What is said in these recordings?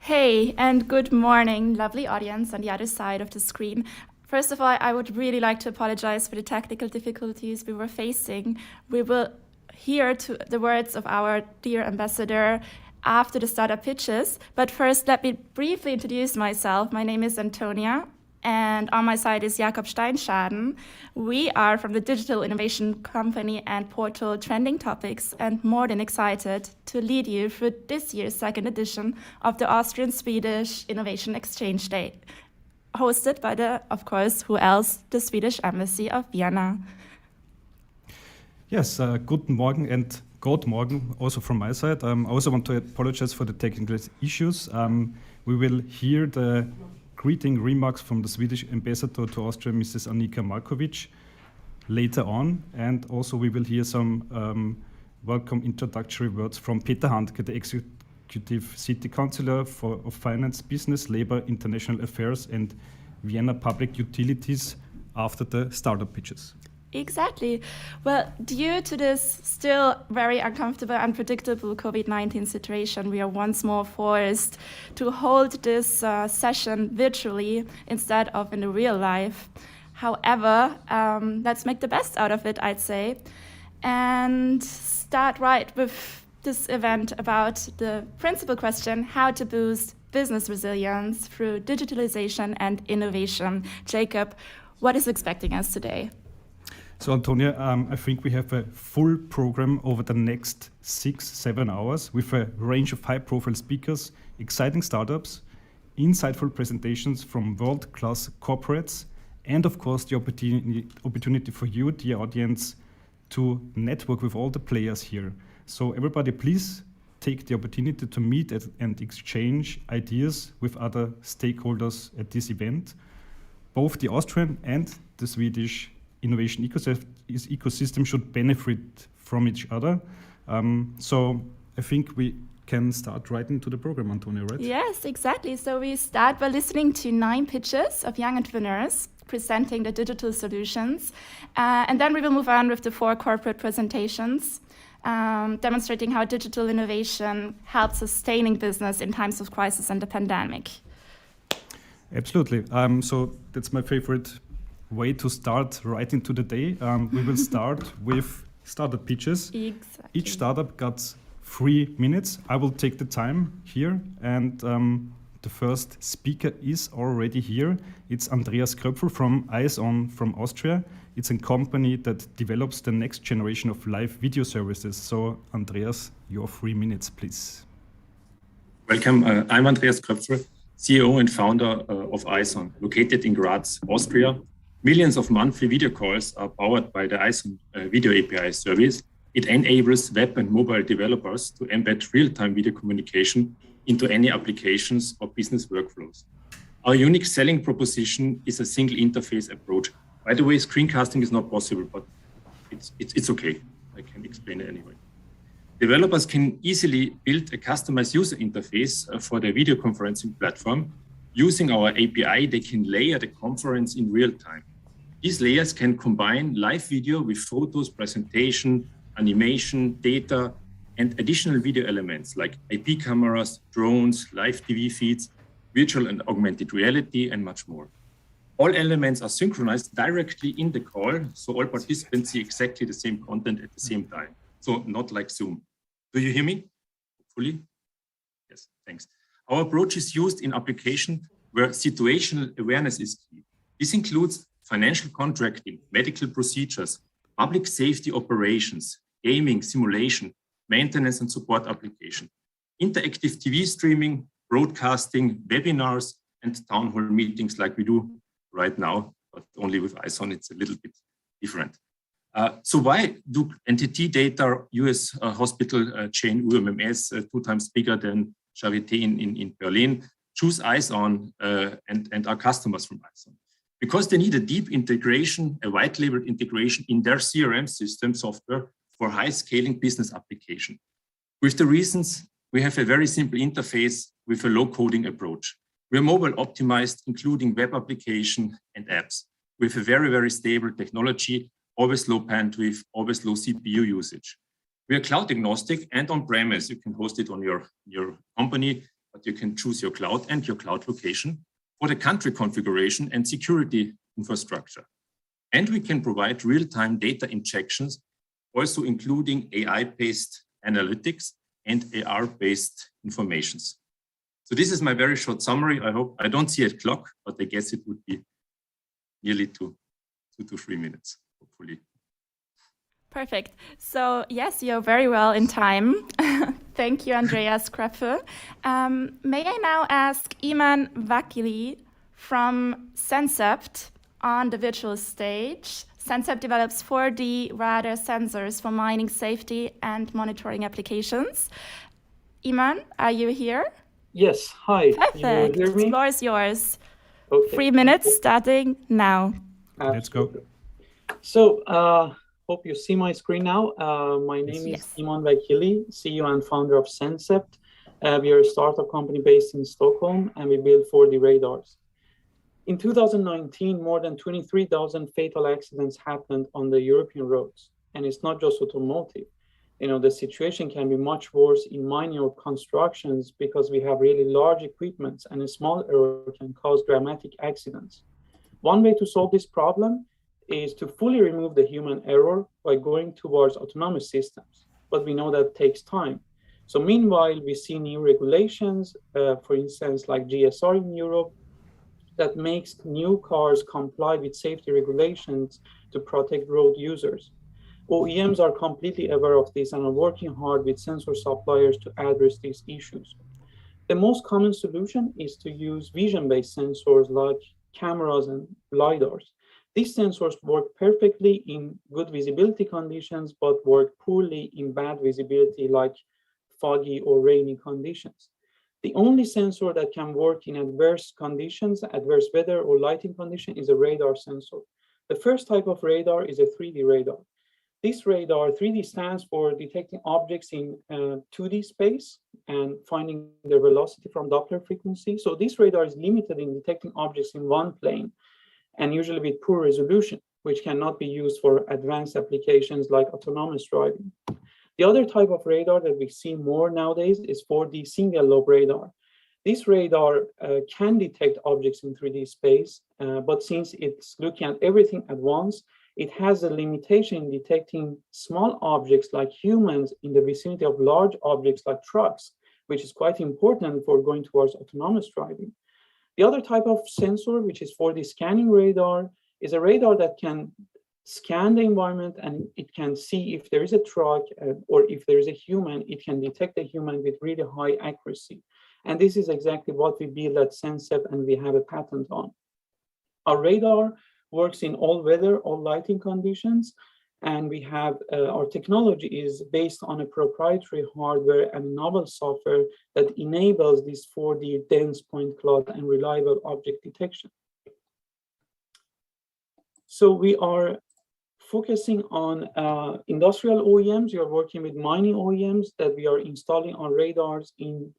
Hey, and good morning, lovely audience on the other side of the screen. First of all, I would really like to apologize for the technical difficulties we were facing. We will hear to the words of our dear ambassador after the startup pitches. But first, let me briefly introduce myself. My name is Antonia, and on my side is Jakob Steinschaden. We are from the digital innovation company and portal Trending Topics, and more than excited to lead you through this year's second edition of the Austrian-Swedish Innovation Exchange Day, hosted by of course, who else? The Swedish Embassy of Vienna. Yes, guten Morgen and good morning also from my side. I also want to apologize for the technical issues. We will hear the greeting remarks from the Swedish ambassador to Austria, Mrs. Annika Markovic, later on. And also we will hear some welcome introductory words from Peter Handke, the Executive City Councillor of Finance, Business, Labour, International Affairs and Vienna Public Utilities after the startup pitches. Exactly. Well, due to this still very uncomfortable, unpredictable COVID-19 situation, we are once more forced to hold this session virtually instead of in the real life. However, let's make the best out of it, I'd say, and start right with this event about the principal question, how to boost business resilience through digitalization and innovation. Jacob, what is expecting us today? So, Antonia, I think we have a full program over the next 6-7 hours with a range of high-profile speakers, exciting startups, insightful presentations from world-class corporates, and of course the opportunity for you, the audience, to network with all the players here. So everybody, please take the opportunity to meet and exchange ideas with other stakeholders at this event. Both the Austrian and the Swedish innovation ecosystem should benefit from each other. So I think we can start right into the program, Antonia, right? Yes, exactly. So we start by listening to 9 pitches of young entrepreneurs presenting the digital solutions. And then we will move on with the 4 corporate presentations, demonstrating how digital innovation helps sustaining business in times of crisis and the pandemic. Absolutely. So that's my favorite way to start right into the day. We will start with startup pitches. Exactly. Each startup got 3 minutes. I will take the time here, and the first speaker is already here. It's Andreas Kröpfel from Eyes On from Austria. It's a company that develops the next generation of live video services. So, Andreas, your 3 minutes, please. Welcome. I'm Andreas Kröpfel, CEO and founder of Eyes On, located in Graz, Austria. Millions of monthly video calls are powered by the Eyes On video API service. It enables web and mobile developers to embed real-time video communication into any applications or business workflows. Our unique selling proposition is a single interface approach. By the way, screencasting is not possible, but it's okay. I can explain it anyway. Developers can easily build a customized user interface for their video conferencing platform. Using our API, they can layer the conference in real time. These layers can combine live video with photos, presentation, animation, data, and additional video elements like IP cameras, drones, live TV feeds, virtual and augmented reality, and much more. All elements are synchronized directly in the call, so all participants see exactly the same content at the same time. So not like Zoom. Do you hear me? Hopefully. Yes, thanks. Our approach is used in applications where situational awareness is key. This includes financial contracting, medical procedures, public safety operations, gaming, simulation, maintenance and support application, interactive TV streaming, broadcasting, webinars, and town hall meetings like we do right now, but only with Eyes On, it's a little bit different. So why do NTT Data US hospital chain UMMS, 2 times bigger than Charité in Berlin, choose Eyes On and our customers from Eyes On? Because they need a deep integration, a white labeled integration in their CRM system software for high scaling business application. With the reasons, we have a very simple interface with a low coding approach. We're mobile optimized, including web application and apps, with a very, very stable technology, always low bandwidth, always low CPU usage. We are cloud agnostic and on premise. You can host it on your company but you can choose your cloud and your cloud location for the country configuration and security infrastructure. And we can provide real-time data injections, also including AI-based analytics and AR-based informations. So this is my very short summary. I don't see a clock, but I guess it would be nearly 2 to 3 minutes, hopefully. Perfect. So yes, you're very well in time. Thank you, Andreas Kröpfe. May I now ask Iman Vakili from Sansept on the virtual stage. Sansept develops 4D radar sensors for mining safety and monitoring applications. Iman, are you here? Yes, hi. Perfect. You hear me? The floor is yours. Okay. 3 minutes starting now. Let's go. So, hope you see my screen now. My name is Iman Vakili, CEO and founder of Sansept. We are a startup company based in Stockholm, and we build 4D radars. In 2019, more than 23,000 fatal accidents happened on the European roads. And it's not just automotive. The situation can be much worse in mining or constructions because we have really large equipments and a small error can cause dramatic accidents. One way to solve this problem is to fully remove the human error by going towards autonomous systems. But we know that takes time. So meanwhile, we see new regulations, for instance, like GSR in Europe, that makes new cars comply with safety regulations to protect road users. OEMs are completely aware of this and are working hard with sensor suppliers to address these issues. The most common solution is to use vision-based sensors like cameras and LiDARs. These sensors work perfectly in good visibility conditions, but work poorly in bad visibility like foggy or rainy conditions. The only sensor that can work in adverse conditions, adverse weather or lighting condition, is a radar sensor. The first type of radar is a 3D radar. This radar, 3D stands for detecting objects in 2D space and finding their velocity from Doppler frequency. So this radar is limited in detecting objects in one plane and usually with poor resolution, which cannot be used for advanced applications like autonomous driving. The other type of radar that we see more nowadays is 4D single lobe radar. This radar can detect objects in 3D space, but since it's looking at everything at once, it has a limitation in detecting small objects like humans in the vicinity of large objects like trucks, which is quite important for going towards autonomous driving. The other type of sensor, which is 4D scanning radar, is a radar that can scan the environment and it can see if there is a truck or if there is a human, it can detect a human with really high accuracy. And this is exactly what we build at Sansept and we have a patent on. Our radar works in all weather, all lighting conditions, and we have our technology is based on a proprietary hardware and novel software that enables this 4D dense point cloud and reliable object detection. So we are focusing on industrial OEMs. We are working with mining OEMs that we are installing our radars in,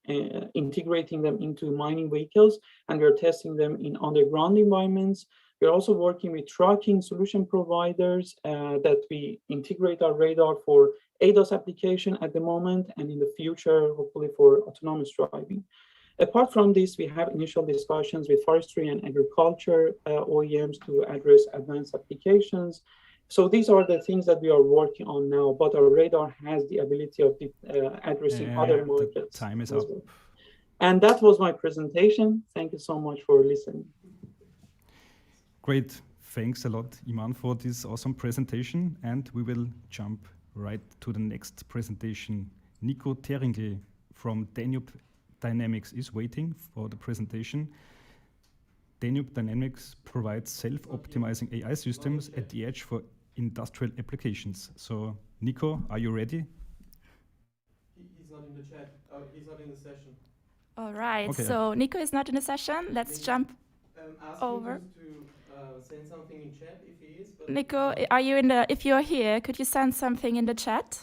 integrating them into mining vehicles, and we are testing them in underground environments. We're also working with trucking solution providers that we integrate our radar for ADAS application at the moment and in the future, hopefully for autonomous driving. Apart from this, we have initial discussions with forestry and agriculture OEMs to address advanced applications. So these are the things that we are working on now, but our radar has the ability of addressing other markets. Time is up. Well. And that was my presentation. Thank you so much for listening. Great. Thanks a lot, Iman, for this awesome presentation. And we will jump right to the next presentation. Nico Teringel from Danube Dynamics is waiting for the presentation. Danube Dynamics provides self-optimizing AI systems at the edge for industrial applications. So, Nico, are you ready? He's not in the chat. He's not in the session. All right. Okay. So Nico is not in the session. Let's jump ask over. him to send something in chat if he is. But Nico, are you in the? If you're here, could you send something in the chat?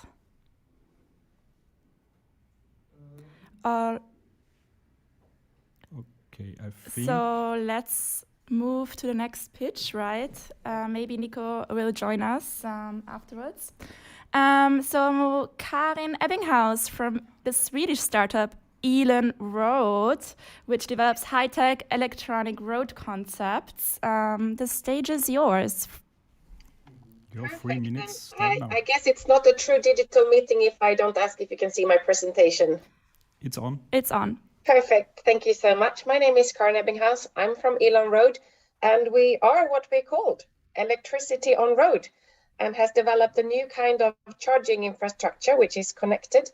Okay, I think. So let's move to the next pitch, right? Maybe Nico will join us afterwards. So Karin Ebbinghaus from the Swedish startup Elon Road, which develops high-tech electronic road concepts. The stage is yours. Your 3 minutes start now. I guess it's not a true digital meeting if I don't ask if you can see my presentation. It's on. It's on. Perfect. Thank you so much. My name is Karin Ebbinghaus. I'm from Elon Road, and we are what we called electricity on road, and has developed a new kind of charging infrastructure which is connected,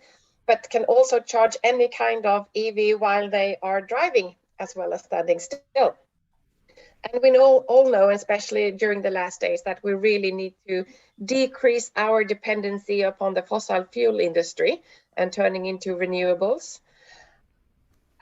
but can also charge any kind of EV while they are driving as well as standing still. And we all know, especially during the last days, that we really need to decrease our dependency upon the fossil fuel industry and turning into renewables.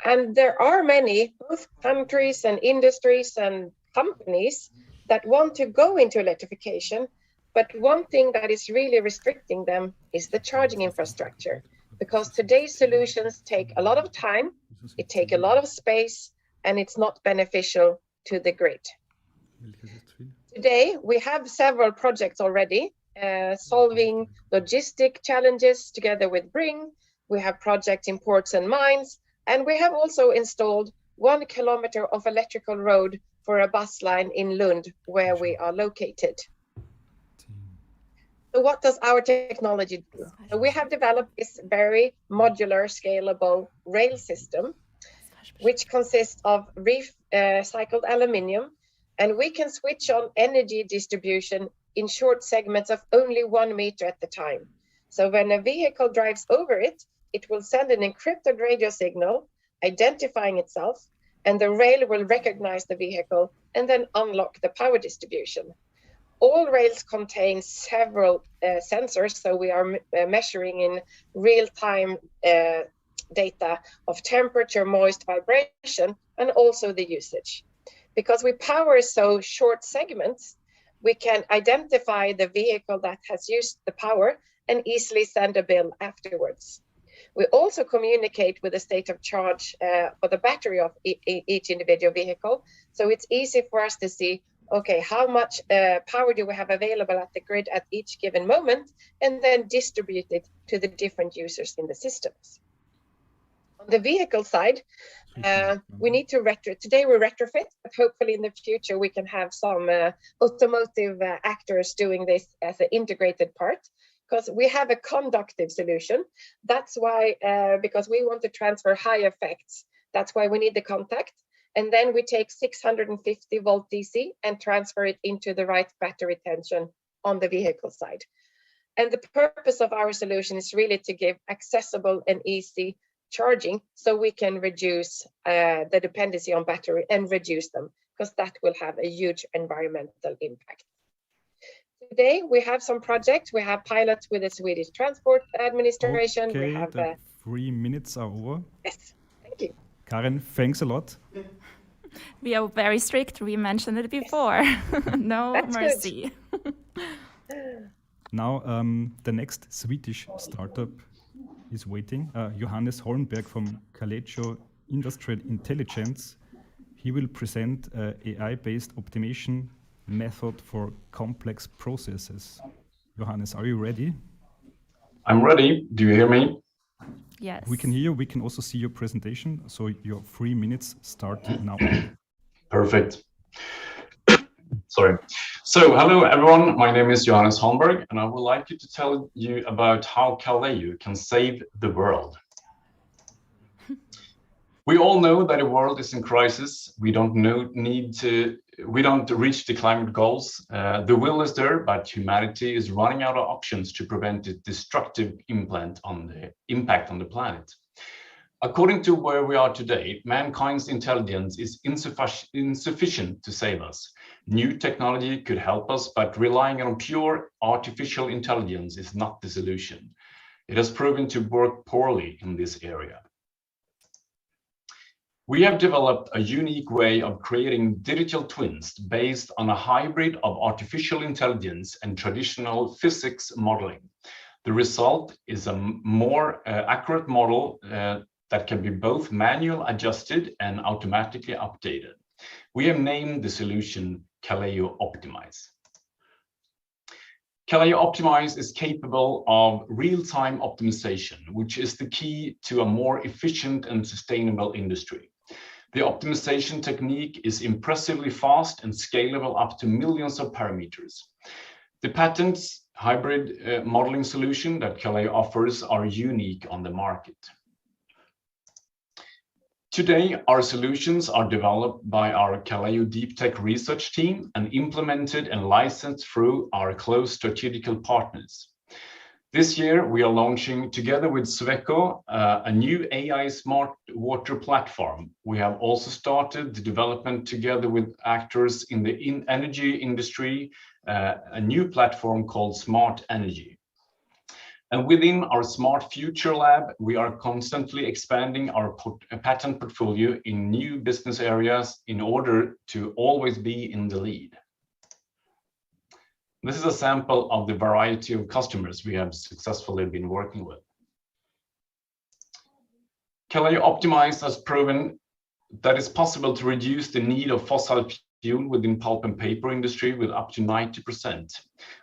And there are many, both countries and industries and companies that want to go into electrification, but one thing that is really restricting them is the charging infrastructure, because today's solutions take a lot of time, it takes a lot of space, and it's not beneficial to the grid. Today, we have several projects already solving logistic challenges together with Bring. We have projects in ports and mines, and we have also installed 1 kilometer of electrical road for a bus line in Lund, where we are located. So what does our technology do? So we have developed this very modular, scalable rail system, which consists of recycled aluminium, and we can switch on energy distribution in short segments of only 1 meter at the time. So when a vehicle drives over it, it will send an encrypted radio signal identifying itself, and the rail will recognize the vehicle and then unlock the power distribution. All rails contain several sensors, so we are measuring in real-time data of temperature, moist, vibration, and also the usage. Because we power so short segments, we can identify the vehicle that has used the power and easily send a bill afterwards. We also communicate with the state of charge for the battery of each individual vehicle, so it's easy for us to see, okay, how much power do we have available at the grid at each given moment, and then distribute it to the different users in the systems. On the vehicle side, we need to today we retrofit, but hopefully in the future we can have some automotive actors doing this as an integrated part, because we have a conductive solution. That's why, because we want to transfer high effects, that's why we need the contact. And then we take 650 volt DC and transfer it into the right battery tension on the vehicle side. And the purpose of our solution is really to give accessible and easy charging, so we can reduce the dependency on battery and reduce them, because that will have a huge environmental impact. Today we have some projects. We have pilots with the Swedish Transport Administration. Okay, we have, the 3 minutes are over. Yes, thank you. Karen, thanks a lot. We are very strict. We mentioned it before. No That's mercy. Now, the next Swedish startup is waiting. Johannes Holmberg from Kaleo Industrial Intelligence. He will present AI-based optimization method for complex processes. Johannes, are you ready? I'm ready. Do you hear me? Yes. We can hear you. We can also see your presentation. So your 3 minutes start now. Perfect. Sorry. So hello, everyone. My name is Johannes Holmberg, and I would like to tell you about how Kaleo can save the world. We all know that the world is in crisis. We don't reach the climate goals. The will is there, but humanity is running out of options to prevent the destructive impact on the planet. According to where we are today, mankind's intelligence is insufficient to save us. New technology could help us, but relying on pure artificial intelligence is not the solution. It has proven to work poorly in this area. We have developed a unique way of creating digital twins based on a hybrid of artificial intelligence and traditional physics modeling. The result is a more accurate model that can be both manual adjusted and automatically updated. We have named the solution Kaleo Optimize. Kaleo Optimize is capable of real-time optimization, which is the key to a more efficient and sustainable industry. The optimization technique is impressively fast and scalable up to millions of parameters. The patent's hybrid modeling solution that Kaleo offers are unique on the market. Today, our solutions are developed by our Kaleo Deep Tech research team and implemented and licensed through our close strategical partners. This year, we are launching, together with Sweco, a new AI smart water platform. We have also started the development together with actors in the energy industry, a new platform called Smart Energy. And within our Smart Future Lab, we are constantly expanding our patent portfolio in new business areas in order to always be in the lead. This is a sample of the variety of customers we have successfully been working with. Kaleo Optimize has proven that it's possible to reduce the need of fossil fuel within pulp and paper industry with up to 90%.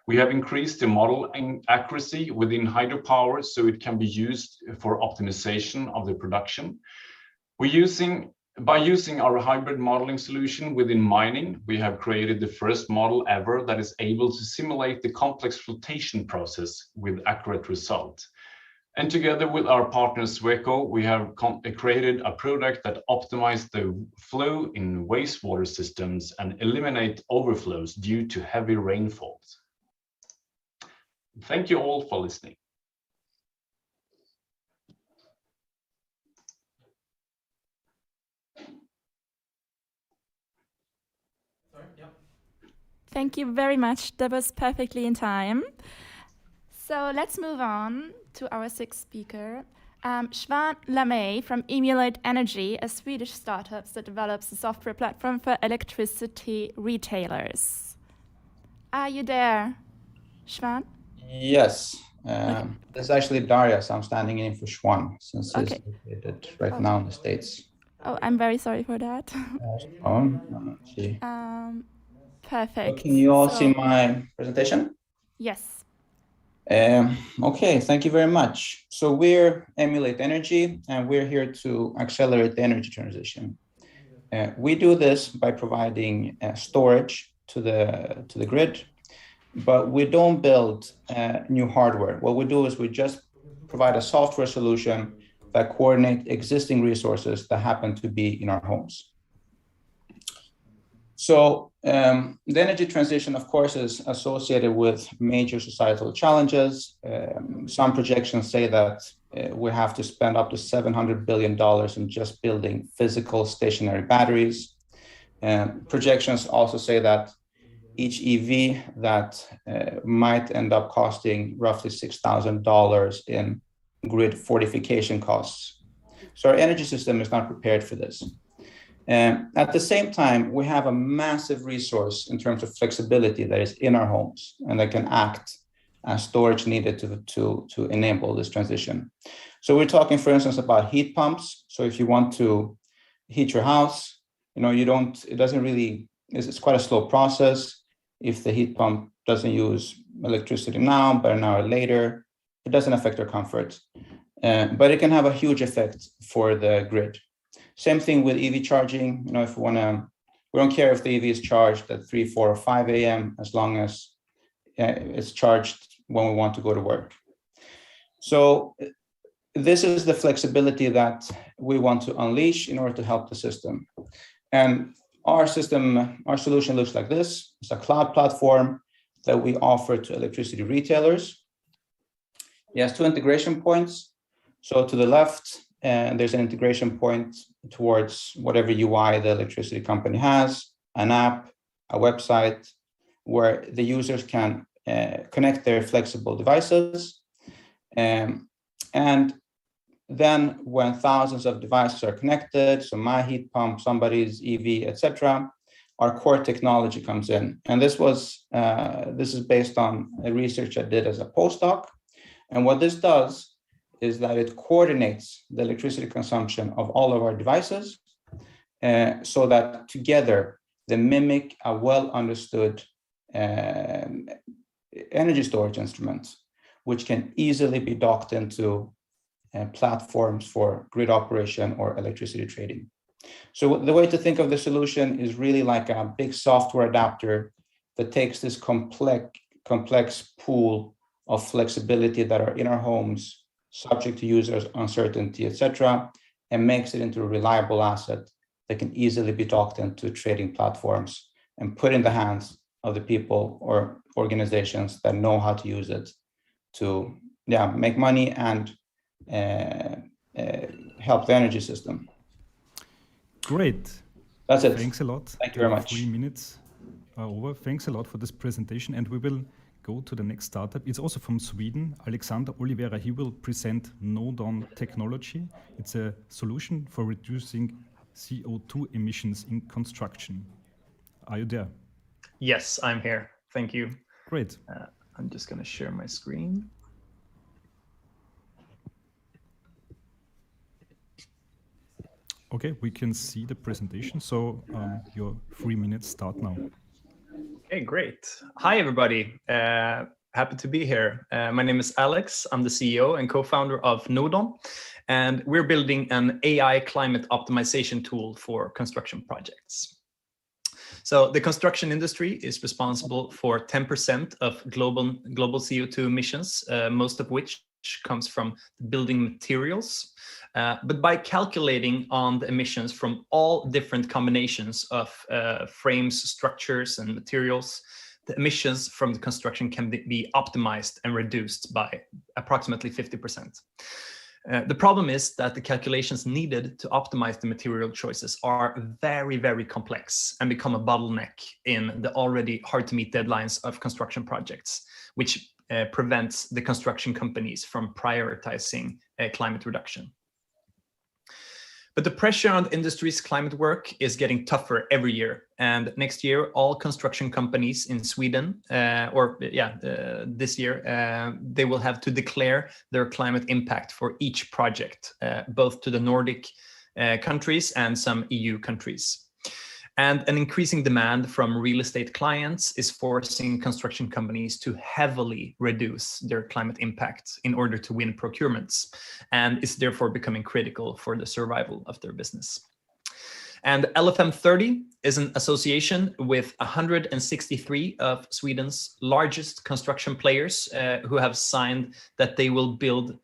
We have increased the model accuracy within hydropower so it can be used for optimization of the production. By using our hybrid modeling solution within mining, we have created the first model ever that is able to simulate the complex flotation process with accurate results. And together with our partner Sweco, we have created a product that optimizes the flow in wastewater systems and eliminate overflows due to heavy rainfalls. Thank you all for listening. Sorry, yeah. Thank you very much. That was perfectly in time. So let's move on to our sixth speaker, Schwein from Emulate Energy, a Swedish startup that develops a software platform for electricity retailers. Are you there, Schwein? Yes. Okay. This is actually Darius. I'm standing in for Schwein since he's Okay. located right now in the States. Oh, I'm very sorry for that. Let's see. Perfect. Can you all see my presentation? Yes. Okay, thank you very much. So we're Emulate Energy, and we're here to accelerate the energy transition. We do this by providing storage to the grid, but we don't build new hardware. What we do is we just provide a software solution that coordinates existing resources that happen to be in our homes. So the energy transition, of course, is associated with major societal challenges. Some projections say that we have to spend up to $700 billion in just building physical stationary batteries. Projections also say that each EV that might end up costing roughly $6,000 in grid fortification costs. So our energy system is not prepared for this. At the same time, we have a massive resource in terms of flexibility that is in our homes and that can act as storage needed to enable this transition. So we're talking, for instance, about heat pumps. So if you want to heat your house, it's quite a slow process. If the heat pump doesn't use electricity now, but an hour later, it doesn't affect our comfort. But it can have a huge effect for the grid. Same thing with EV charging. If we don't care if the EV is charged at 3, 4, or 5 a.m. as long as it's charged when we want to go to work. So this is the flexibility that we want to unleash in order to help the system. And our solution looks like this. It's a cloud platform that we offer to electricity retailers. It has 2 integration points. So to the left, there's an integration point towards whatever UI the electricity company has, an app, a website, where the users can connect their flexible devices. And then when thousands of devices are connected, so my heat pump, somebody's EV, etc., our core technology comes in. And this is based on a research I did as a postdoc. And what this does is that it coordinates the electricity consumption of all of our devices so that together they mimic a well understood energy storage instruments, which can easily be docked into platforms for grid operation or electricity trading. So the way to think of the solution is really like a big software adapter that takes this complex pool of flexibility that are in our homes, subject to users' uncertainty, etc., and makes it into a reliable asset that can easily be docked into trading platforms and put in the hands of the people or organizations that know how to use it to make money and help the energy system. Great. That's it. Thanks a lot. Thank you very much. 3 minutes are over. Thanks a lot for this presentation, and we will go to the next startup. It's also from Sweden. Alexander Oliveira, he will present Nodom technology. It's a solution for reducing CO2 emissions in construction. Are you there? Yes, I'm here. Thank you. Great. I'm just going to share my screen. Okay, we can see the presentation. So your 3 minutes start now. Okay, great. Hi, everybody. Happy to be here. My name is Alex. I'm the CEO and co-founder of Nodom, and we're building an AI climate optimization tool for construction projects. So the construction industry is responsible for 10% of global CO2 emissions, most of which comes from building materials. But by calculating on the emissions from all different combinations of frames, structures, and materials, the emissions from the construction can be optimized and reduced by approximately 50%. The problem is that the calculations needed to optimize the material choices are very, very complex and become a bottleneck in the already hard to meet deadlines of construction projects, which prevents the construction companies from prioritizing climate reduction. But the pressure on the industry's climate work is getting tougher every year. And next year, all construction companies in Sweden, this year, they will have to declare their climate impact for each project, both to the Nordic countries and some EU countries. And an increasing demand from real estate clients is forcing construction companies to heavily reduce their climate impact in order to win procurements, and is therefore becoming critical for the survival of their business. And LFM 30 is an association with 163 of Sweden's largest construction players who have signed that they will build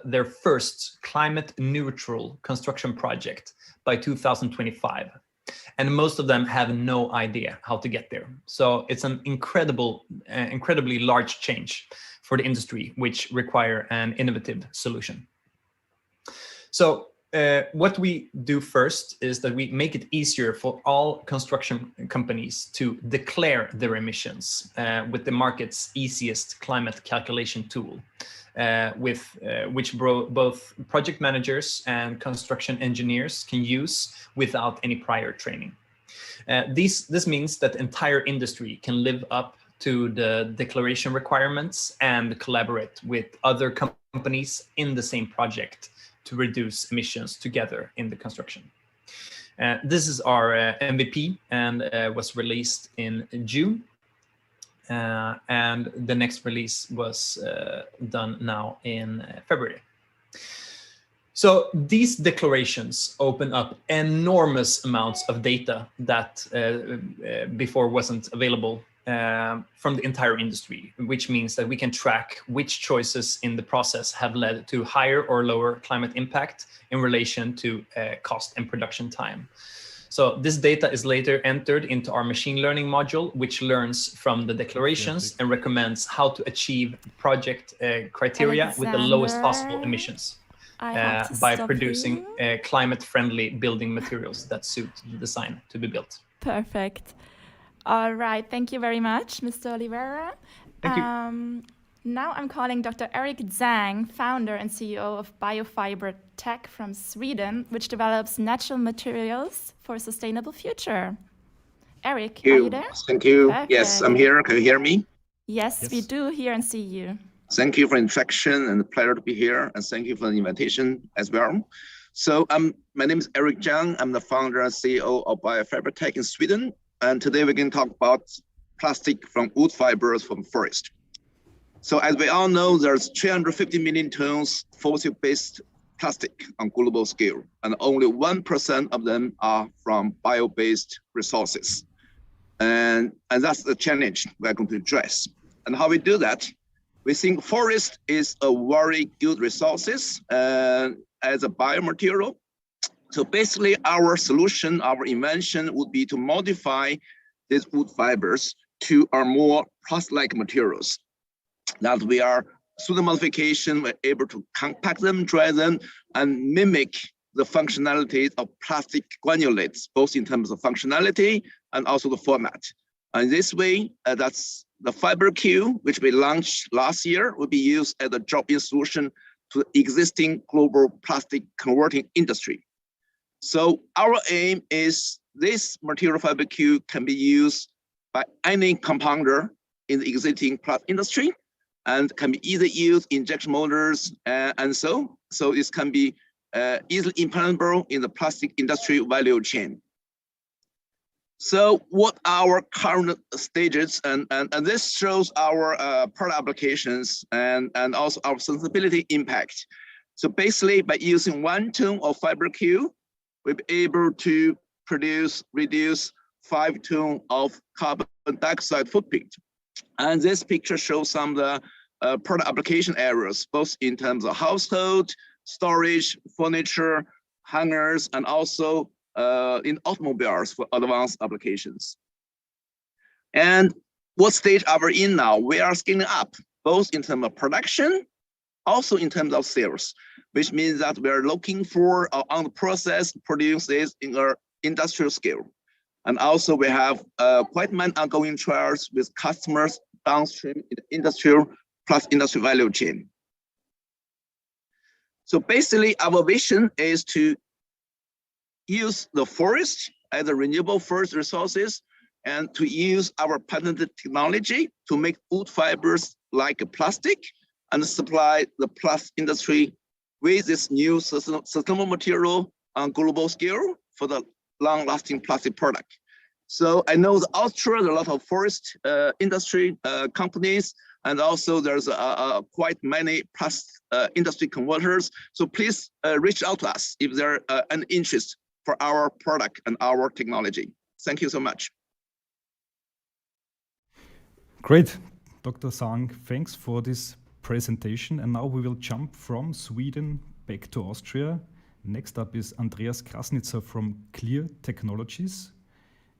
their first climate neutral construction project by 2025. And most of them have no idea how to get there. So it's an incredibly large change for the industry, which require an innovative solution. So what we do first is that we make it easier for all construction companies to declare their emissions with the market's easiest climate calculation tool, which both project managers and construction engineers can use without any prior training. This means that the entire industry can live up to the declaration requirements and collaborate with other companies in the same project to reduce emissions together in the construction. This is our MVP and was released in June. And the next release was done now in February. So these declarations open up enormous amounts of data that before wasn't available from the entire industry, which means that we can track which choices in the process have led to higher or lower climate impact in relation to cost and production time. So this data is later entered into our machine learning module, which learns from the declarations and recommends how to achieve project criteria with the lowest possible emissions by producing climate-friendly building materials that suit the design to be built. Perfect. All right, thank you very much, Mr. Oliveira. Thank you. Now I'm calling Dr. Erik Zhang, founder and CEO of Fibre Tech from Sweden, which develops natural materials for a sustainable future. Erik, are you there? Thank you. Perfect. Yes, I'm here. Can you hear me? Yes, we do hear and see you. Thank you for the introduction and the pleasure to be here. And thank you for the invitation as well. So my name is Erik Zhang. I'm the founder and CEO of Fibre Tech in Sweden. And today we're going to talk about plastic from wood fibers from forest. So as we all know, there's 350 million tons fossil-based plastic on global scale, and only 1% of them are from bio-based resources. And that's the challenge we're going to address. And how we do that, we think forest is a very good resources as a biomaterial. So basically our solution, our invention would be to modify these wood fibers to our more plastic-like materials. That we are, through the modification, we're able to compact them, dry them, and mimic the functionalities of plastic granulates, both in terms of functionality and also the format. And this way, that's the Fibre Q, which we launched last year, will be used as a drop-in solution to the existing global plastic converting industry. So our aim is this material Fibre Q can be used by any compounder in the existing plastic industry, and can be either used in injection molders and so it can be easily implementable in the plastic industry value chain. So what our current stages, and this shows our product applications and also our sustainability impact. So basically by using 1 ton of Fibre Q, we'll be able to reduce 5 tons of carbon dioxide footprint. And this picture shows some of the product application areas, both in terms of household, storage, furniture, hangers, and also in automobiles for advanced applications. And what stage are we in now? We are scaling up, both in terms of production, also in terms of sales, which means that we are looking for on the process produce this in our industrial scale. And also we have quite many ongoing trials with customers downstream in the industrial plus industry value chain. So basically our vision is to use the forest as a renewable forest resources and to use our patented technology to make wood fibers like a plastic and supply the plastic industry with this new sustainable material on global scale for the long-lasting plastic product. So I know the Austria, there are a lot of forest industry companies, and also there's quite many plastic industry converters. So please reach out to us if there are an interest for our product and our technology. Thank you so much. Great, Dr. Sang, thanks for this presentation. And now we will jump from Sweden back to Austria. Next up is Andreas Krasnitzer from Clear Technologies.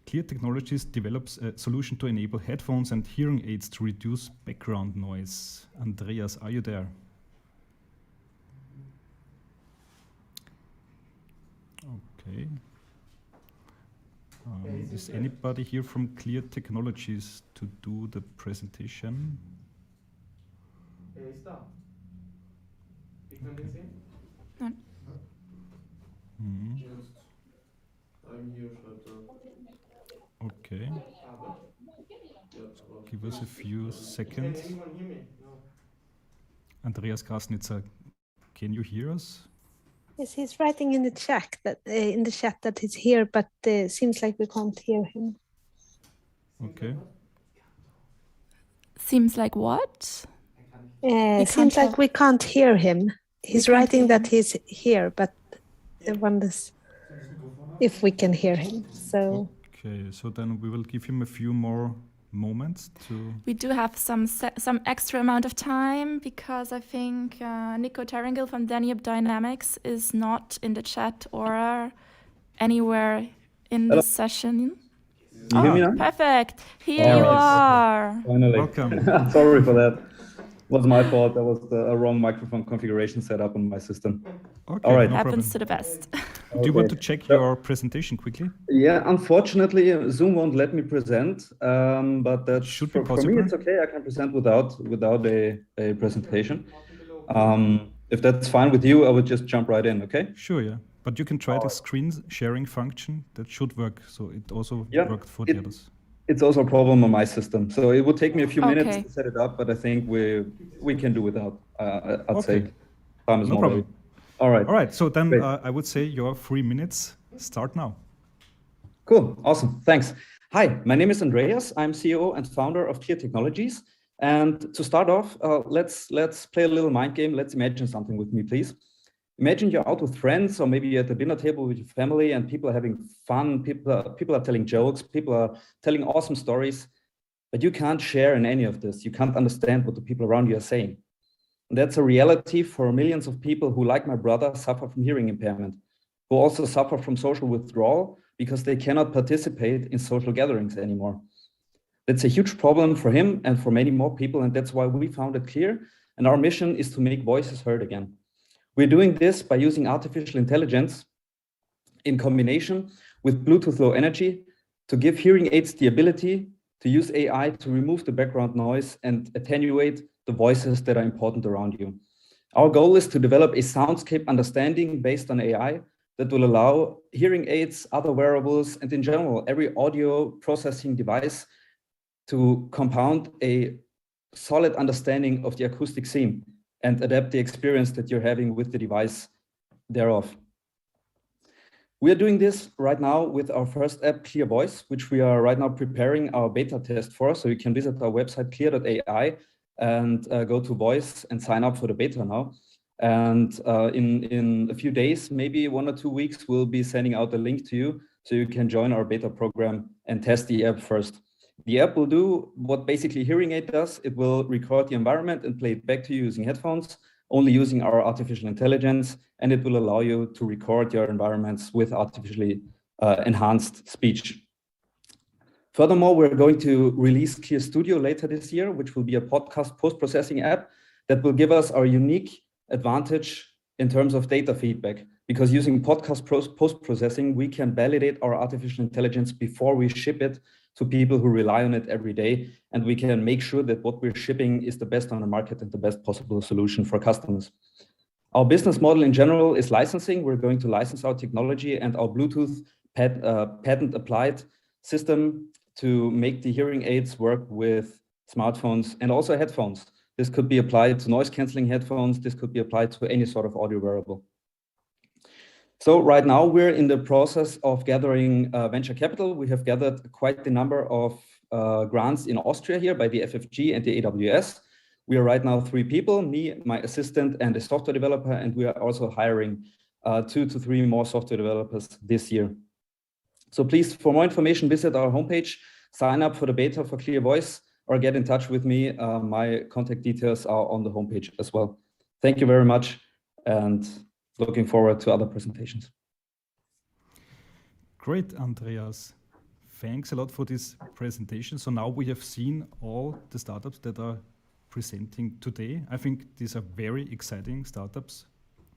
Clear Technologies develops a solution to enable headphones and hearing aids to reduce background noise. Andreas, are you there? Okay. Is anybody here from Clear Technologies to do the presentation? Ist da. Ich kann den sehen? Nein. Just, I'm here, schreibt er. Okay. Give us a few seconds. Can anyone hear me? No. Andreas Krasnitzer, can you hear us? Yes, he's writing in the chat that he's here, but seems like we can't hear him. Okay. Seems like what? Seems like we can't hear him. He's writing that he's here, but wonders if we can hear him. So. Okay, so then we will give him a few more moments to. We do have some extra amount of time because I think Nico Terringel from Danube Dynamics is not in the chat or anywhere in this session. You hear me now? Perfect. Here you are. Finally. Welcome. Sorry for that. It was my fault. That was a wrong microphone configuration set up on my system. Okay, all right. No Happens problem. to the best. Do you want to check your presentation quickly? Yeah, unfortunately, Zoom won't let me present, but that should be possible. For me, it's okay. I can present without a presentation. If that's fine with you, I would just jump right in, okay? Sure, yeah. But you can try the screen sharing function. That should work. So it also worked for the others. It's also a problem on my system. So it would take me a few minutes to set it up, but I think we can do without. I'd say time is no more problem. ready. All right. All right. So then I would say your 3 minutes start now. Cool. Awesome. Thanks. Hi, my name is Andreas. I'm CEO and founder of Clear Technologies. And to start off, let's play a little mind game. Let's imagine something with me, please. Imagine you're out with friends, or maybe you're at the dinner table with your family, and people are having fun. People are telling jokes. People are telling awesome stories, but you can't share in any of this. You can't understand what the people around you are saying. And that's a reality for millions of people who, like my brother, suffer from hearing impairment, who also suffer from social withdrawal because they cannot participate in social gatherings anymore. That's a huge problem for him and for many more people, and that's why we founded Clear, and our mission is to make voices heard again. We're doing this by using artificial intelligence in combination with Bluetooth Low Energy to give hearing aids the ability to use AI to remove the background noise and attenuate the voices that are important around you. Our goal is to develop a soundscape understanding based on AI that will allow hearing aids, other wearables, and in general, every audio processing device to compound a solid understanding of the acoustic scene and adapt the experience that you're having with the device thereof. We are doing this right now with our first app, Clear Voice, which we are right now preparing our beta test for. So you can visit our website, clear.ai, and go to Voice and sign up for the beta now. And in a few days, maybe 1 or 2 weeks, we'll be sending out a link to you so you can join our beta program and test the app first. The app will do what basically hearing aid does. It will record the environment and play it back to you using headphones, only using our artificial intelligence, and it will allow you to record your environments with artificially enhanced speech. Furthermore, we're going to release Clear Studio later this year, which will be a podcast post-processing app that will give us our unique advantage in terms of data feedback. Because using podcast post-processing, we can validate our artificial intelligence before we ship it to people who rely on it every day. And we can make sure that what we're shipping is the best on the market and the best possible solution for customers. Our business model in general is licensing. We're going to license our technology and our Bluetooth patent applied system to make the hearing aids work with smartphones and also headphones. This could be applied to noise canceling headphones. This could be applied to any sort of audio wearable. So right now we're in the process of gathering venture capital. We have gathered quite the number of grants in Austria here by the FFG and the AWS. We are right now 3 people, me, my assistant, and a software developer, and we are also hiring 2 to 3 more software developers this year. So please, for more information, visit our homepage, sign up for the beta for Clear Voice, or get in touch with me. My contact details are on the homepage as well. Thank you very much, and looking forward to other presentations. Great, Andreas. Thanks a lot for this presentation. So now we have seen all the startups that are presenting today. I think these are very exciting startups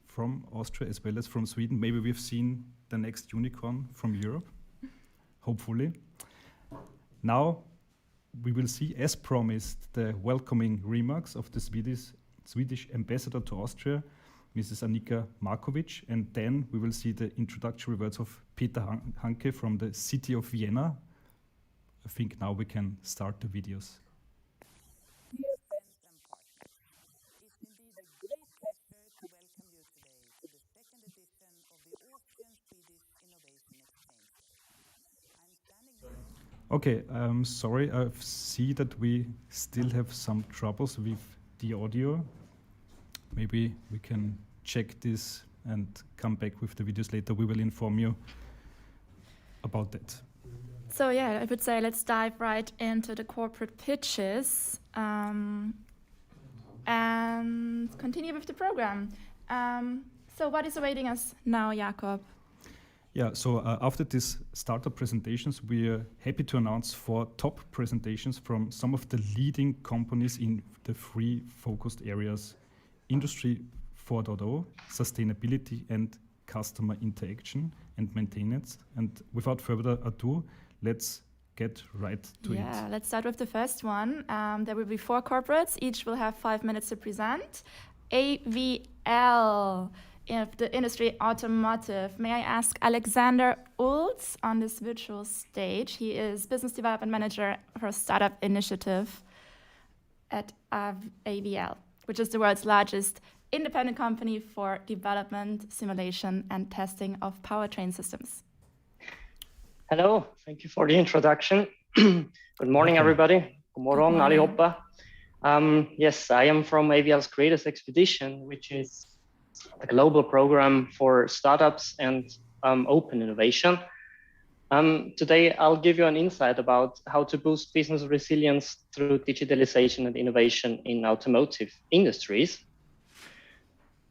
from Austria as well as from Sweden. Maybe we've seen the next unicorn from Europe, hopefully. Now we will see, as promised, the welcoming remarks of the Swedish ambassador to Austria, Mrs. Annika Markovic, and then we will see the introductory words of Peter Hanke from the city of Vienna. I think now we can start the videos. Dear friends and partners, it's indeed a great pleasure to welcome you today to the second edition of the Austrian-Swedish Innovation Exchange. I'm standing here. Okay, sorry, I see that we still have some troubles with the audio. Maybe we can check this and come back with the videos later. We will inform you about that. So yeah, I would say let's dive right into the corporate pitches and continue with the program. So what is awaiting us now, Jakob? Yeah, so after these startup presentations, we are happy to announce 4 top presentations from some of the leading companies in the 3 focused areas: Industry 4.0, sustainability, and customer interaction and maintenance. And without further ado, let's get right to it. Yeah, let's start with the first one. There will be 4 corporates. Each will have 5 minutes to present. AVL, of the industry automotive. May I ask Alexander Ulz on this virtual stage? He is Business Development Manager for Startup Initiative at AVL, which is the world's largest independent company for development, simulation, and testing of powertrain systems. Hello, thank you for the introduction. Good morning, everybody. God morgon allihopa. Yes, I am from AVL's Creators Expedition, which is a global program for startups and open innovation. Today, I'll give you an insight about how to boost business resilience through digitalization and innovation in automotive industries.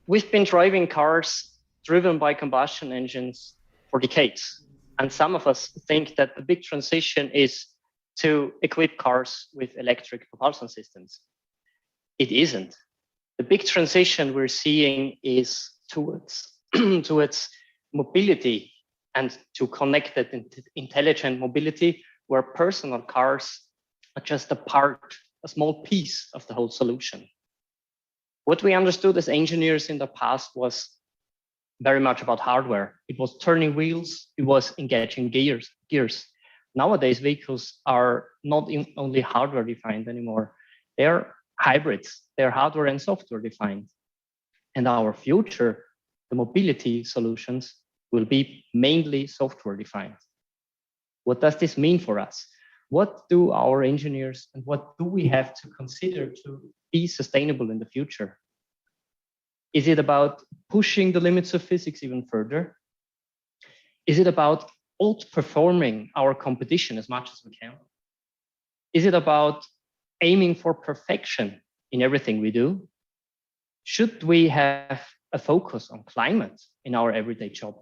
We've been driving cars driven by combustion engines for decades. And some of us think that the big transition is to equip cars with electric propulsion systems. It isn't. The big transition we're seeing is towards, towards mobility and to connected and intelligent mobility, where personal cars are just a small piece of the whole solution. What we understood as engineers in the past was very much about hardware. It was turning wheels, it was engaging gears. Nowadays, vehicles are not only hardware defined anymore. They're hybrids, they're hardware and software defined. And our future, the mobility solutions, will be mainly software defined. What does this mean for us? What do our engineers and what do we have to consider to be sustainable in the future? Is it about pushing the limits of physics even further? Is it about outperforming our competition as much as we can? Is it about aiming for perfection in everything we do? Should we have a focus on climate in our everyday job?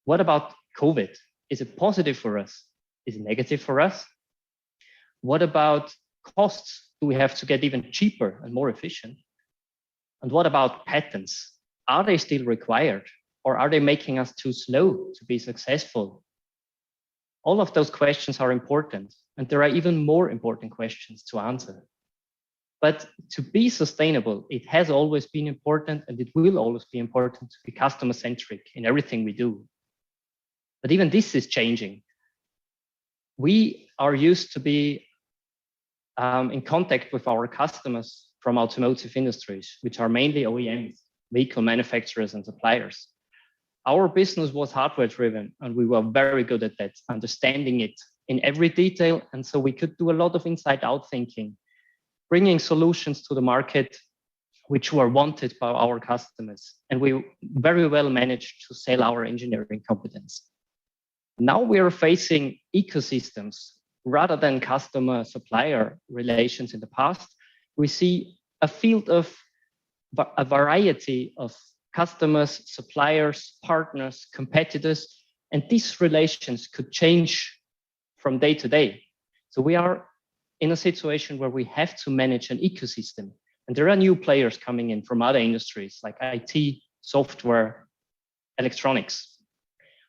What about COVID? Is it positive for us? Is it negative for us? What about costs? Do we have to get even cheaper and more efficient? And what about patents? Are they still required, or are they making us too slow to be successful? All of those questions are important, and there are even more important questions to answer. But to be sustainable, it has always been important, and it will always be important to be customer-centric in everything we do. But even this is changing. We are used to be in contact with our customers from automotive industries, which are mainly OEMs, vehicle manufacturers and suppliers. Our business was hardware driven, and we were very good at that, understanding it in every detail. And so we could do a lot of inside out thinking, bringing solutions to the market which were wanted by our customers. And we very well managed to sell our engineering competence. Now we are facing ecosystems rather than customer-supplier relations in the past. We see a field of a variety of customers, suppliers, partners, competitors, and these relations could change from day to day. So we are in a situation where we have to manage an ecosystem, and there are new players coming in from other industries like IT, software, electronics.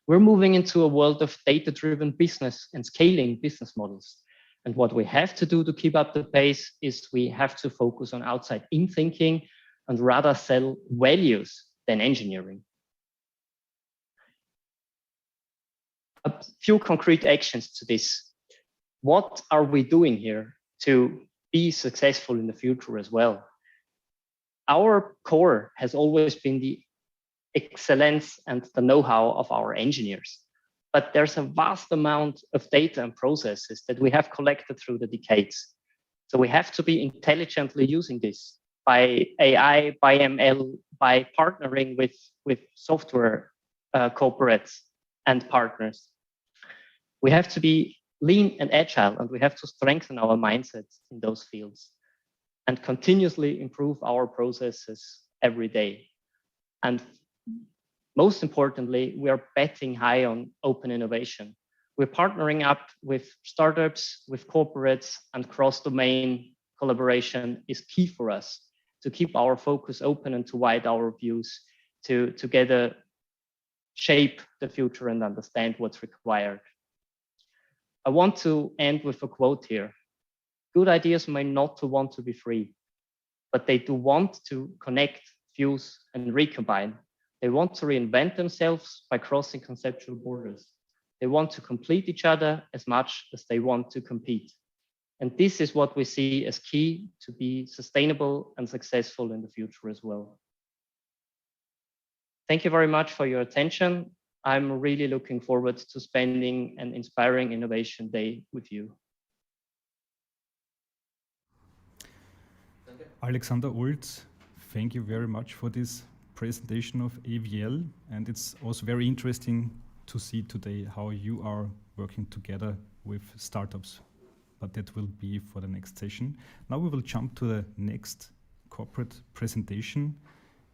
We're moving into a world of data-driven business and scaling business models. And what we have to do to keep up the pace is we have to focus on outside-in thinking and rather sell values than engineering. A few concrete actions to this. What are we doing here to be successful in the future as well? Our core has always been the excellence and the know-how of our engineers. But there's a vast amount of data and processes that we have collected through the decades. So we have to be intelligently using this by AI, by ML, by partnering with software corporates and partners. We have to be lean and agile, and we have to strengthen our mindsets in those fields and continuously improve our processes every day. And most importantly, we are betting high on open innovation. We're partnering up with startups, with corporates, and cross-domain collaboration is key for us to keep our focus open and to widen our views to together shape the future and understand what's required. I want to end with a quote here. Good ideas may not want to be free, but they do want to connect, fuse, and recombine. They want to reinvent themselves by crossing conceptual borders. They want to complete each other as much as they want to compete. And this is what we see as key to be sustainable and successful in the future as well. Thank you very much for your attention. I'm really looking forward to spending an inspiring innovation day with you. Alexander Oltz, thank you very much for this presentation of AVL. And it's also very interesting to see today how you are working together with startups. But that will be for the next session. Now we will jump to the next corporate presentation.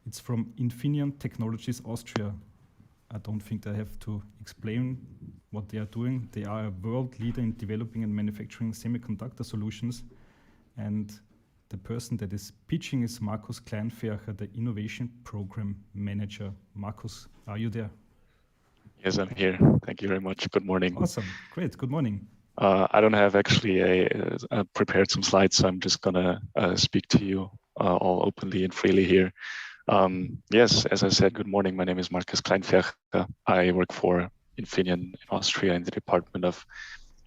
It's from Infineon Technologies Austria. I don't think I have to explain what they are doing. They are a world leader in developing and manufacturing semiconductor solutions. And the person that is pitching is Markus Kleinfercher, the Innovation Program Manager. Markus, are you there? Yes, I'm here. Thank you very much. Good morning. Awesome. Great. Good morning. I don't have actually prepared some slides, so I'm just gonna speak to you all openly and freely here. Yes, as I said, good morning. My name is Markus Kleinfercher. I work for Infineon in Austria in the Department of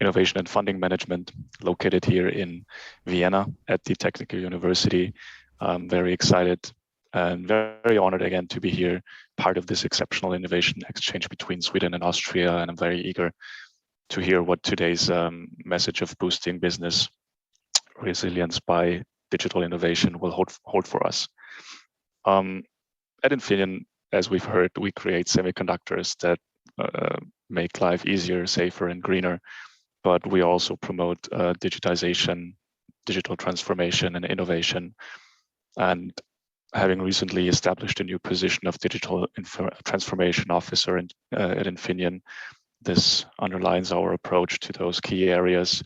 Innovation and Funding Management, located here in Vienna at the Technical University. I'm very excited and very honored again to be here, part of this exceptional innovation exchange between Sweden and Austria, and I'm very eager to hear what today's message of boosting business resilience by digital innovation will hold for us. At Infineon, as we've heard, we create semiconductors that make life easier, safer, and greener, but we also promote digitization, digital transformation, and innovation. And having recently established a new position of digital transformation officer at Infineon, this underlines our approach to those key areas,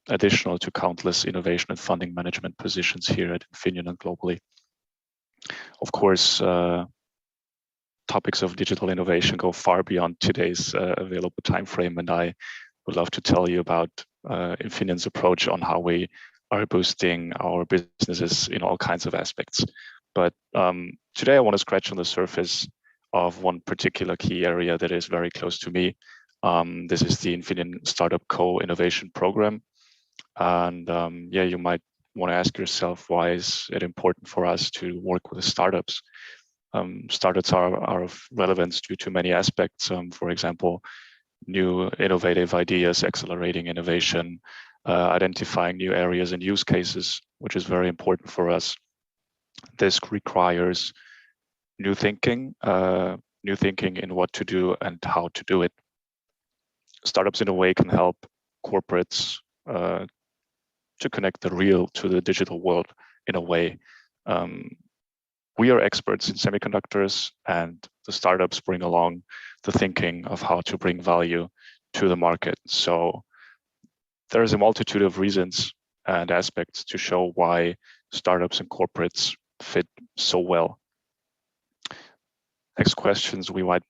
additional to countless innovation and funding management positions here at Infineon and globally. Of course, topics of digital innovation go far beyond today's available timeframe, and I would love to tell you about Infineon's approach on how we are boosting our businesses in all kinds of aspects. But today I want to scratch on the surface of one particular key area that is very close to me. This is the Infineon Startup Co-Innovation Program. And yeah, you might want to ask yourself, why is it important for us to work with startups? Startups are of relevance due to many aspects. For example, new innovative ideas, accelerating innovation, identifying new areas and use cases, which is very important for us. This requires new thinking in what to do and how to do it. Startups in a way can help corporates to connect the real to the digital world in a way. We are experts in semiconductors, and the startups bring along the thinking of how to bring value to the market. So there is a multitude of reasons and aspects to show why startups and corporates fit so well. Next questions we might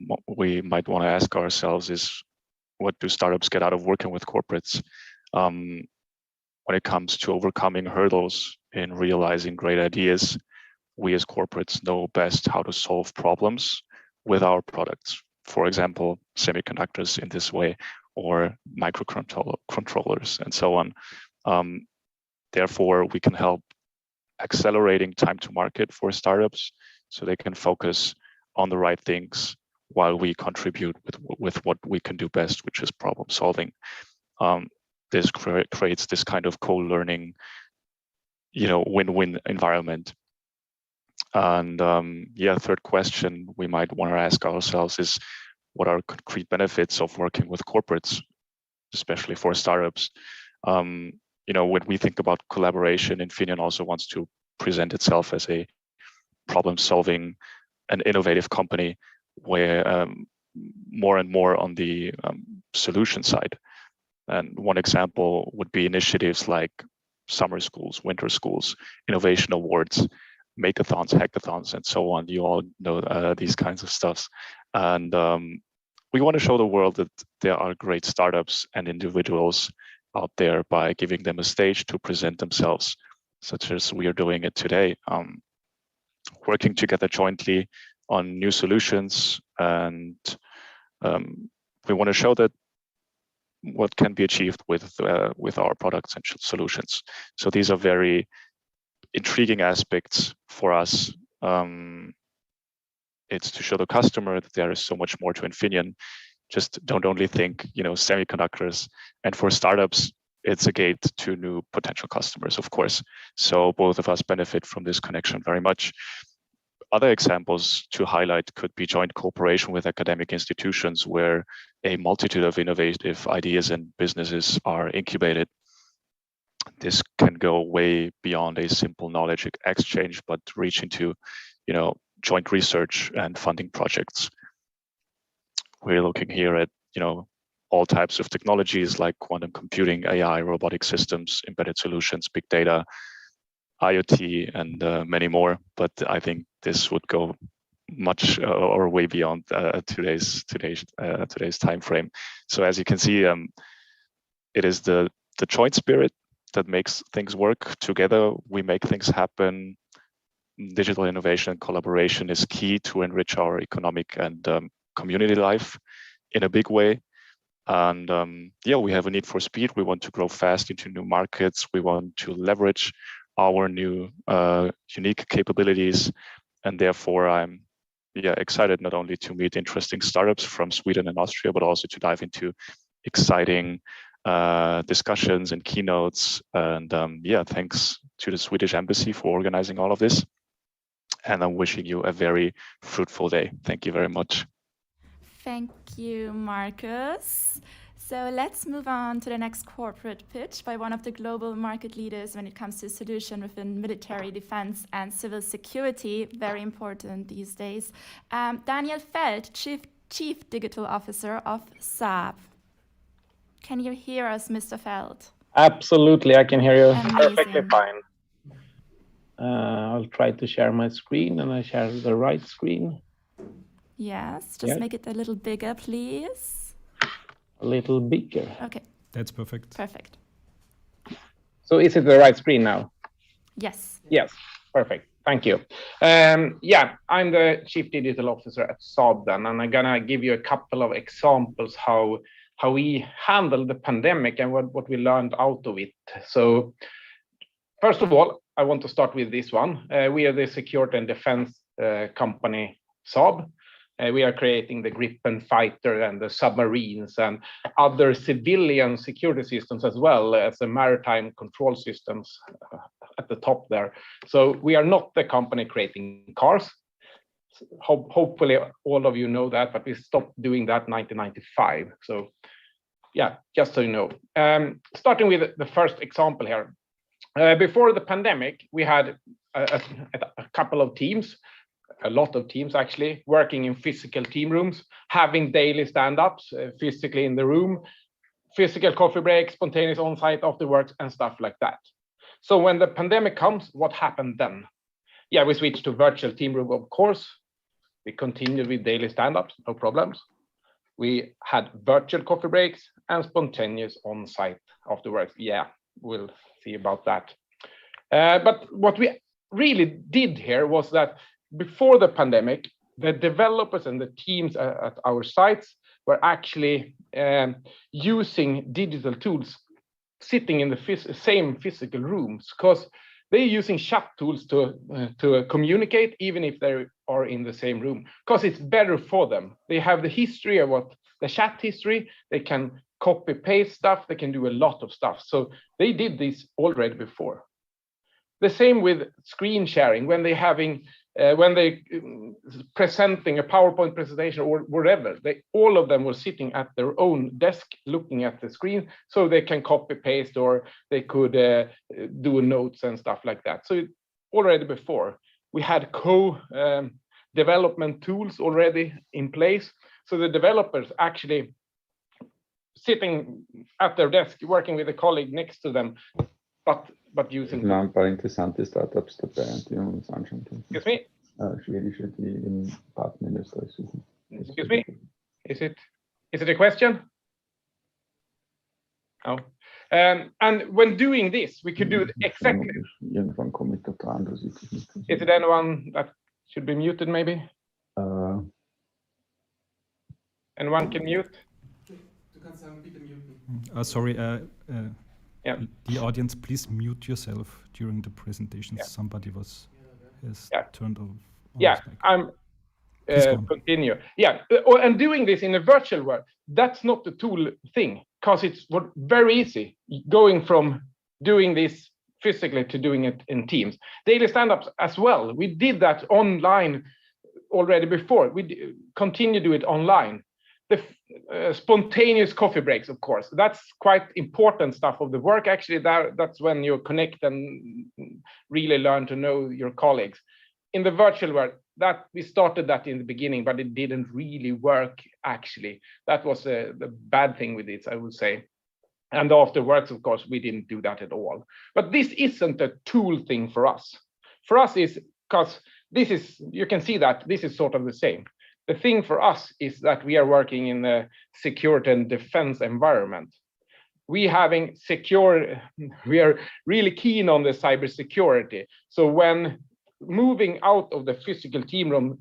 want to ask ourselves is, what do startups get out of working with corporates? When it comes to overcoming hurdles in realizing great ideas, we as corporates know best how to solve problems with our products. For example, semiconductors in this way, or microcontrollers and so on. Therefore, we can help accelerating time to market for startups so they can focus on the right things while we contribute with what we can do best, which is problem solving. This creates this kind of co-learning, win-win environment. And yeah, third question we might want to ask ourselves is, what are concrete benefits of working with corporates, especially for startups? When we think about collaboration, Infineon also wants to present itself as a problem-solving and innovative company, where more and more on the solution side. And one example would be initiatives like summer schools, winter schools, innovation awards, makeathons, hackathons, and so on. You all know these kinds of stuffs. And we want to show the world that there are great startups and individuals out there by giving them a stage to present themselves, such as we are doing it today. Working together jointly on new solutions, and we want to show that what can be achieved with our products and solutions. So these are very intriguing aspects for us. It's to show the customer that there is so much more to Infineon. Just don't only think, semiconductors. And for startups, it's a gate to new potential customers, of course. So both of us benefit from this connection very much. Other examples to highlight could be joint cooperation with academic institutions where a multitude of innovative ideas and businesses are incubated. This can go way beyond a simple knowledge exchange, but reach into, joint research and funding projects. We're looking here at, all types of technologies like quantum computing, AI, robotic systems, embedded solutions, big data, IoT, and many more. But I think this would go much or way beyond today's time frame. So as you can see, it is the joint spirit that makes things work. Together, we make things happen. Digital innovation and collaboration is key to enrich our economic and community life in a big way. And we have a need for speed. We want to grow fast into new markets. We want to leverage our new unique capabilities. And therefore, I'm excited not only to meet interesting startups from Sweden and Austria, but also to dive into exciting discussions and keynotes. And thanks to the Swedish Embassy for organizing all of this. And I'm wishing you a very fruitful day. Thank you very much. Thank you, Marcus. So let's move on to the next corporate pitch by one of the global market leaders when it comes to solution within military defense and civil security, very important these days. Daniel Feld, Chief Digital Officer of Saab. Can you hear us, Mr. Feld? Absolutely, I can hear you Amazing. perfectly fine. I'll try to share my screen, and I share the right screen. Yes, just make it a little bigger, please. A little bigger. Okay. That's perfect. Perfect. So is it the right screen now? Yes. Yes, perfect. Thank you. I'm the Chief Digital Officer at Saab then, and I'm gonna give you a couple of examples how we handled the pandemic and what we learned out of it. So first of all, I want to start with this one. We are the security and defense company Saab. We are creating the Gripen fighter and the submarines and other civilian security systems as well as the maritime control systems at the top there. So we are not the company creating cars. Hopefully all of you know that, but we stopped doing that in 1995. So yeah, just so you know. Starting with the first example here. Before the pandemic, we had a couple of teams, a lot of teams actually, working in physical team rooms, having daily stand-ups physically in the room, physical coffee breaks, spontaneous on-site after work and stuff like that. So when the pandemic comes, what happened then? Yeah, we switched to virtual team room, of course. We continued with daily stand-ups, no problems. We had virtual coffee breaks and spontaneous on-site afterwards. Yeah, we'll see about that. But what we really did here was that before the pandemic, the developers and the teams at our sites were actually using digital tools sitting in the same physical rooms, because they're using chat tools to communicate even if they are in the same room, because it's better for them. They have the history of the chat history, they can copy paste stuff, they can do a lot of stuff. So they did this already before. The same with screen sharing, when they presenting a PowerPoint presentation or whatever, all of them were sitting at their own desk looking at the screen, so they can copy paste or they could do notes and stuff like that. So already before we had development tools already in place, so the developers actually sitting at their desk working with a colleague next to them, but using. Wir haben ein paar interessante Startups dabei, die wir uns anschauen können. Excuse me? Schwedische, die einen Partner in Österreich suchen. Excuse me? Is it a question? Oh. And when doing this, we could do exactly. Irgendwann komme ich da dran, dass ich das nicht. Is it anyone that should be muted, maybe? Anyone can mute? Du kannst sagen, bitte muten. Sorry, yeah. The audience, please mute yourself during the presentation. Yeah. Somebody has turned off. Yeah, I'm continue. Yeah, and doing this in a virtual world, that's not the tool thing. because it's very easy going from doing this physically to doing it in Teams. Daily stand-ups as well. We did that online already before. We continue to do it online. The spontaneous coffee breaks, of course, that's quite important stuff of the work. Actually, that's when you connect and really learn to know your colleagues. In the virtual world, that we started that in the beginning, but it didn't really work. Actually, that was the bad thing with it, I would say. And afterwards, of course, we didn't do that at all. But this isn't a tool thing for us. For us is because this is, you can see that this is sort of the same. The thing for us is that we are working in a security and defense environment. We are really keen on the cybersecurity. So when moving out of the physical team room,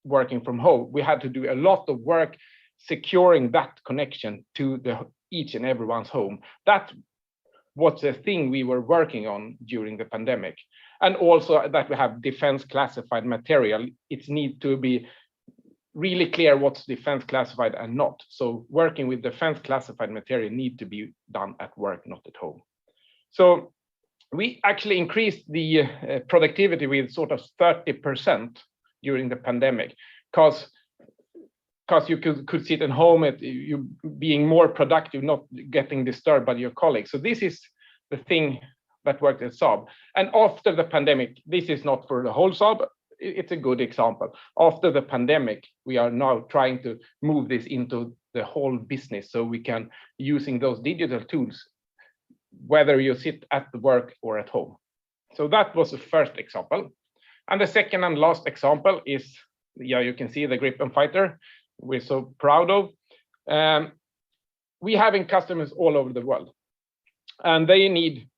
working from home, we had to do a lot of work securing that connection to each and everyone's home. That was the thing we were working on during the pandemic. And also that we have defense classified material. It needs to be really clear what's defense classified and not. So working with defense classified material need to be done at work, not at home. So we actually increased the productivity with sort of 30% during the pandemic, because you could sit at home, you being more productive, not getting disturbed by your colleagues. So this is the thing that worked at Saab. And after the pandemic, this is not for the whole Saab, it's a good example. After the pandemic, we are now trying to move this into the whole business, so we can using those digital tools, whether you sit at the work or at home. So that was the first example. And the second and last example is, you can see the Gripen fighter we're so proud of. We having customers all over the world, and they need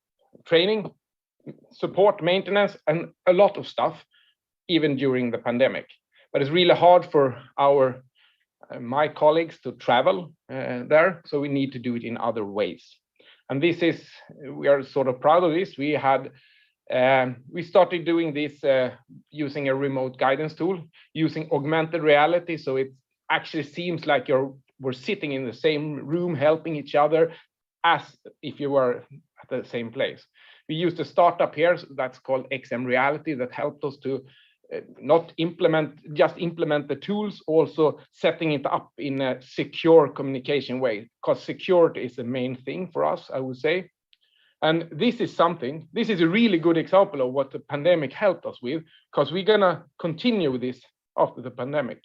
training, support, maintenance, and a lot of stuff, even during the pandemic. But it's really hard for my colleagues to travel there, so we need to do it in other ways. And we are sort of proud of this. We started doing this using a remote guidance tool, using augmented reality, so it actually seems like we're sitting in the same room, helping each other as if you were at the same place. We used a startup here that's called XM Reality that helped us to not implement the tools, also setting it up in a secure communication way, because security is the main thing for us, I would say. And this is a really good example of what the pandemic helped us with, because we're gonna continue with this after the pandemic,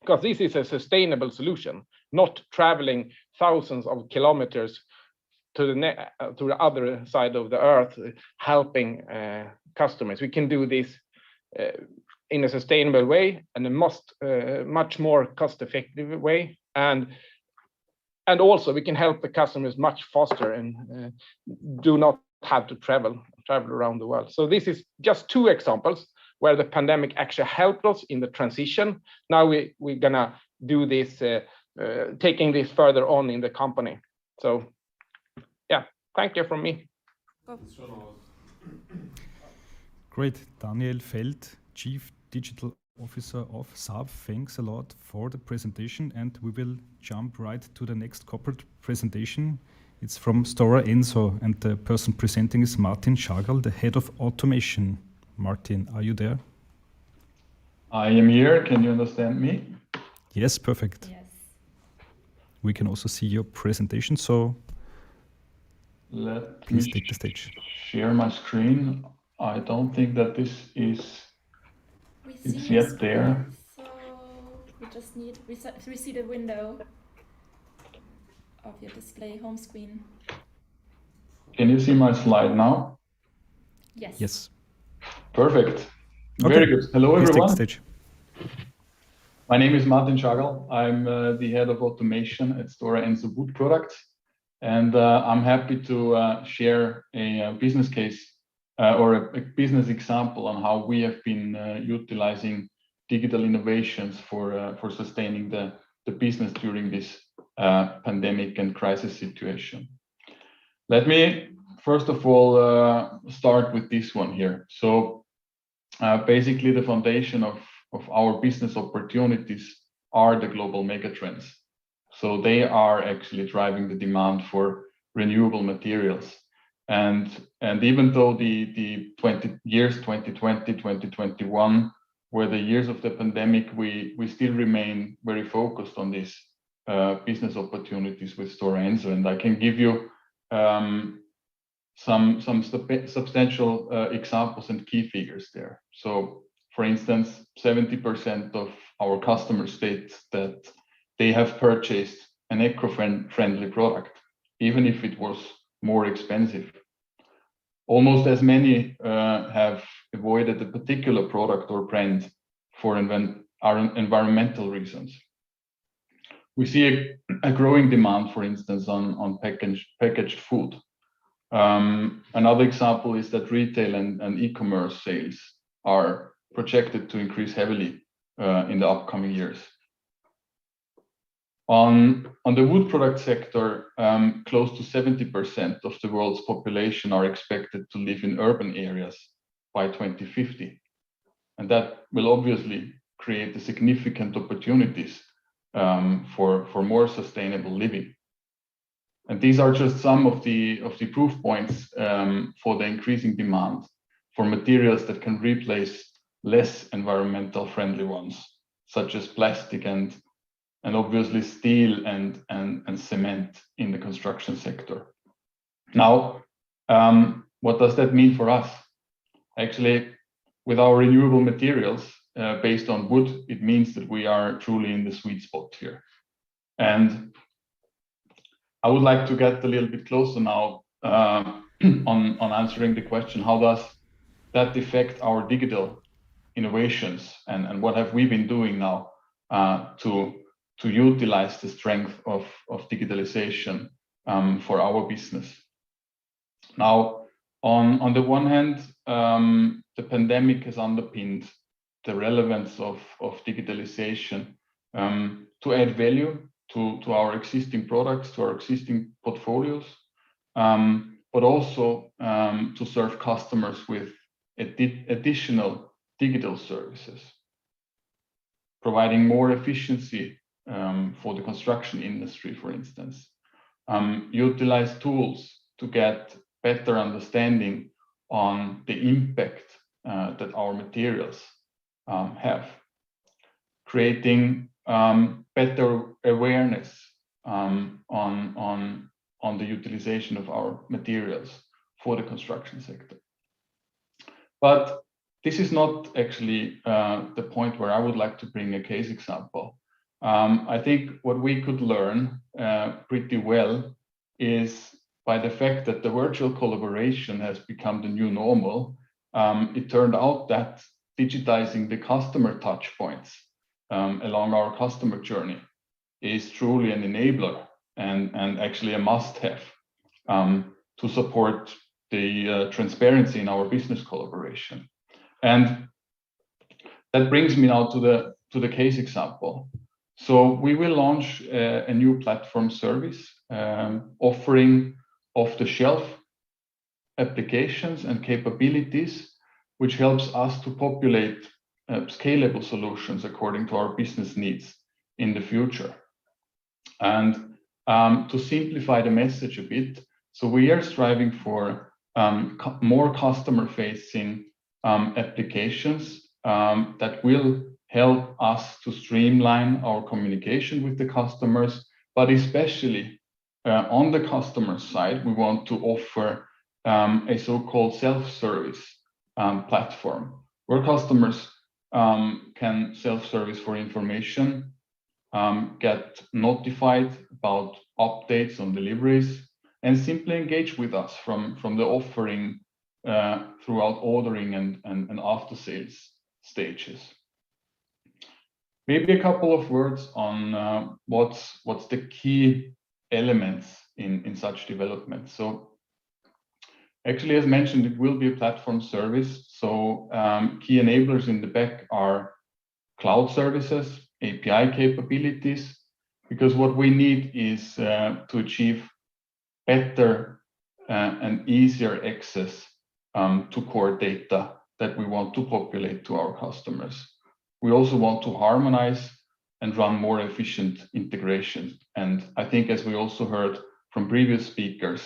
because this is a sustainable solution, not traveling thousands of kilometers to the other side of the earth, helping customers. We can do this in a sustainable way and a much more cost-effective way, and also we can help the customers much faster and do not have to travel around the world. So this is just two examples where the pandemic actually helped us in the transition. Now we're gonna do this, taking this further on in the company. So yeah, thank you from me. Great, Daniel Feld, Chief Digital Officer of Saab. Thanks a lot for the presentation, and we will jump right to the next corporate presentation. It's from Stora Enso, and the person presenting is Martin Schagerl, the head of automation. Martin, are you there? I am here. Can you understand me? Yes, perfect. Yes. We can also see your presentation, so please take the stage. Share my screen. I don't think that this is yet there. So we just need we see the window of your display home screen. Can you see my slide now? Yes. Yes. Perfect. Okay. Very good. Hello, please everyone. Take the stage. My name is Martin Schagerl. I'm the head of automation at Stora Enso Wood Products, and I'm happy to share a business case or a business example on how we have been utilizing digital innovations for sustaining the business during this pandemic and crisis situation. Let me first of all start with this one here. So basically the foundation of our business opportunities are the global megatrends. So they are actually driving the demand for renewable materials. And even though the 2020, 2021 were the years of the pandemic, we still remain very focused on these business opportunities with Stora Enso. And I can give you some substantial examples and key figures there. So, for instance, 70% of our customers state that they have purchased an eco-friendly product, even if it was more expensive. Almost as many have avoided a particular product or brand for environmental reasons. We see a growing demand, for instance, on packaged food. Another example is that retail and e-commerce sales are projected to increase heavily in the upcoming years. On the wood product sector, close to 70% of the world's population are expected to live in urban areas by 2050. And that will obviously create a significant opportunities for more sustainable living. And these are just some of the proof points for the increasing demand for materials that can replace less environmental friendly ones, such as plastic and obviously steel and cement in the construction sector. Now, what does that mean for us? Actually, with our renewable materials based on wood, it means that we are truly in the sweet spot here. And I would like to get a little bit closer now on answering the question, how does that affect our digital innovations, and what have we been doing now to utilize the strength of digitalization for our business? Now, on the one hand, the pandemic has underpinned the relevance of digitalization to add value to our existing products, to our existing portfolios, but also to serve customers with additional digital services, providing more efficiency for the construction industry, for instance, utilize tools to get better understanding on the impact that our materials have, creating better awareness on the utilization of our materials for the construction sector. But this is not actually the point where I would like to bring a case example. I think what we could learn pretty well is by the fact that the virtual collaboration has become the new normal. It turned out that digitizing the customer touch points along our customer journey is truly an enabler and actually a must-have to support the transparency in our business collaboration. And that brings me now to the case example. So we will launch a new platform service offering off-the-shelf applications and capabilities, which helps us to populate scalable solutions according to our business needs in the future. And to simplify the message a bit, so we are striving for more customer-facing applications that will help us to streamline our communication with the customers, but especially on the customer side, we want to offer a so-called self-service platform where customers can self-service for information, get notified about updates on deliveries, and simply engage with us from the offering throughout ordering and after-sales stages. Maybe a couple of words on what's the key elements in such development. So actually, as mentioned, it will be a platform service. So key enablers in the back are cloud services, API capabilities, because what we need is to achieve better and easier access to core data that we want to populate to our customers. We also want to harmonize and run more efficient integration. And I think, as we also heard from previous speakers,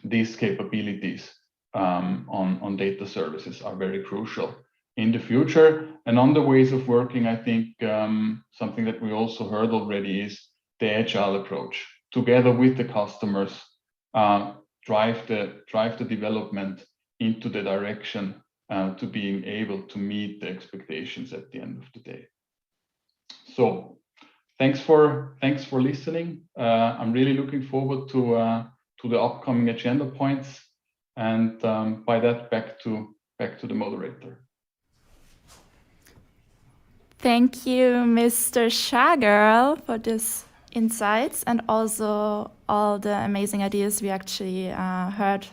these capabilities on data services are very crucial in the future. And on the ways of working, I think something that we also heard already is the agile approach. Together with the customers, drive the development into the direction to being able to meet the expectations at the end of the day. So thanks for listening. I'm really looking forward to the upcoming agenda points, and by that, back to the moderator. Thank you, Mr. Schagerl, for this insights and also all the amazing ideas we actually heard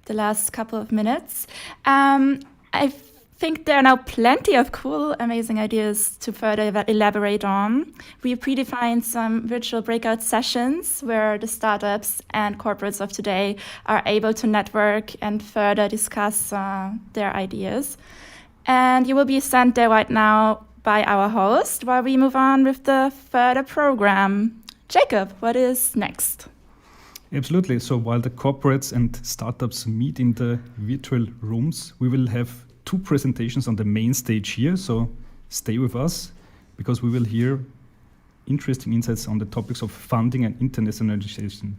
the last couple of minutes. I think there are now plenty of cool, amazing ideas to further elaborate on. We predefined some virtual breakout sessions where the startups and corporates of today are able to network and further discuss their ideas. And you will be sent there right now by our host while we move on with the further program. Jacob, what is next? Absolutely. So while the corporates and startups meet in the virtual rooms, we will have 2 presentations on the main stage here. So stay with us, because we will hear interesting insights on the topics of funding and internationalization.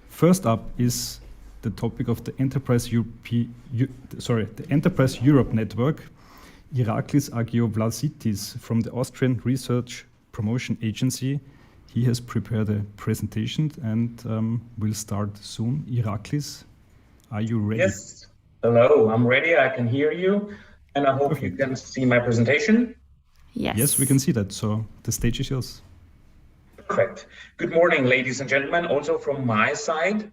First up is the topic of the Enterprise Europe Network. Iraklis Agiovlasitis from the Austrian Research Promotion Agency. He has prepared a presentation and will start soon. Iraklis, are you ready? Yes. Hello, I'm ready. I can hear you, and I hope Perfect. You can see my presentation. Yes. Yes, we can see that. So the stage is yours. Perfect. Good morning, ladies and gentlemen. Also from my side,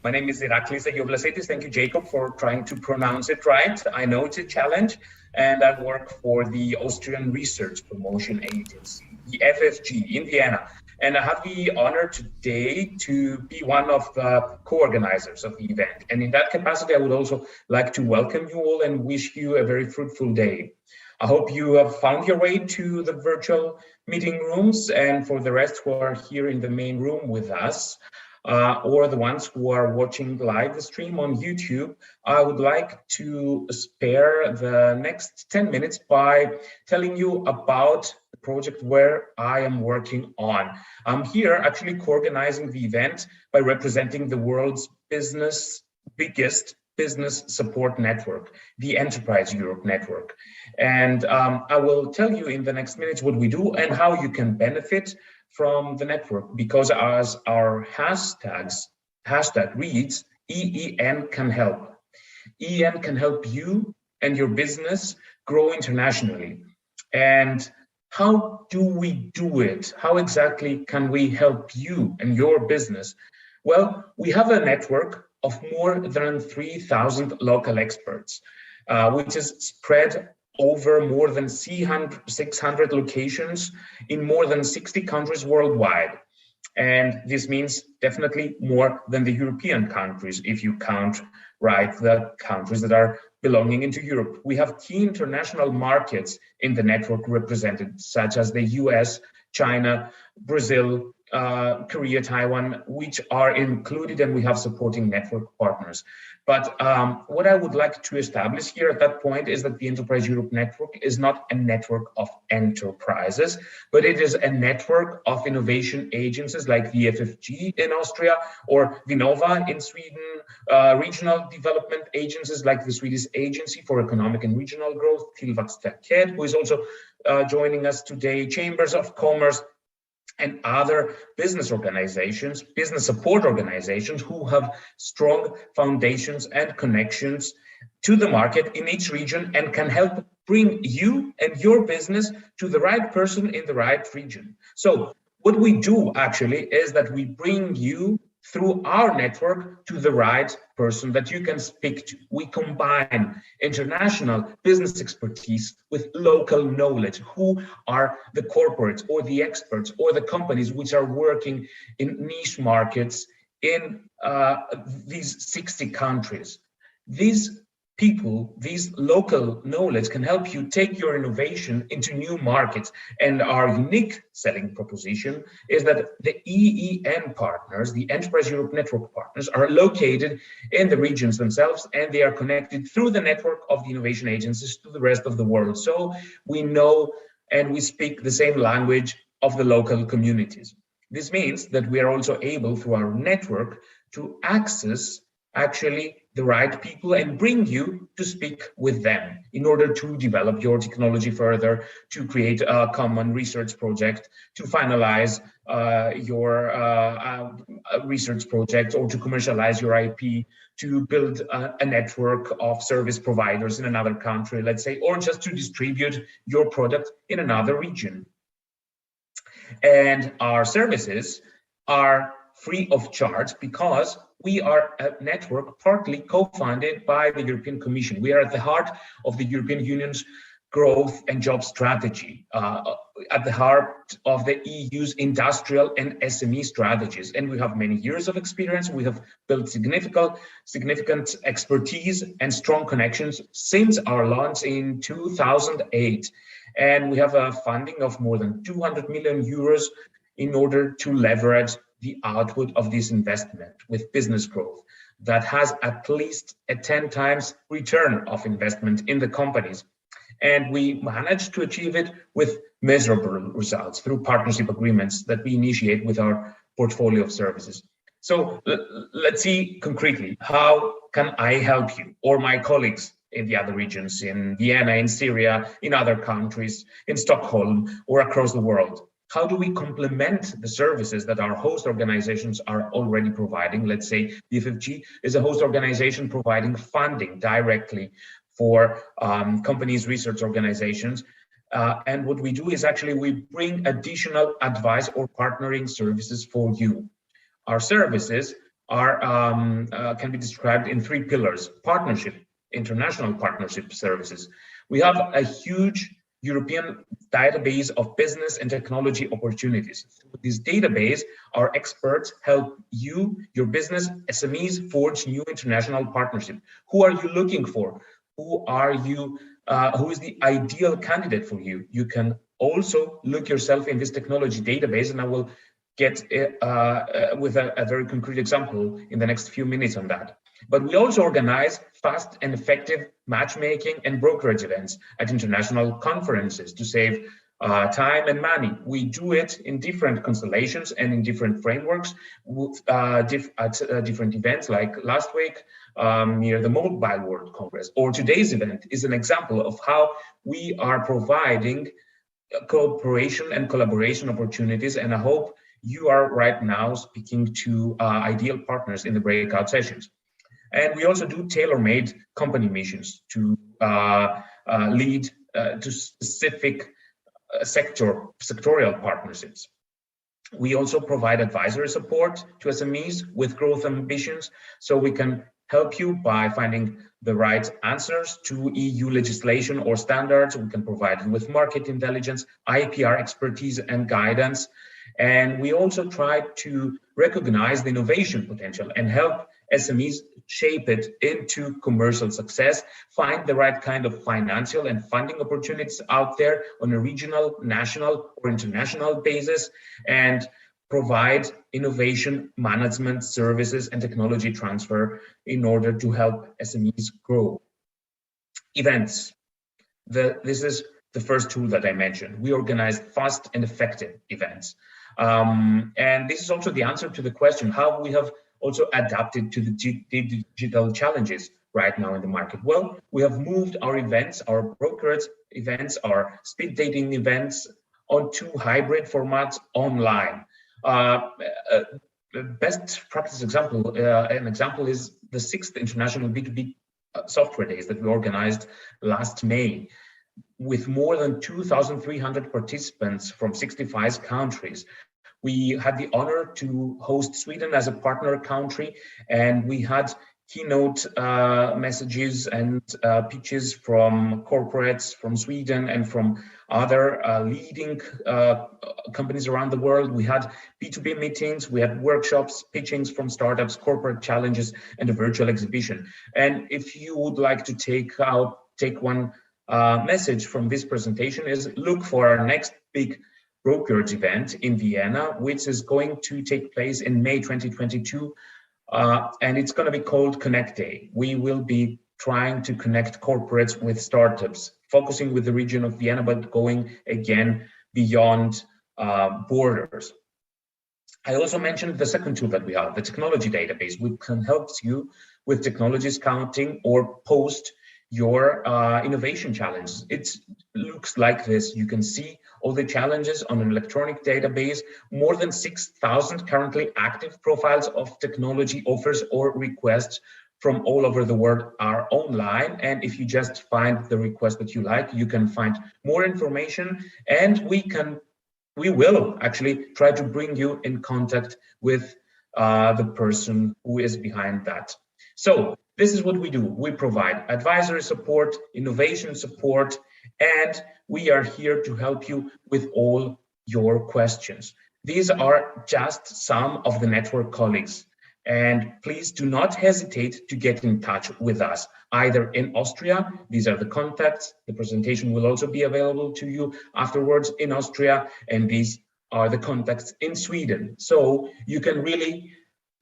my name is Iraklis Agiovlasitis. Thank you, Jacob, for trying to pronounce it right. I know it's a challenge, and I work for the Austrian Research Promotion Agency, the FSG in Vienna. And I have the honor today to be one of the co-organizers of the event. And in that capacity, I would also like to welcome you all and wish you a very fruitful day. I hope you have found your way to the virtual meeting rooms, and for the rest who are here in the main room with us, or the ones who are watching live stream on YouTube, I would like to spare the next 10 minutes by telling you about the project where I am working on. I'm here actually co-organizing the event by representing the world's biggest business support network, the Enterprise Europe Network. And I will tell you in the next minutes what we do and how you can benefit from the network, because as our hashtag reads, EEN can help. EEN can help you and your business grow internationally. And how do we do it? How exactly can we help you and your business? Well, we have a network of more than 3,000 local experts, which is spread over more than 600 locations in more than 60 countries worldwide. And this means definitely more than the European countries, if you count right the countries that are belonging into Europe. We have key international markets in the network represented, such as the US, China, Brazil, Korea, Taiwan, which are included, and we have supporting network partners. But what I would like to establish here at that point is that the Enterprise Europe Network is not a network of enterprises, but it is a network of innovation agencies like the FFG in Austria or Vinnova in Sweden, regional development agencies like the Swedish Agency for Economic and Regional Growth, Tillväxtverket, who is also joining us today, chambers of commerce, and other business organizations, business support organizations who have strong foundations and connections to the market in each region and can help bring you and your business to the right person in the right region. So what we do actually is that we bring you through our network to the right person that you can speak to. We combine international business expertise with local knowledge. Who are the corporates or the experts or the companies which are working in niche markets in these 60 countries? These people, these local knowledge can help you take your innovation into new markets. And our unique selling proposition is that the EEN partners, the Enterprise Europe Network partners, are located in the regions themselves, and they are connected through the network of the innovation agencies to the rest of the world. So we know and we speak the same language of the local communities. This means that we are also able, through our network, to access actually the right people and bring you to speak with them in order to develop your technology further, to create a common research project, to finalize your research project, or to commercialize your IP, to build a network of service providers in another country, let's say, or just to distribute your product in another region. And our services are free of charge because we are a network partly co-funded by the European Commission. We are at the heart of the European Union's growth and job strategy, at the heart of the EU's industrial and SME strategies. And we have many years of experience. We have built significant expertise and strong connections since our launch in 2008. And we have a funding of more than 200 million euros in order to leverage the output of this investment with business growth that has at least a 10 times return of investment in the companies. And we managed to achieve it with measurable results through partnership agreements that we initiate with our portfolio of services. So let's see concretely, how can I help you or my colleagues in the other regions, in Vienna, in Syria, in other countries, in Stockholm, or across the world? How do we complement the services that our host organizations are already providing? Let's say the FFG is a host organization providing funding directly for companies, research organizations. And what we do is actually we bring additional advice or partnering services for you. Our services are can be described in 3 pillars: partnership, international partnership services. We have a huge European database of business and technology opportunities. Through this database, our experts help you, your business, SMEs, forge new international partnership. Who are you looking for? Who are you? Who is the ideal candidate for you? You can also look yourself in this technology database, and I will get with a very concrete example in the next few minutes on that. But we also organize fast and effective matchmaking and brokerage events at international conferences to save time and money. We do it in different constellations and in different frameworks at different events, like last week near the Mobile World Congress, or today's event is an example of how we are providing cooperation and collaboration opportunities. And I hope you are right now speaking to ideal partners in the breakout sessions. And we also do tailor-made company missions to lead to specific sectorial partnerships. We also provide advisory support to SMEs with growth ambitions, so we can help you by finding the right answers to EU legislation or standards. We can provide you with market intelligence, IPR expertise and guidance. And we also try to recognize the innovation potential and help SMEs shape it into commercial success, find the right kind of financial and funding opportunities out there on a regional, national, or international basis, and provide innovation management services and technology transfer in order to help SMEs grow. Events. This is the first tool that I mentioned. We organize fast and effective events. And this is also the answer to the question, how we have also adapted to the digital challenges right now in the market. Well, we have moved our events, our brokerage events, our speed dating events onto hybrid formats online. The best practice example, is the 6th International B2B Software Days that we organized last May, with more than 2,300 participants from 65 countries. We had the honor to host Sweden as a partner country, and we had keynote messages and pitches from corporates from Sweden and from other leading companies around the world. We had B2B meetings, we had workshops, pitchings from startups, corporate challenges, and a virtual exhibition. And if you would like to take one message from this presentation, is look for our next big brokerage event in Vienna, which is going to take place in May 2022. And it's going to be called Connect Day. We will be trying to connect corporates with startups, focusing with the region of Vienna, but going again beyond borders. I also mentioned the second tool that we have, the technology database, which can help you with technology scouting or post your innovation challenges. It looks like this. You can see all the challenges on an electronic database, more than 6,000 currently active profiles of technology offers or requests from all over the world are online. And if you just find the request that you like, you can find more information, and we will actually try to bring you in contact with the person who is behind that. So this is what we do. We provide advisory support, innovation support, and we are here to help you with all your questions. These are just some of the network colleagues. And please do not hesitate to get in touch with us, either in Austria. These are the contacts. The presentation will also be available to you afterwards in Austria. And these are the contacts in Sweden. So you can really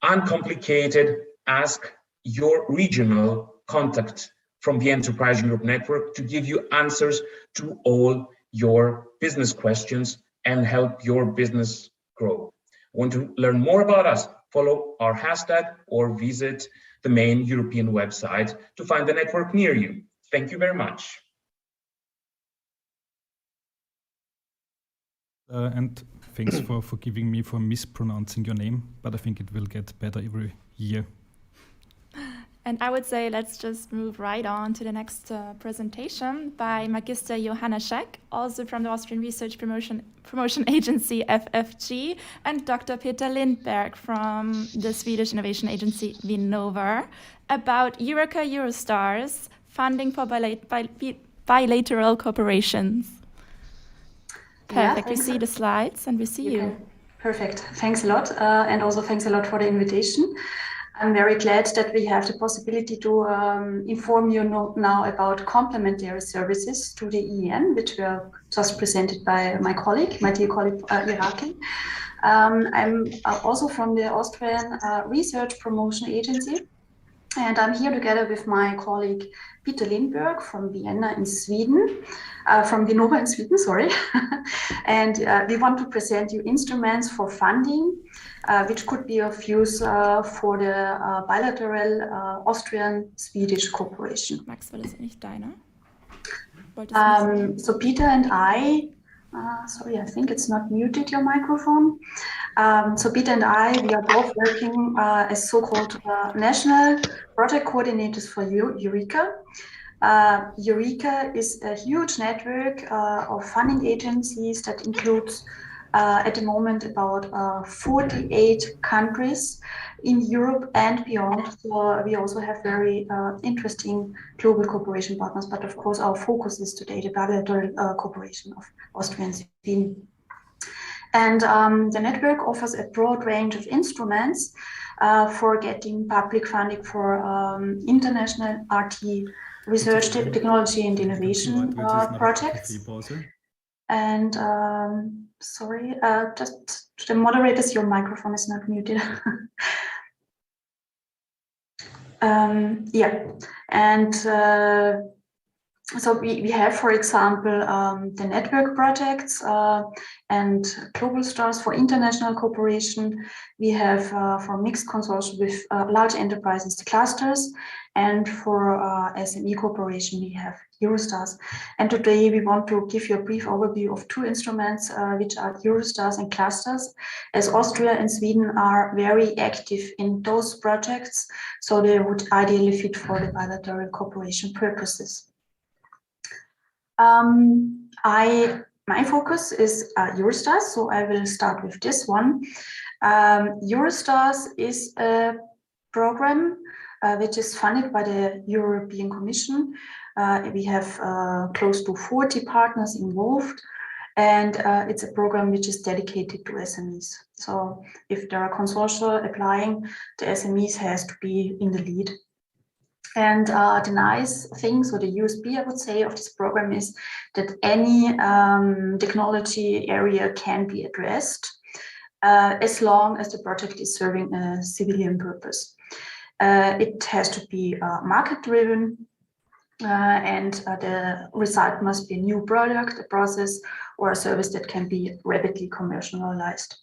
uncomplicated ask your regional contact from the Enterprise Europe Network to give you answers to all your business questions and help your business grow. Want to learn more about us? Follow our hashtag or visit the main European website to find the network near you. Thank you very much. And thanks for forgiving me for mispronouncing your name, but I think it will get better every year. And I would say let's just move right on to the next presentation by Magister Johanna Scheck, also from the Austrian Research Promotion Agency, FFG, and Dr. Peter Lindberg from the Swedish Innovation Agency, Vinnova, about Eureka Eurostars, funding for bilateral cooperations. Perfect, we see the slides and we see you. Perfect, thanks a lot. And also thanks a lot for the invitation. I'm very glad that we have the possibility to inform you now about complementary services to the EEN, which were just presented by my dear colleague, Irakli. I'm also from the Austrian Research Promotion Agency, and I'm here together with my colleague Peter Lindberg from Vienna in Sweden, from Vinnova in Sweden, sorry. And we want to present you instruments for funding, which could be of use for the bilateral Austrian-Swedish cooperation. Max, war das nicht deiner? So Peter and I, sorry, I think it's not muted, your microphone. So Peter and I, we are both working as so-called national project coordinators for Eureka. Eureka is a huge network of funding agencies that includes at the moment about 48 countries in Europe and beyond. So we also have very interesting global cooperation partners, but of course our focus is today the bilateral cooperation of Austria and Sweden. And the network offers a broad range of instruments for getting public funding for international RT research, technology and innovation projects. And sorry, just to the moderators, your microphone is not muted. Yeah, and so we have, for example, the network projects and global stars for international cooperation. We have for mixed consortium with large enterprises, the clusters, and for SME cooperation, we have Eurostars. And today we want to give you a brief overview of two instruments, which are Eurostars and clusters, as Austria and Sweden are very active in those projects, so they would ideally fit for the bilateral cooperation purposes. My focus is Eurostars, so I will start with this one. Eurostars is a program which is funded by the European Commission. We have close to 40 partners involved, and it's a program which is dedicated to SMEs. So if there are consortia applying, the SMEs has to be in the lead. And the nice thing, so the USP, I would say, of this program is that any technology area can be addressed as long as the project is serving a civilian purpose. It has to be market-driven, and the result must be a new product, a process, or a service that can be rapidly commercialized.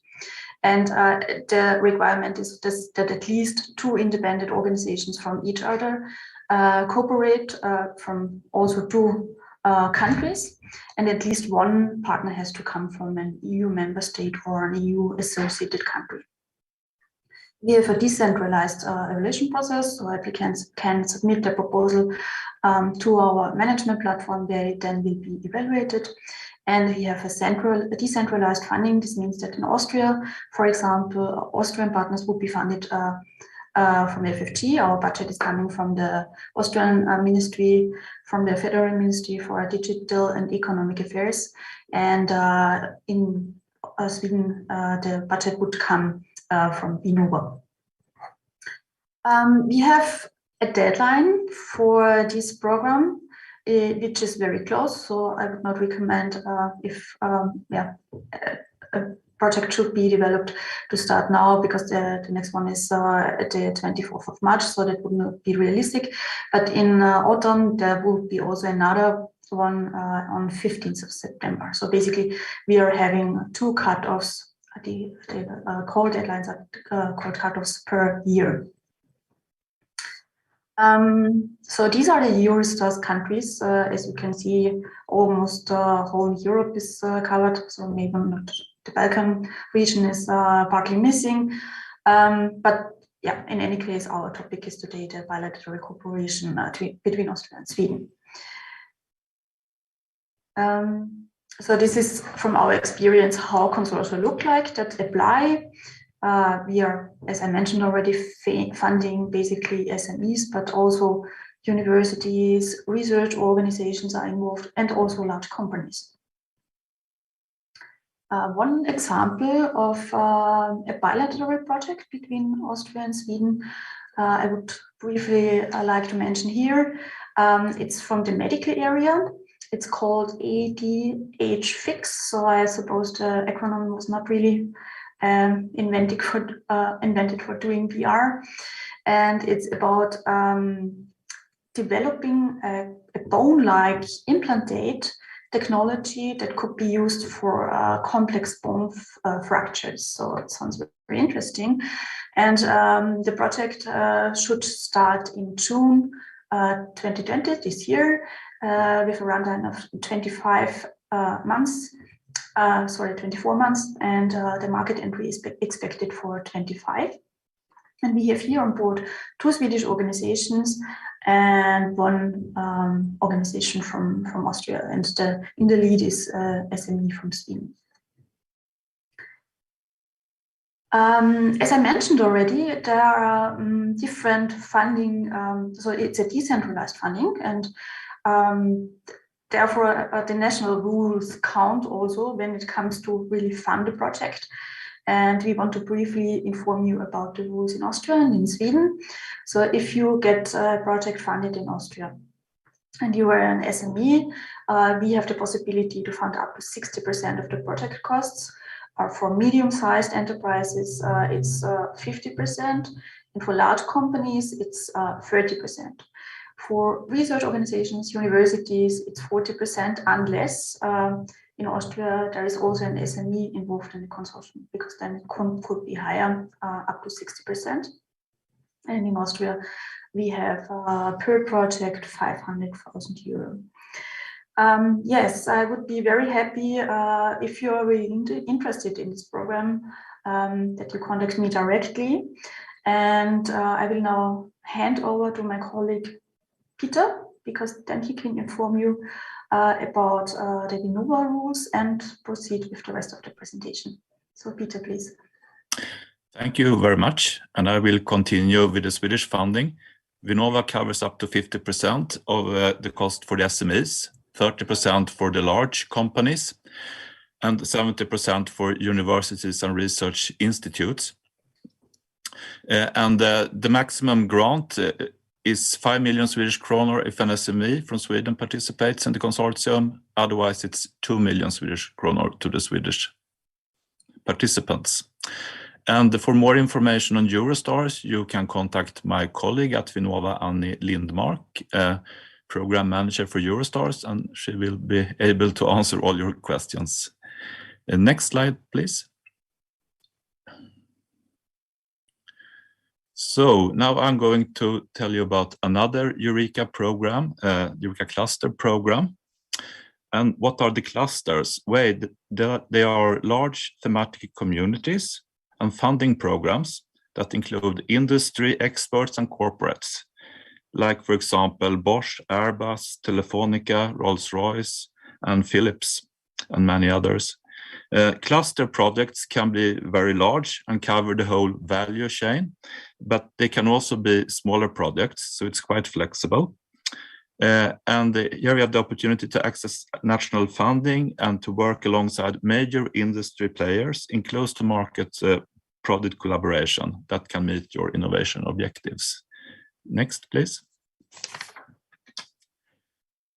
And the requirement is that at least 2 independent organizations from each other cooperate from also 2 countries, and at least 1 partner has to come from an EU member state or an EU associated country. We have a decentralized evaluation process, so applicants can submit their proposal to our management platform where it then will be evaluated. And we have a decentralized funding. This means that in Austria, for example, Austrian partners would be funded from FFG. Our budget is coming from the Austrian Ministry, from the Federal Ministry for Digital and Economic Affairs. And in Sweden, the budget would come from Nodom. We have a deadline for this program, which is very close. So I would not recommend if a project should be developed to start now, because the next one is at the 24th of March, so that would not be realistic. But in autumn, there will be also another one on 15th of September. So basically, we are having 2 cutoffs. The call deadlines are called cutoffs per year. So these are the Eurostar countries. As you can see, almost whole Europe is covered. So maybe not the Balkan region is partly missing. But yeah, in any case, our topic is today the bilateral cooperation between Austria and Sweden. So this is from our experience how consortia look like that apply. We are, as I mentioned already, funding basically SMEs, but also universities, research organizations are involved, and also large companies. One example of a bilateral project between Austria and Sweden, I would briefly like to mention here. It's from the medical area. It's called ADH-Fix. So I suppose the acronym was not really invented for doing VR, and it's about developing a bone-like implantate technology that could be used for complex bone fractures. So it sounds very interesting, and the project should start in June 2020, this year, with a runtime of 24 months, and the market entry is expected for 25. And we have here on board 2 Swedish organizations and 1 organization from Austria, and in the lead is SME from Sweden. As I mentioned already, there are different funding, so it's a decentralized funding, and therefore, the national rules count also when it comes to really fund the project. And we want to briefly inform you about the rules in Austria and in Sweden. So if you get a project funded in Austria and you are an SME, we have the possibility to fund up to 60% of the project costs. For medium-sized enterprises, it's 50%. And for large companies, it's 30%. For research organizations, universities, it's 40%, unless in Austria there is also an SME involved in the consortium, because then it could be higher, up to 60%. And in Austria, we have per project 500,000 euro. Yes, I would be very happy if you are really interested in this program, that you contact me directly. And I will now hand over to my colleague Peter, because then he can inform you about the Renewable rules and proceed with the rest of the presentation. So Peter, please. Thank you very much. And I will continue with the Swedish funding Vinnova covers up to 50% of the cost for the SMEs, 30% for the large companies, and 70% for universities and research institutes. And the maximum grant is 5 million Swedish kronor if an SME from Sweden participates in the consortium. Otherwise, it's 2 million Swedish kronor to the Swedish participants. And for more information on Eurostars, you can contact my colleague at Vinnova, Annie Lindmark, Program Manager for Eurostars, and she will be able to answer all your questions. Next slide, please. So now I'm going to tell you about another Eureka program, Eureka Cluster program. And what are the clusters? Well, they are large thematic communities and funding programs that include industry, experts, and corporates, like, for example, Bosch, Airbus, Telefonica, Rolls-Royce, and Philips, and many others. Cluster projects can be very large and cover the whole value chain, but they can also be smaller projects, so it's quite flexible. And here we have the opportunity to access national funding and to work alongside major industry players in close-to-market product collaboration that can meet your innovation objectives. Next, please.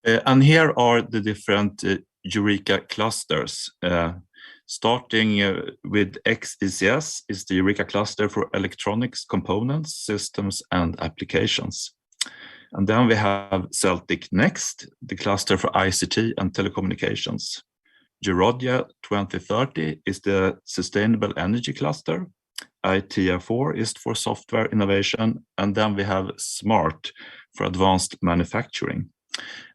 And here are the different Eureka clusters. Starting with XECS is the Eureka cluster for electronics, components, systems, and applications. And then we have Celtic Next, the cluster for ICT and telecommunications. Eurodia 2030 is the sustainable energy cluster. ITF4 is for software innovation. And then we have SMART for advanced manufacturing.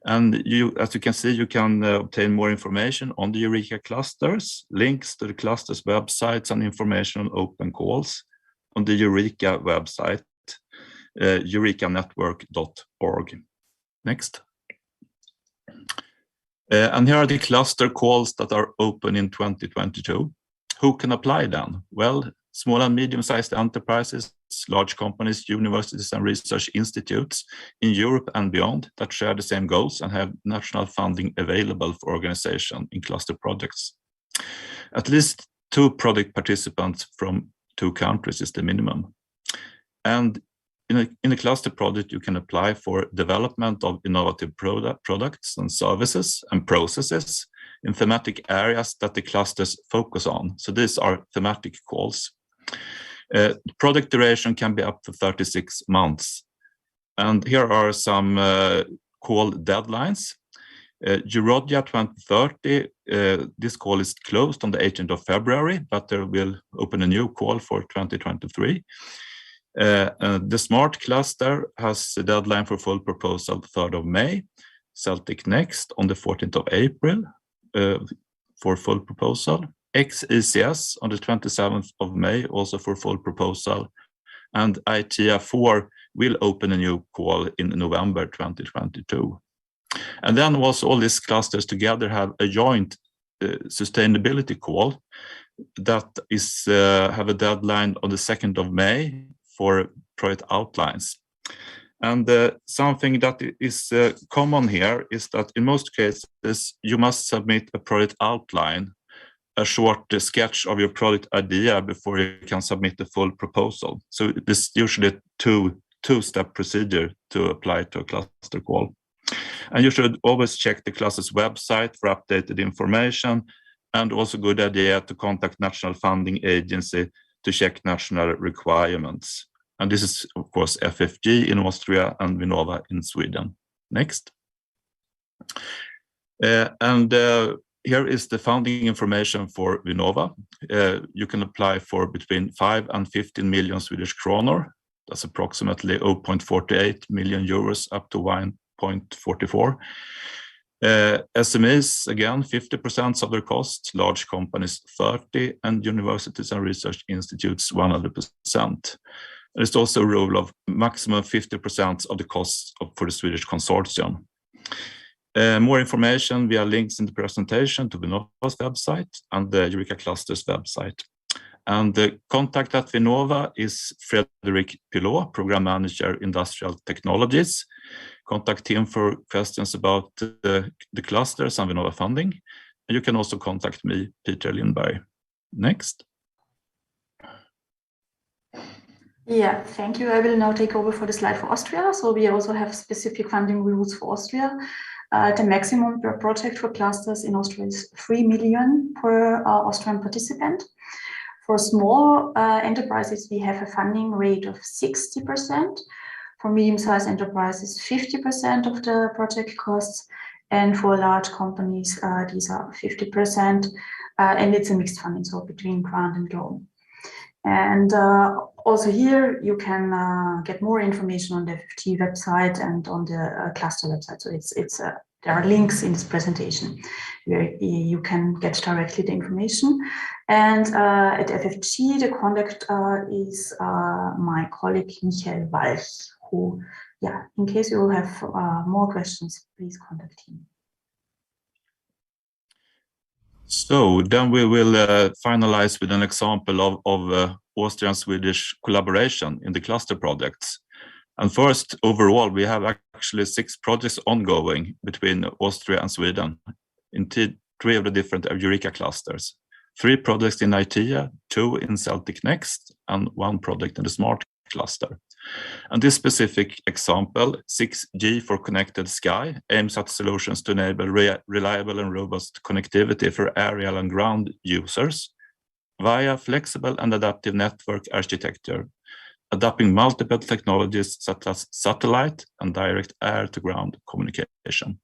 And as you can see, you can obtain more information on the Eureka clusters, links to the clusters websites, and information on open calls on the Eureka website, eurekanetwork.org. Next. And here are the cluster calls that are open in 2022. Who can apply then? Well, small and medium-sized enterprises, large companies, universities, and research institutes in Europe and beyond that share the same goals and have national funding available for organization in cluster projects. At least 2 project participants from 2 countries is the minimum. And in a cluster project, you can apply for development of innovative products and services and processes in thematic areas that the clusters focus on. So these are thematic calls. Project duration can be up to 36 months. And here are some call deadlines. Eurodia 2030, this call is closed on the 18th of February, but there will open a new call for 2023. The SMART cluster has a deadline for full proposal 3rd of May. Celtic Next on the 14th of April for full proposal. XECS on the 27th of May, also for full proposal. And ITF4 will open a new call in November 2022. And then also all these clusters together have a joint sustainability call that is have a deadline on the 2nd of May for project outlines. And something that is common here is that in most cases, you must submit a project outline, a short sketch of your product idea before you can submit the full proposal. So this is usually a two-step procedure to apply to a cluster call. And you should always check the cluster's website for updated information, and also good idea to contact National Funding Agency to check national requirements. And this is, of course, FFG in Austria and Vinnova in Sweden. Next. Here is the funding information for Vinnova. You can apply for between 5 and 15 million Swedish kronor. That's approximately 0.48 million euros up to 1.44. SMEs, again, 50% of their costs, large companies 30%, and universities and research institutes 100%. There's also a rule of maximum 50% of the costs for the Swedish consortium. More information via links in the presentation to Vinnova's website and the Eureka Cluster's website. And the contact at Vinnova is Frederick Pilot, Program Manager, Industrial Technologies. Contact him for questions about the clusters and Vinnova funding. And you can also contact me, Peter Lindberg. Next. Yeah, thank you. I will now take over for the slide for Austria. So we also have specific funding rules for Austria. The maximum per project for clusters in Austria is 3 million per Austrian participant. For small enterprises, we have a funding rate of 60%. For medium-sized enterprises, 50% of the project costs. And for large companies, these are 50%. And it's a mixed funding, so between grant and loan. And also here, you can get more information on the FFT website and on the cluster website. So there are links in this presentation where you can get directly the information. And at FFT, the contact is my colleague Michael Walch, who, yeah, in case you have more questions, please contact him. So then we will finalize with an example of Austrian-Swedish collaboration in the cluster projects. And first, overall, we have actually 6 projects ongoing between Austria and Sweden in 3 of the different Eureka clusters. 3 projects in ITEA, 2 in Celtic Next, and 1 project in the Smart cluster. And this specific example, 6G for Connected Sky, aims at solutions to enable reliable and robust connectivity for aerial and ground users via flexible and adaptive network architecture, adapting multiple technologies such as satellite and direct air-to-ground communication.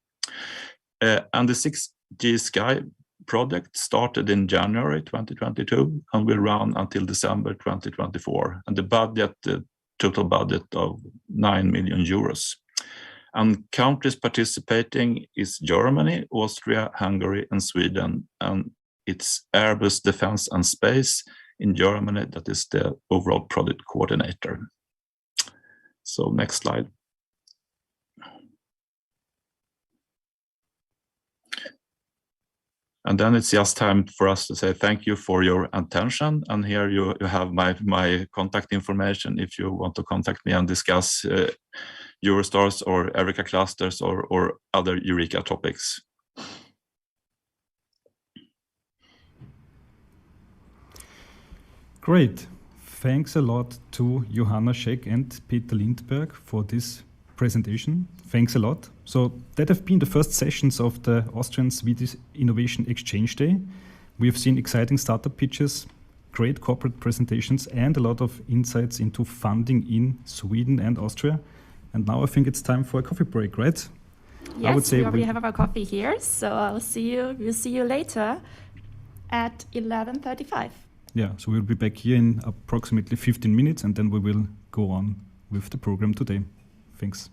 And the 6G Sky project started in January 2022 and will run until December 2024. And the total budget of 9 million euros. And countries participating is Germany, Austria, Hungary, and Sweden. And it's Airbus Defence and Space in Germany that is the overall project coordinator. So next slide. And then it's just time for us to say thank you for your attention. And here you have my contact information if you want to contact me and discuss Eurostars or Eureka clusters or other Eureka topics. Great. Thanks a lot to Johanna Scheck and Peter Lindberg for this presentation. Thanks a lot. So that have been the first sessions of the Austrian-Swedish Innovation Exchange Day. We have seen exciting startup pitches, great corporate presentations, and a lot of insights into funding in Sweden and Austria. And now I think it's time for a coffee break, right? Yes, I would say we already have our coffee here. So we'll see you later at 11:35. Yeah, so we'll be back here in approximately 15 minutes, and then we will go on with the program today. Thanks.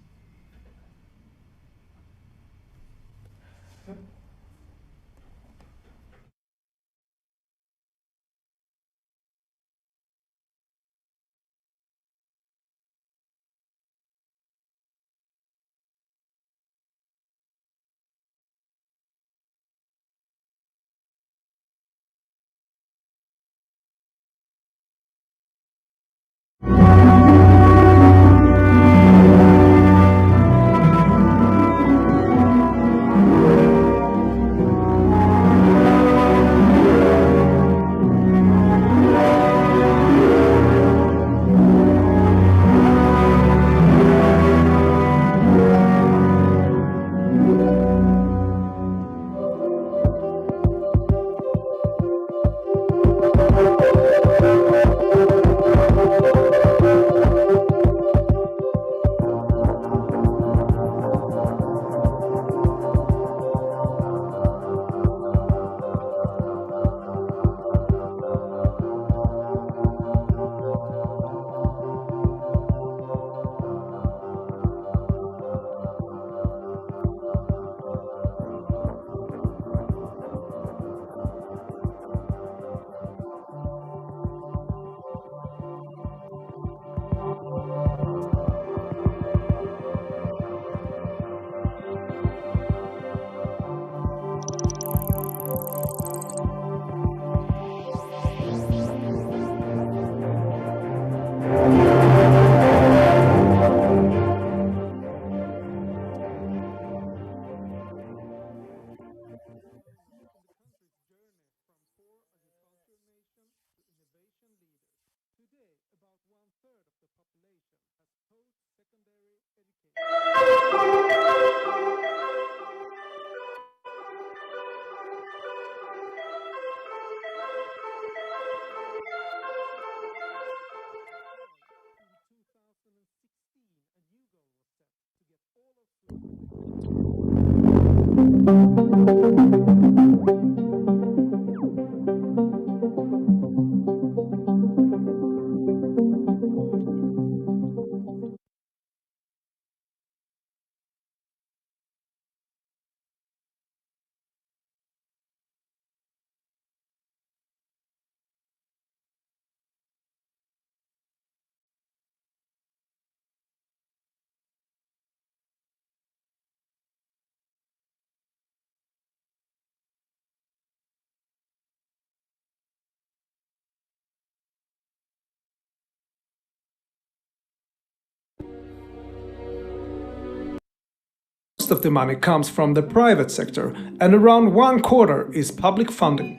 Most of the money comes from the private sector, and around 1/4 is public funding.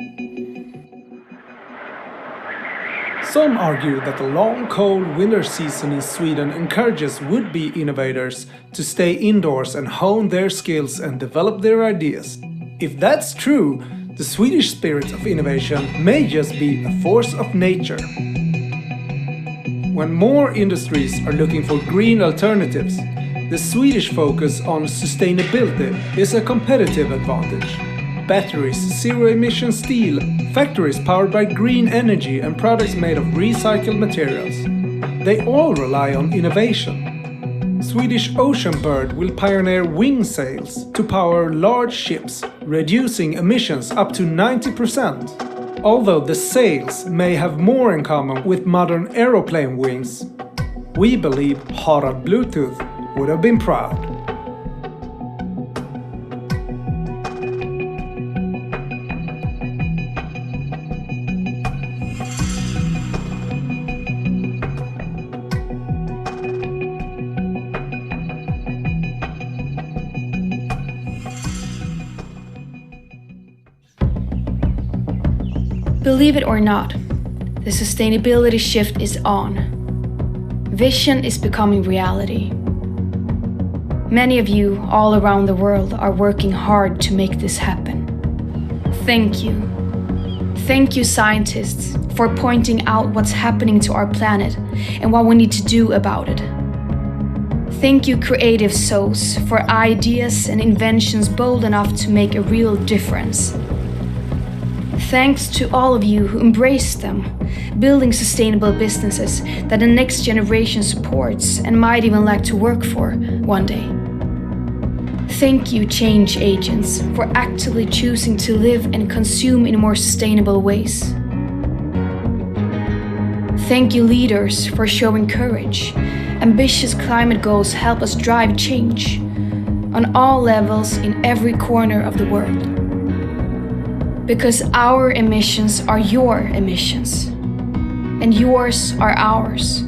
Some argue that the long, cold winter season in Sweden encourages would-be innovators to stay indoors and hone their skills and develop their ideas. If that's true, the Swedish spirit of innovation may just be a force of nature. When more industries are looking for green alternatives, the Swedish focus on sustainability is a competitive advantage. Batteries, zero-emission steel, factories powered by green energy and products made of recycled materials. They all rely on innovation. Swedish Ocean Bird will pioneer wing sails to power large ships, reducing emissions up to 90%. Although the sails may have more in common with modern aeroplane wings, we believe Harald Bluetooth would have been proud. Believe it or not, the sustainability shift is on. Vision is becoming reality. Many of you all around the world are working hard to make this happen. Thank you. Thank you, scientists, for pointing out what's happening to our planet and what we need to do about it. Thank you, creative souls, for ideas and inventions bold enough to make a real difference. Thanks to all of you who embrace them, building sustainable businesses that the next generation supports and might even like to work for one day. Thank you, change agents, for actively choosing to live and consume in more sustainable ways. Thank you, leaders, for showing courage. Ambitious climate goals help us drive change on all levels in every corner of the world. Because our emissions are your emissions, and yours are ours.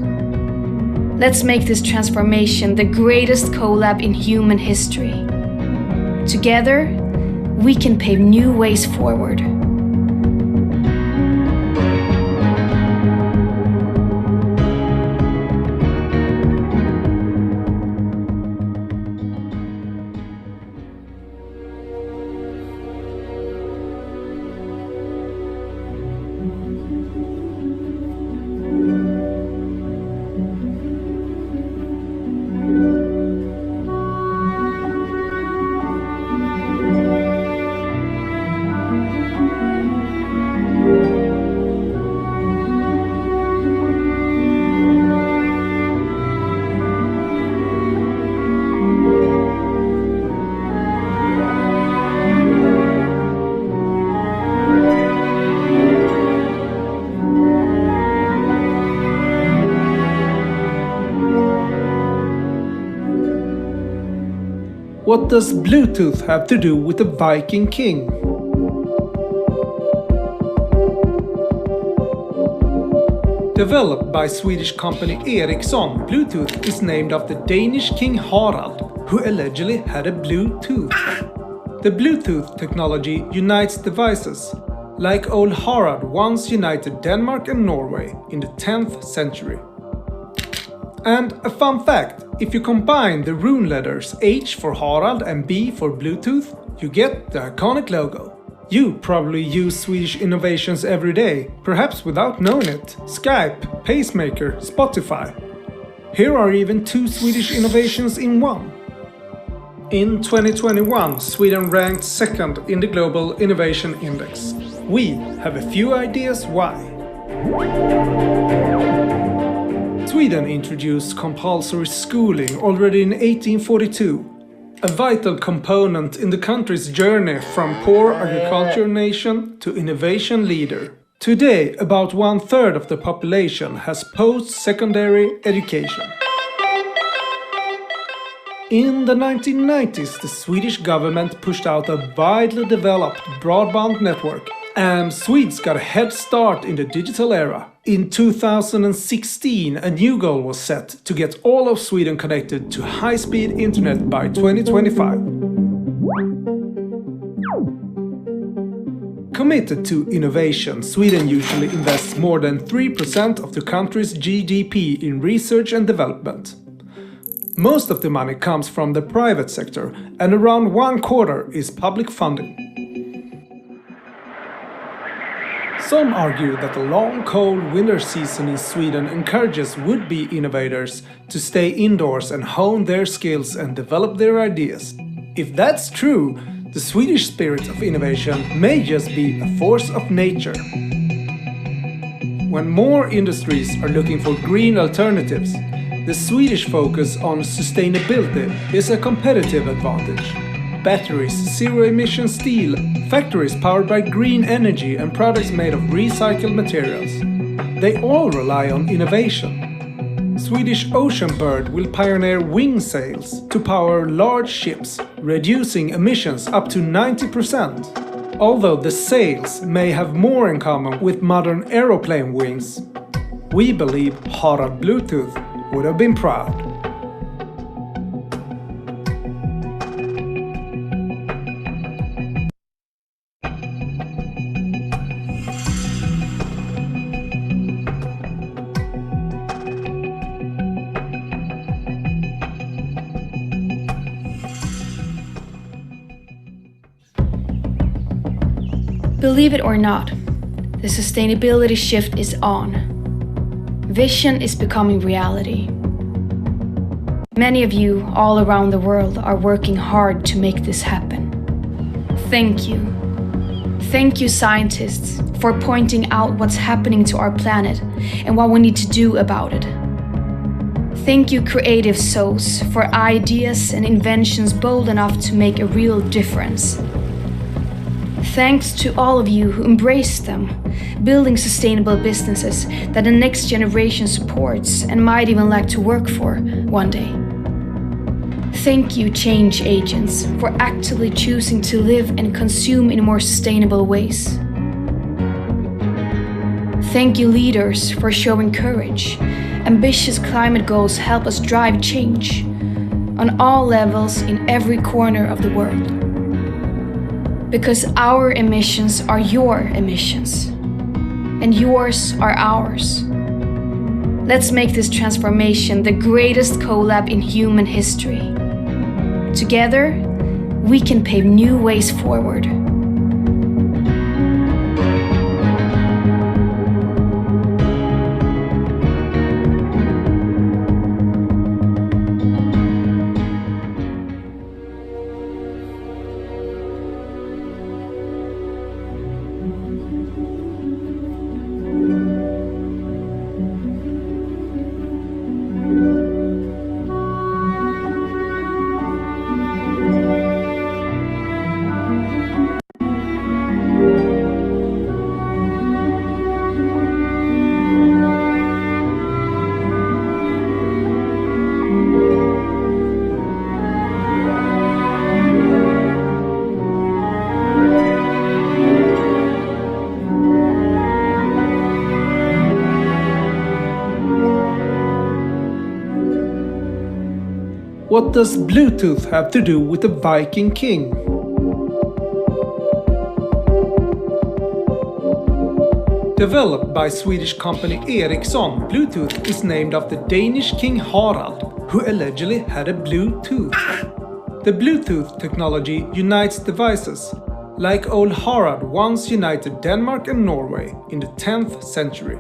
Let's make this transformation the greatest collab in human history. Together, we can pave new ways forward. What does Bluetooth have to do with the Viking King? Developed by Swedish company Ericsson, Bluetooth is named after Danish King Harald, who allegedly had a Bluetooth. The Bluetooth technology unites devices, like old Harald once united Denmark and Norway in the 10th century. And a fun fact, if you combine the rune letters H for Harald and B for Bluetooth, you get the iconic logo. You probably use Swedish innovations every day, perhaps without knowing it. Skype, Pacemaker, Spotify. Here are even 2 Swedish innovations in one. In 2021, Sweden ranked 2nd in the Global Innovation Index. We have a few ideas why. Sweden introduced compulsory schooling already in 1842, a vital component in the country's journey from poor agriculture nation to innovation leader. Today, about 1/3 of the population has post-secondary education. In the 1990s, the Swedish government pushed out a widely developed broadband network, and Swedes got a head start in the digital era. In 2016, a new goal was set to get all of Sweden connected to high-speed internet by 2025. Committed to innovation, Sweden usually invests more than 3% of the country's GDP in research and development. Most of the money comes from the private sector, and around 1/4 is public funding. Some argue that the long cold winter season in Sweden encourages would-be innovators to stay indoors and hone their skills and develop their ideas. If that's true, the Swedish spirit of innovation may just be a force of nature. When more industries are looking for green alternatives, the Swedish focus on sustainability is a competitive advantage. Batteries, zero-emission steel, factories powered by green energy and products made of recycled materials. They all rely on innovation. Swedish Ocean Bird will pioneer wing sails to power large ships, reducing emissions up to 90%. Although the sails may have more in common with modern aeroplane wings, we believe Harald Bluetooth would have been proud. Believe it or not, the sustainability shift is on. Vision is becoming reality. Many of you all around the world are working hard to make this happen. Thank you. Thank you, scientists, for pointing out what's happening to our planet and what we need to do about it. Thank you, creative souls, for ideas and inventions bold enough to make a real difference. Thanks to all of you who embrace them, building sustainable businesses that the next generation supports and might even like to work for one day. Thank you, change agents, for actively choosing to live and consume in more sustainable ways. Thank you, leaders, for showing courage. Ambitious climate goals help us drive change on all levels in every corner of the world. Because our emissions are your emissions, and yours are ours. Let's make this transformation the greatest collab in human history. Together, we can pave new ways forward. What does Bluetooth have to do with the Viking King? Developed by Swedish company Ericsson, Bluetooth is named after Danish King Harald, who allegedly had a blue tooth. The Bluetooth technology unites devices, like old Harald once united Denmark and Norway in the 10th century.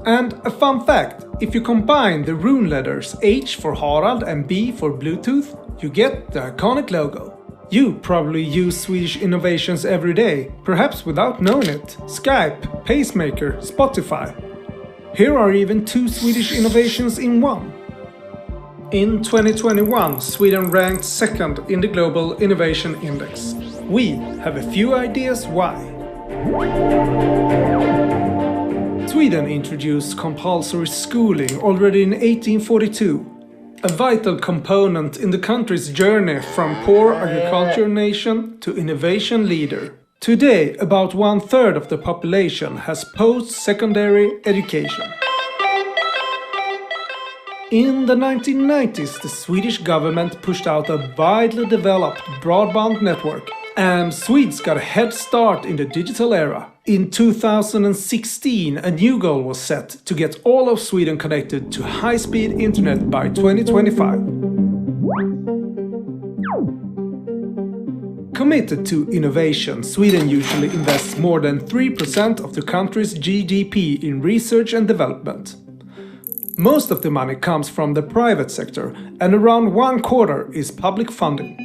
And a fun fact, if you combine the rune letters H for Harald and B for Bluetooth, you get the iconic logo. You probably use Swedish innovations every day, perhaps without knowing it. Skype, Pacemaker, Spotify. Here are even 2 Swedish innovations in one. In 2021, Sweden ranked 2nd in the Global Innovation Index. We have a few ideas why. Sweden introduced compulsory schooling already in 1842, a vital component in the country's journey from poor agriculture nation to innovation leader. Today, about 1/3 of the population has post-secondary education. In the 1990s, the Swedish government pushed out a widely developed broadband network, and Swedes got a head start in the digital era. In 2016, a new goal was set to get all of Sweden connected to high-speed internet by 2025. Committed to innovation, Sweden usually invests more than 3% of the country's GDP in research and development. Most of the money comes from the private sector, and around 1/4 is public funding.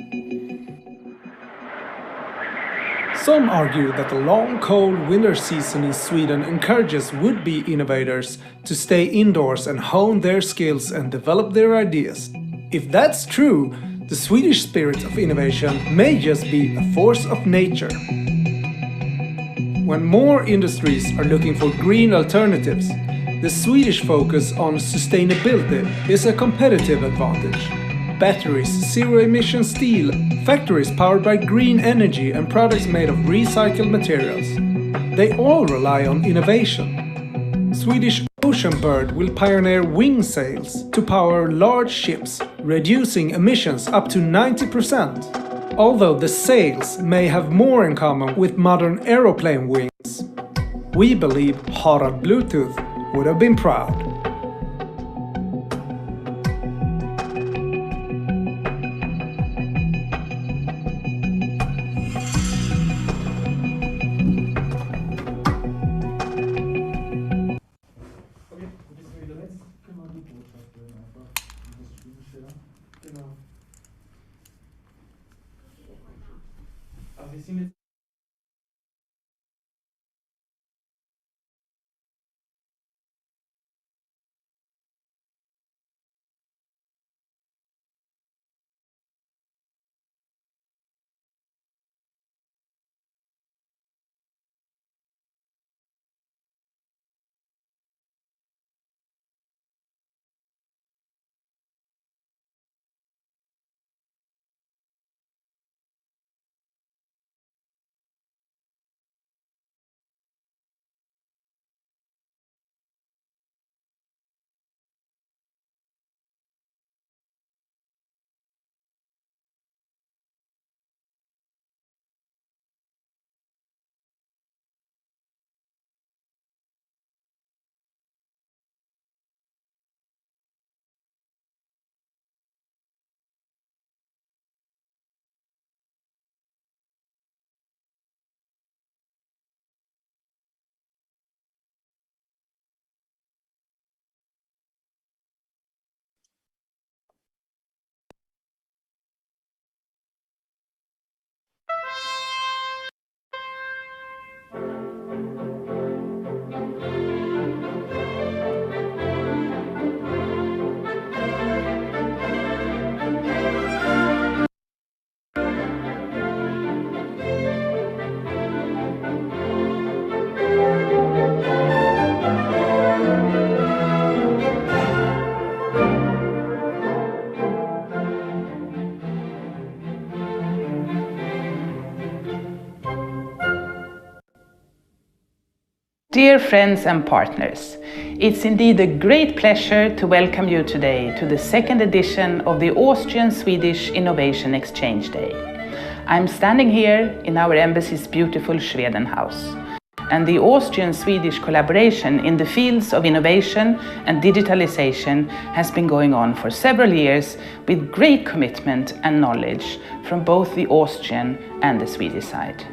Some argue that the long cold winter season in Sweden encourages would-be innovators to stay indoors and hone their skills and develop their ideas. If that's true, the Swedish spirit of innovation may just be a force of nature. When more industries are looking for green alternatives, the Swedish focus on sustainability is a competitive advantage. Batteries, zero-emission steel, factories powered by green energy and products made of recycled materials. They all rely on innovation. Swedish Ocean Bird will pioneer wing sails to power large ships, reducing emissions up to 90%. Although the sails may have more in common with modern aeroplane wings, we believe Harald Bluetooth would have been proud. Dear friends and partners, it's indeed a great pleasure to welcome you today to the 2nd edition of the Austrian-Swedish Innovation Exchange Day. I'm standing here in our embassy's beautiful Schwein house. and the Austrian-Swedish collaboration in the fields of innovation and digitalisation has been going on for several years with great commitment and knowledge from both the Austrian and the Swedish side.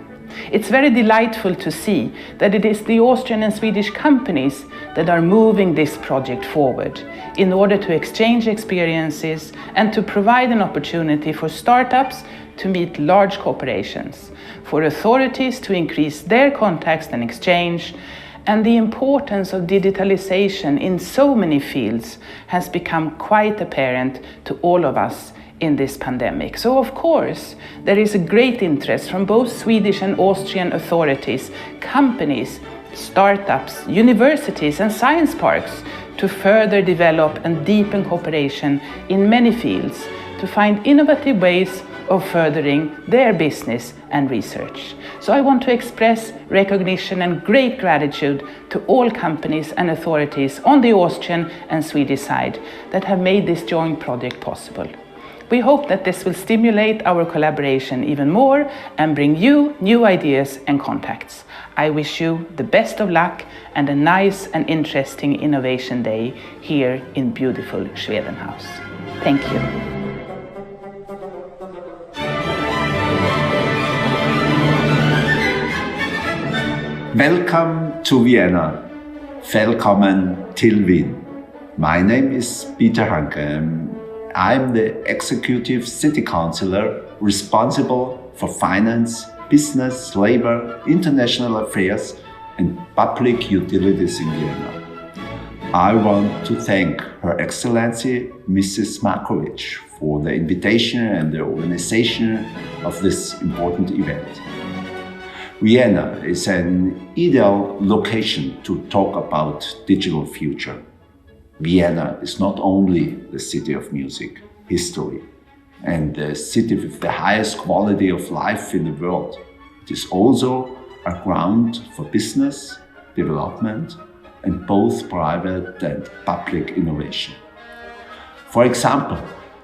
It's very delightful to see that it is the Austrian and Swedish companies that are moving this project forward in order to exchange experiences and to provide an opportunity for startups to meet large corporations, for authorities to increase their contacts and exchange, and the importance of digitalization in so many fields has become quite apparent to all of us in this pandemic. So of course, there is a great interest from both Swedish and Austrian authorities, companies, startups, universities and science parks to further develop and deepen cooperation in many fields to find innovative ways of furthering their business and research. So I want to express recognition and great gratitude to all companies and authorities on the Austrian and Swedish side that have made this joint project possible. We hope that this will stimulate our collaboration even more and bring you new ideas and contacts. I wish you the best of luck and a nice and interesting innovation day here in beautiful Schwein House. Thank you. Welcome to Vienna. Willkommen til Wien. My name is Peter Hanke. I'm the Executive City Councillor responsible for finance, business, labor, international affairs and public utilities in Vienna. I want to thank Her Excellency Mrs. Markovic for the invitation and the organization of this important event. Vienna is an ideal location to talk about digital future. Vienna is not only the city of music, history, and the city with the highest quality of life in the world. It is also a ground for business, development, and both private and public innovation. For example,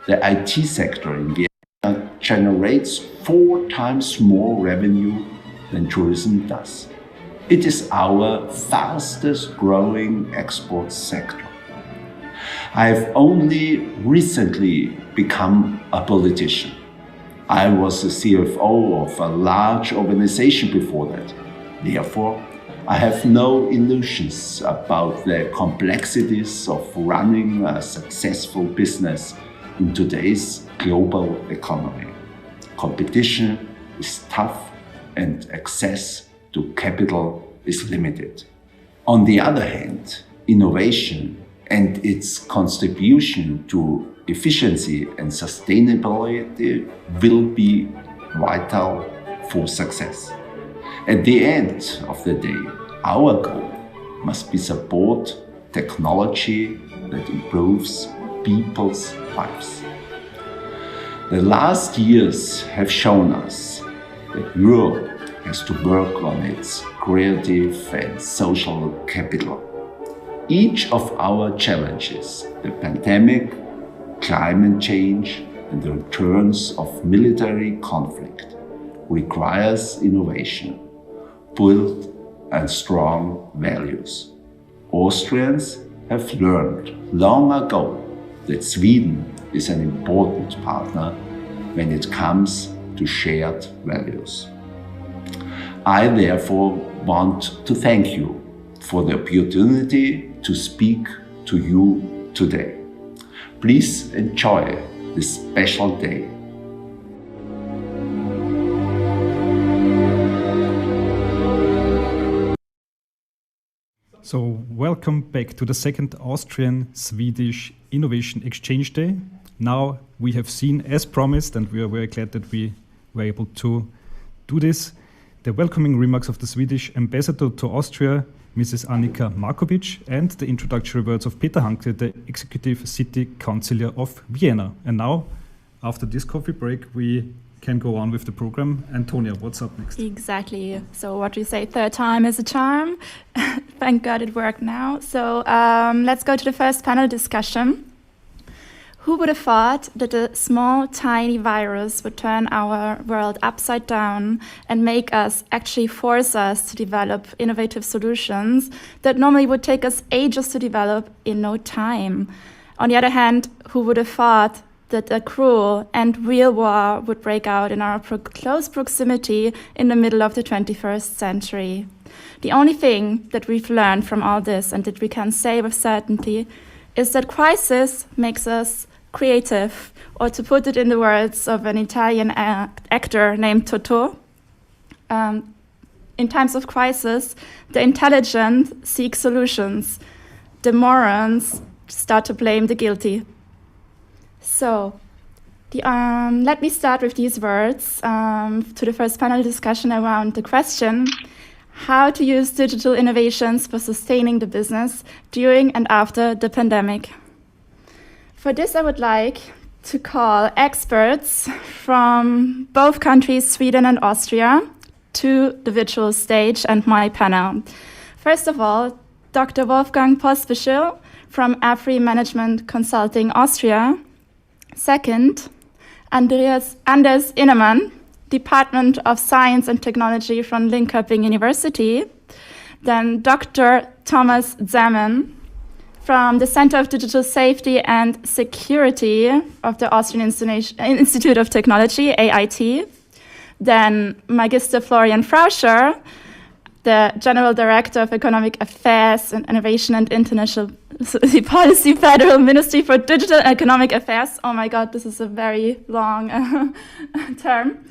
the IT sector in Vienna generates 4 times more revenue than tourism does. It is our fastest growing export sector. I have only recently become a politician. I was the CFO of a large organization before that. Therefore, I have no illusions about the complexities of running a successful business in today's global economy. Competition is tough and access to capital is limited. On the other hand, innovation and its contribution to efficiency and sustainability will be vital for success. At the end of the day, our goal must be support technology that improves people's lives. The last years have shown us that Europe has to work on its creative and social capital. Each of our challenges, the pandemic, climate change, and the returns of military conflict, requires innovation, built on strong values. Austrians have learned long ago that Sweden is an important partner when it comes to shared values. I therefore want to thank you for the opportunity to speak to you today. Please enjoy this special day. So welcome back to the second Austrian-Swedish Innovation Exchange Day. Now we have seen, as promised, and we are very glad that we were able to do this, the welcoming remarks of the Swedish Ambassador to Austria, Mrs. Annika Markovic, and the introductory words of Peter Hanke, the Executive City Councillor of Vienna. And now, after this coffee break, we can go on with the program. Antonia, what's up next? Exactly. So what we say, third time is a charm. Thank God it worked now. So let's go to the first panel discussion. Who would have thought that a small, tiny virus would turn our world upside down and make us, actually force us to develop innovative solutions that normally would take us ages to develop in no time? On the other hand, who would have thought that a cruel and real war would break out in our close proximity in the middle of the 21st century? The only thing that we've learned from all this and that we can say with certainty is that crisis makes us creative, or to put it in the words of an Italian actor named Totò, in times of crisis, the intelligent seek solutions. The morons start to blame the guilty. So, let me start with these words to the first panel discussion around the question: how to use digital innovations for sustaining the business during and after the pandemic. For this, I would like to call experts from both countries, Sweden and Austria, to the virtual stage and my panel. First of all, Dr. Wolfgang Pospischil from AFRI Management Consulting Austria. Second, Anders Innemann, Department of Science and Technology from Linköping University. Then Dr. Thomas Zeman from the Center of Digital Safety and Security of the Austrian Institute of Technology, AIT. Then Magister Florian Frauscher, the General Director of Economic Affairs and Innovation and International Policy, Federal Ministry for Digital and Economic Affairs. Oh my God, this is a very long term.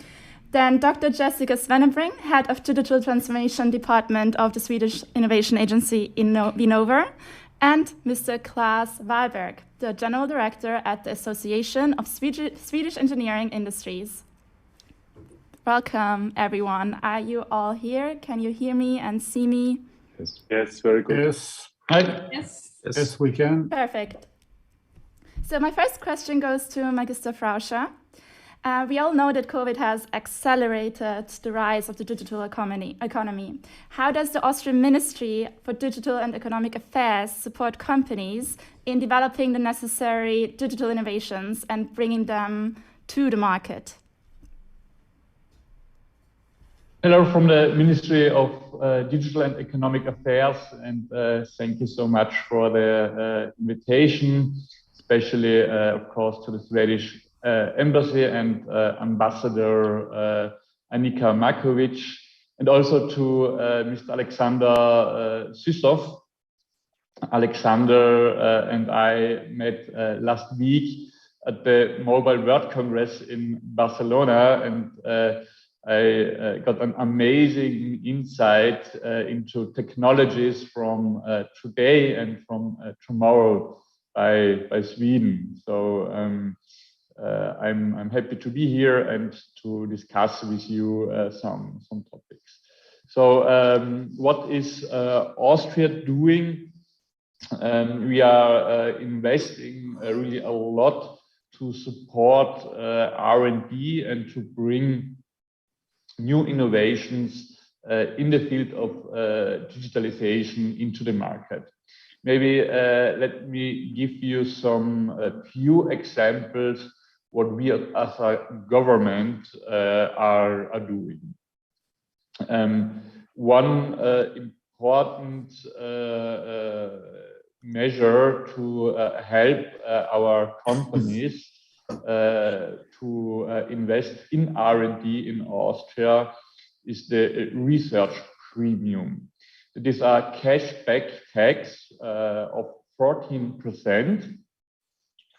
Then Dr. Jessica Svenebring, Head of Digital Transformation Department of the Swedish Innovation Agency in Vinnova, and Mr. Claes Wahlberg, the General Director at the Association of Swedish Engineering Industries. Welcome, everyone. Are you all here? Can you hear me and see me? Yes, yes, very good. Yes. Hi. Yes. Yes, we can. Perfect. So my first question goes to Magister Frauscher. We all know that COVID has accelerated the rise of the digital economy. How does the Austrian Ministry for Digital and Economic Affairs support companies in developing the necessary digital innovations and bringing them to the market? Hello from the Ministry of Digital and Economic Affairs, and thank you so much for the invitation, especially, of course, to the Swedish Embassy and Ambassador Annika Markovic, and also to Mr. Alexander Sysov. Alexander and I met last week at the Mobile World Congress in Barcelona, and I got an amazing insight into technologies from today and from tomorrow by Sweden. So I'm happy to be here and to discuss with you some topics. So what is Austria doing? We are investing really a lot to support R&D and to bring new innovations in the field of digitalization into the market. Maybe let me give you some few examples what we as a government are doing. One important measure to help our companies to invest in R&D in Austria is the research premium. It is a cashback tax of 14%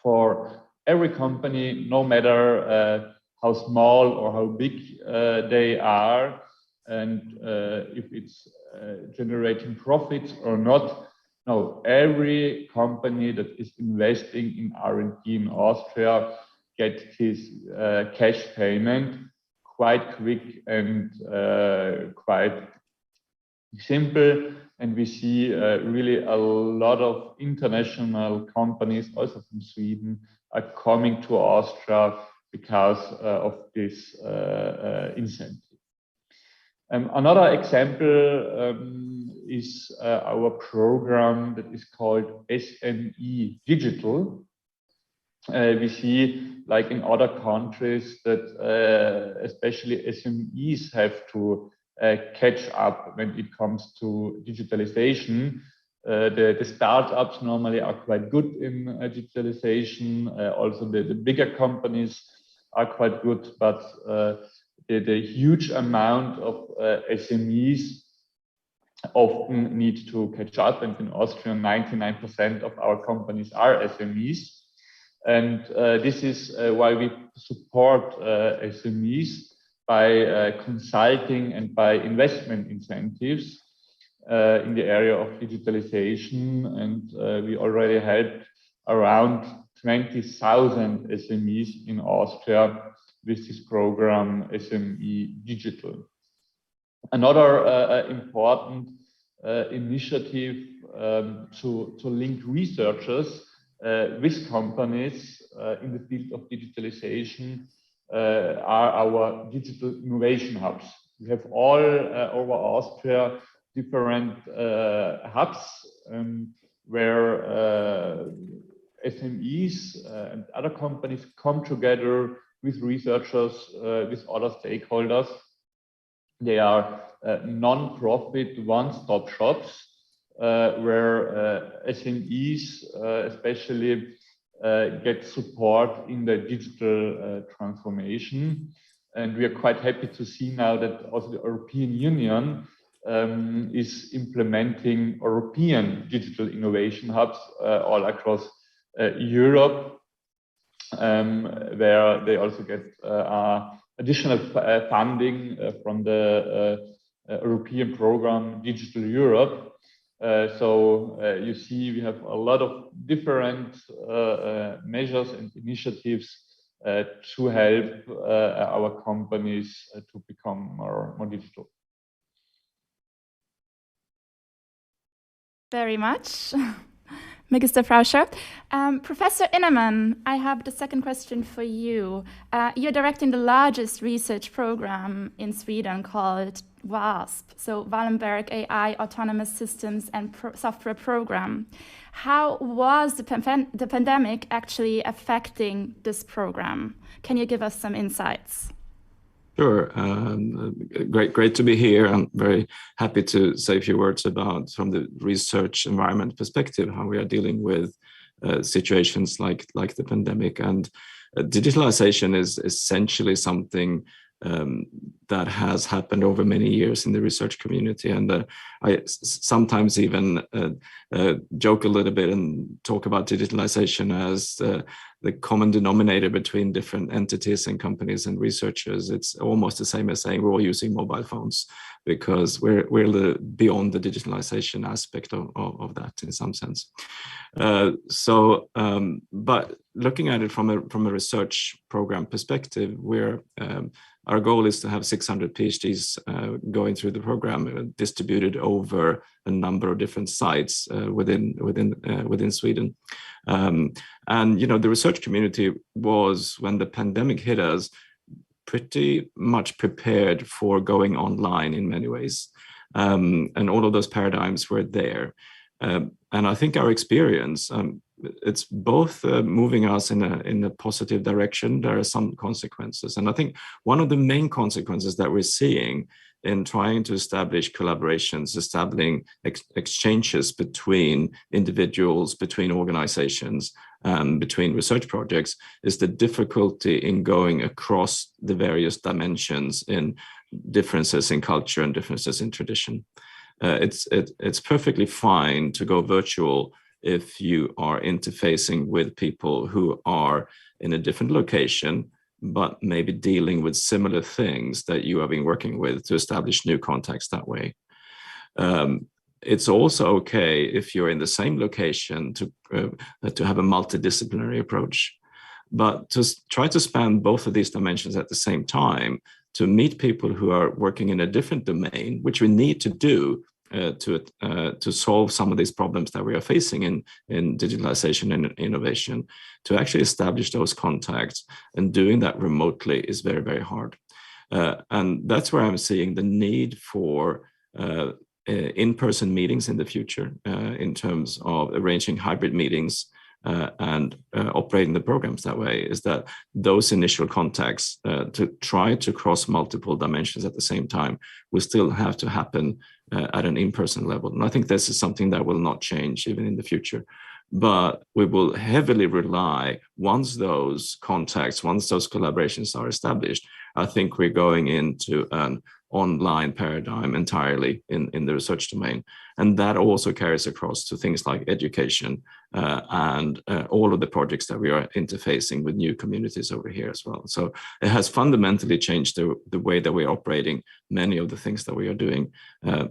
for every company, no matter how small or how big they are, and if it's generating profits or not. No, every company that is investing in R&D in Austria gets his cash payment quite quick and quite simple. And we see really a lot of international companies, also from Sweden, are coming to Austria because of this incentive. Another example is our program that is called SME Digital. we see, like in other countries, that especially SMEs have to catch up when it comes to digitalization. The startups normally are quite good in digitalization. Also, the bigger companies are quite good, but the huge amount of SMEs often need to catch up. And in Austria, 99% of our companies are SMEs. And this is why we support SMEs by consulting and by investment incentives in the area of digitalization. And we already helped around 20,000 SMEs in Austria with this program, SME Digital. Another important initiative to link researchers with companies in the field of digitalization are our digital innovation hubs. We have all over Austria different hubs where SMEs and other companies come together with researchers, with other stakeholders. They are non-profit one-stop shops where SMEs especially get support in the digital transformation. And we are quite happy to see now that also the European Union is implementing European digital innovation hubs all across Europe, where they also get additional funding from the European program Digital Europe. So you see we have a lot of different measures and initiatives to help our companies to become more digital. Very much. Magister Frauscher. Professor Innemann, I have the second question for you. You're directing the largest research program in Sweden called WASP, so Wallenberg AI Autonomous Systems and Software Program. How was the pandemic actually affecting this program? Can you give us some insights? Sure. Great to be here. I'm very happy to say a few words about, from the research environment perspective, how we are dealing with situations like the pandemic. And digitalization is essentially something that has happened over many years in the research community. And I sometimes even joke a little bit and talk about digitalization as the common denominator between different entities and companies and researchers. It's almost the same as saying we're all using mobile phones, because we're beyond the digitalization aspect of that in some sense. But looking at it from a research program perspective, our goal is to have 600 PhDs going through the program, distributed over a number of different sites within Sweden. And the research community was, when the pandemic hit us, pretty much prepared for going online in many ways, and all of those paradigms were there. And I think our experience, it's both moving us in a positive direction. There are some consequences, and I think one of the main consequences that we're seeing in trying to establish collaborations, establishing exchanges between individuals, between organizations, between research projects, is the difficulty in going across the various dimensions in differences in culture and differences in tradition. It's perfectly fine to go virtual if you are interfacing with people who are in a different location, but maybe dealing with similar things that you have been working with, to establish new contacts that way. It's also okay if you're in the same location to have a multidisciplinary approach, but to try to span both of these dimensions at the same time, to meet people who are working in a different domain, which we need to do to solve some of these problems that we are facing in digitalization and innovation, to actually establish those contacts, and doing that remotely is very, very hard. And that's where I'm seeing the need for in-person meetings in the future, in terms of arranging hybrid meetings and operating the programs that way, is that those initial contacts to try to cross multiple dimensions at the same time will still have to happen at an in-person level. And I think this is something that will not change even in the future. But we will heavily rely, once those contacts, once those collaborations are established, I think we're going into an online paradigm entirely in the research domain. And that also carries across to things like education and all of the projects that we are interfacing with new communities over here as well. So it has fundamentally changed the way that we're operating many of the things that we are doing.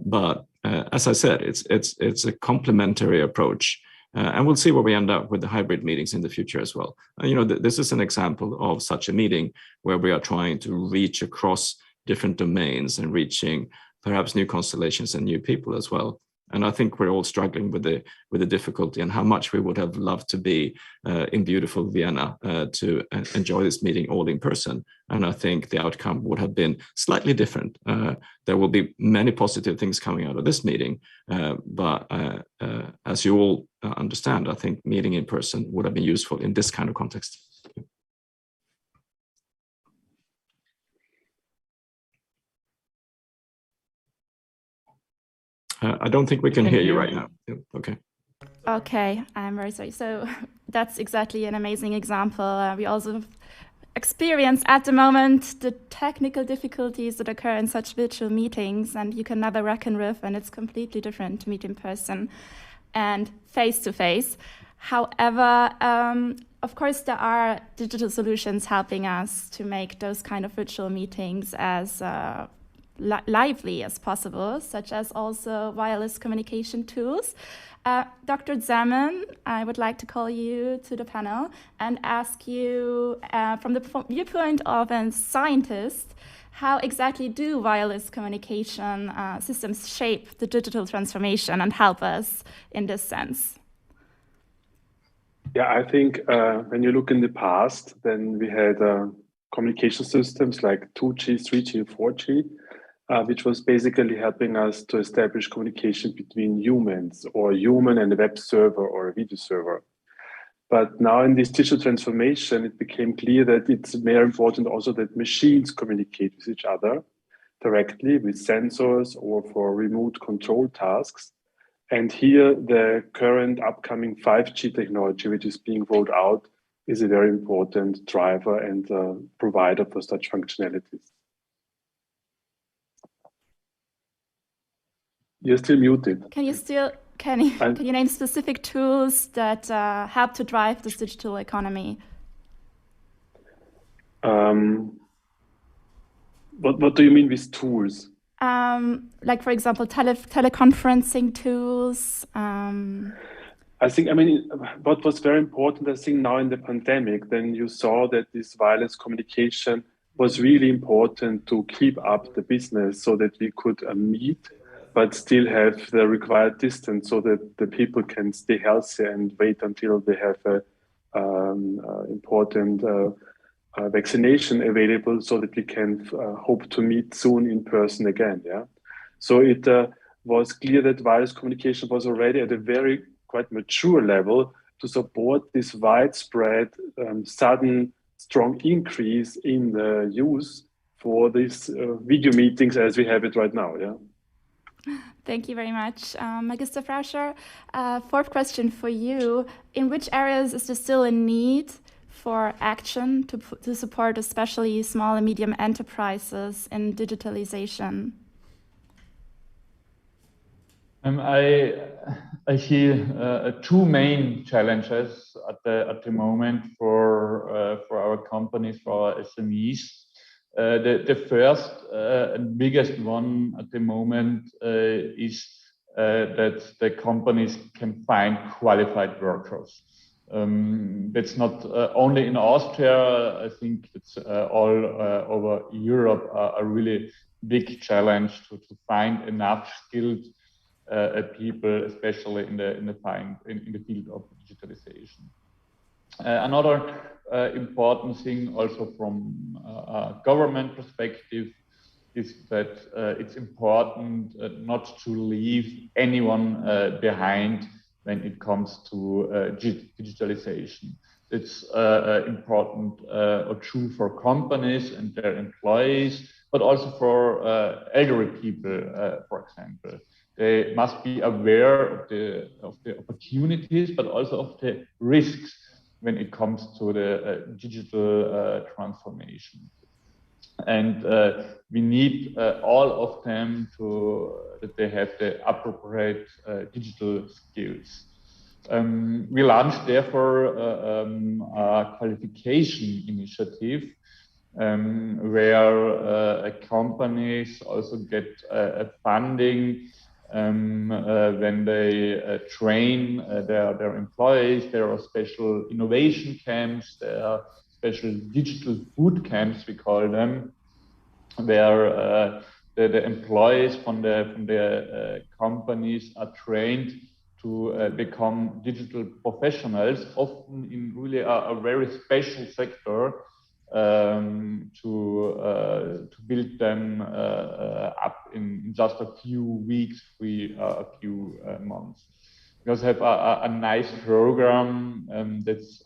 But as I said, it's a complementary approach. And we'll see where we end up with the hybrid meetings in the future as well. This is an example of such a meeting where we are trying to reach across different domains and reaching perhaps new constellations and new people as well. And I think we're all struggling with the difficulty and how much we would have loved to be in beautiful Vienna to enjoy this meeting all in person. And I think the outcome would have been slightly different. There will be many positive things coming out of this meeting, but as you all understand, I think meeting in person would have been useful in this kind of context. I don't think we can hear you right now. Okay. Okay, I'm very sorry. So that's exactly an amazing example. We also experience at the moment the technical difficulties that occur in such virtual meetings, and you can never reckon with, and it's completely different to meet in person and face to face. However, of course, there are digital solutions helping us to make those kind of virtual meetings as lively as possible, such as also wireless communication tools. Dr. Zeman, I would like to call you to the panel and ask you, from the viewpoint of a scientist, how exactly do wireless communication systems shape the digital transformation and help us in this sense? Yeah, I think when you look in the past, then we had communication systems like 2G, 3G, 4G, which was basically helping us to establish communication between humans, or human and a web server or a video server. But now in this digital transformation, it became clear that it's very important also that machines communicate with each other directly with sensors or for remote control tasks. And here the current upcoming 5G technology, which is being rolled out, is a very important driver and provider for such functionalities. You're still muted. Can you name specific tools that help to drive this digital economy? What do you mean with tools? Like, for example, teleconferencing tools. I think, what was very important, I think now in the pandemic, then you saw that this wireless communication was really important to keep up the business so that we could meet, but still have the required distance so that the people can stay healthy and wait until they have an important vaccination available so that we can hope to meet soon in person again. Yeah. So it was clear that wireless communication was already at a very quite mature level to support this widespread, sudden, strong increase in the use for these video meetings as we have it right now. Yeah. Thank you very much. Magister Frauscher, fourth question for you. In which areas is there still a need for action to support especially small and medium enterprises in digitalization? I see two main challenges at the moment for our companies, for our SMEs. The first and biggest one at the moment is that the companies can find qualified workers. That's not only in Austria. I think it's all over Europe a really big challenge to find enough skilled people, especially in the field of digitalization. Another important thing also from a government perspective is that it's important not to leave anyone behind when it comes to digitalization. It's important or true for companies and their employees, but also for elderly people, for example. They must be aware of the opportunities, but also of the risks when it comes to the digital transformation. And we need all of them that they have the appropriate digital skills. We launched therefore a qualification initiative where companies also get funding when they train their employees. There are special innovation camps, there are special digital boot camps, we call them, where the employees from the companies are trained to become digital professionals, often in really a very special sector, to build them up in just a few weeks, a few months. We also have a nice program that's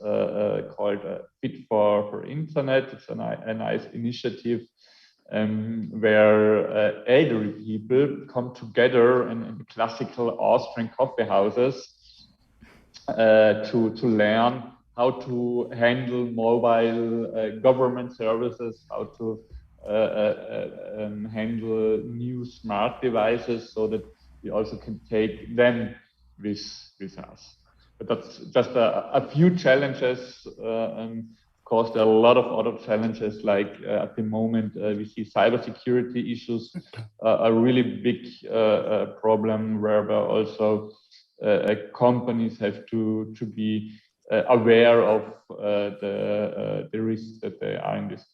called Fit for Internet. It's a nice initiative where elderly people come together in classical Austrian coffee houses to learn how to handle mobile government services, how to handle new smart devices, so that we also can take them with us. But that's just a few challenges. Of course, there are a lot of other challenges, like at the moment we see cybersecurity issues, a really big problem, where also companies have to be aware of the risks that they are in this.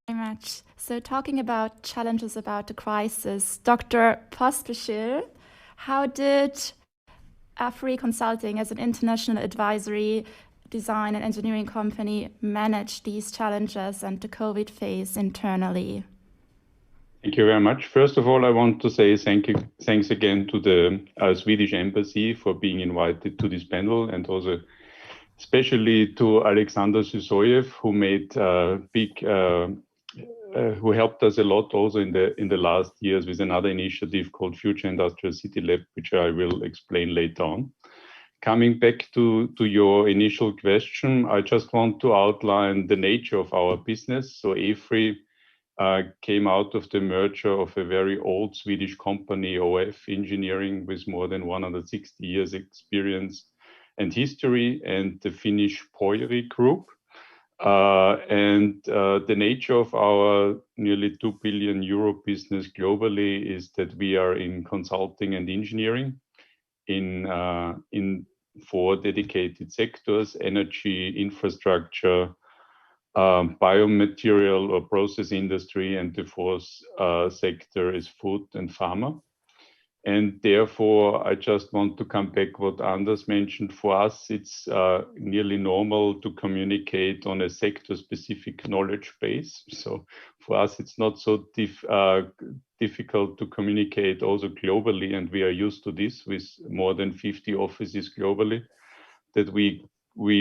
Very much. So talking about challenges about the crisis, Dr. Pospischil, how did AFRI Consulting, as an international advisory, design and engineering company, manage these challenges and the COVID phase internally? Thank you very much. First of all, I want to say thanks again to the Swedish Embassy for being invited to this panel, and also especially to Alexander Sysoyev, who made who helped us a lot also in the last years with another initiative called Future Industrial City Lab, which I will explain later on. Coming back to your initial question, I just want to outline the nature of our business. So AFRI came out of the merger of a very old Swedish company, OF Engineering, with more than 160 years experience and history, and the Finnish Poiri Group. The nature of our nearly 2 billion euro business globally is that we are in consulting and engineering in 4 dedicated sectors: energy, infrastructure, biomaterial or process industry, and the 4th sector is food and pharma. And therefore, I just want to come back what Anders mentioned. For us, it's nearly normal to communicate on a sector-specific knowledge base. So for us, it's not so difficult to communicate also globally, and we are used to this with more than 50 offices globally, that we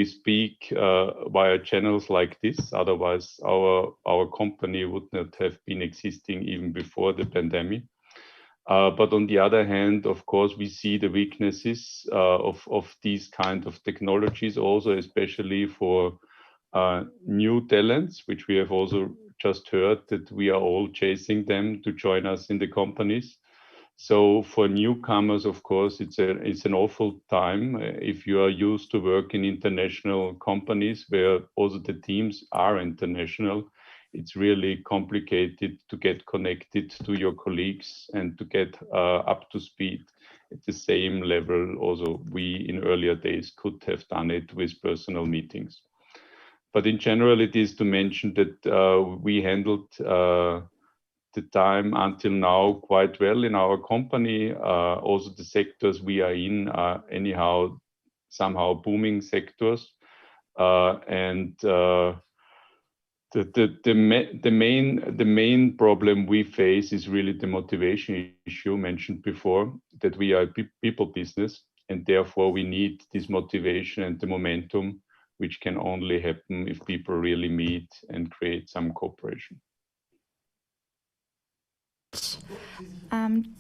speak via channels like this. Otherwise, our company would not have been existing even before the pandemic. But on the other hand, of course, we see the weaknesses of these kind of technologies also, especially for new talents, which we have also just heard that we are all chasing them to join us in the companies. So for newcomers, of course, it's an awful time if you are used to work in international companies where also the teams are international. It's really complicated to get connected to your colleagues and to get up to speed at the same level. Also, we in earlier days could have done it with personal meetings. But in general, it is to mention that we handled the time until now quite well in our company. Also, the sectors we are in are anyhow somehow booming sectors, the main problem we face is really the motivation issue mentioned before. that we are a people business, and therefore we need this motivation and the momentum, which can only happen if people really meet and create some cooperation.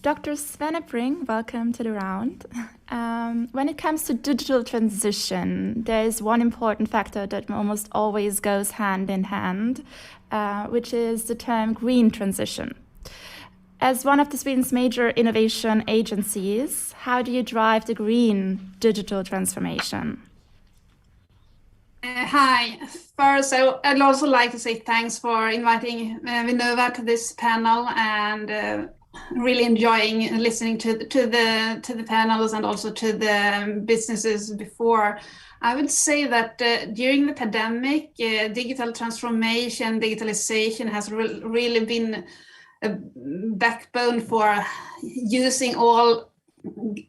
Dr. Svenebring, welcome to the round. When it comes to digital transition, there is one important factor that almost always goes hand in hand, which is the term green transition. As one of Sweden's major innovation agencies, how do you drive the green digital transformation? Hi. First, I'd also like to say thanks for inviting Vinnova to this panel, and really enjoying listening to the panels and also to the businesses before. I would say that during the pandemic, digital transformation, digitalization has really been a backbone for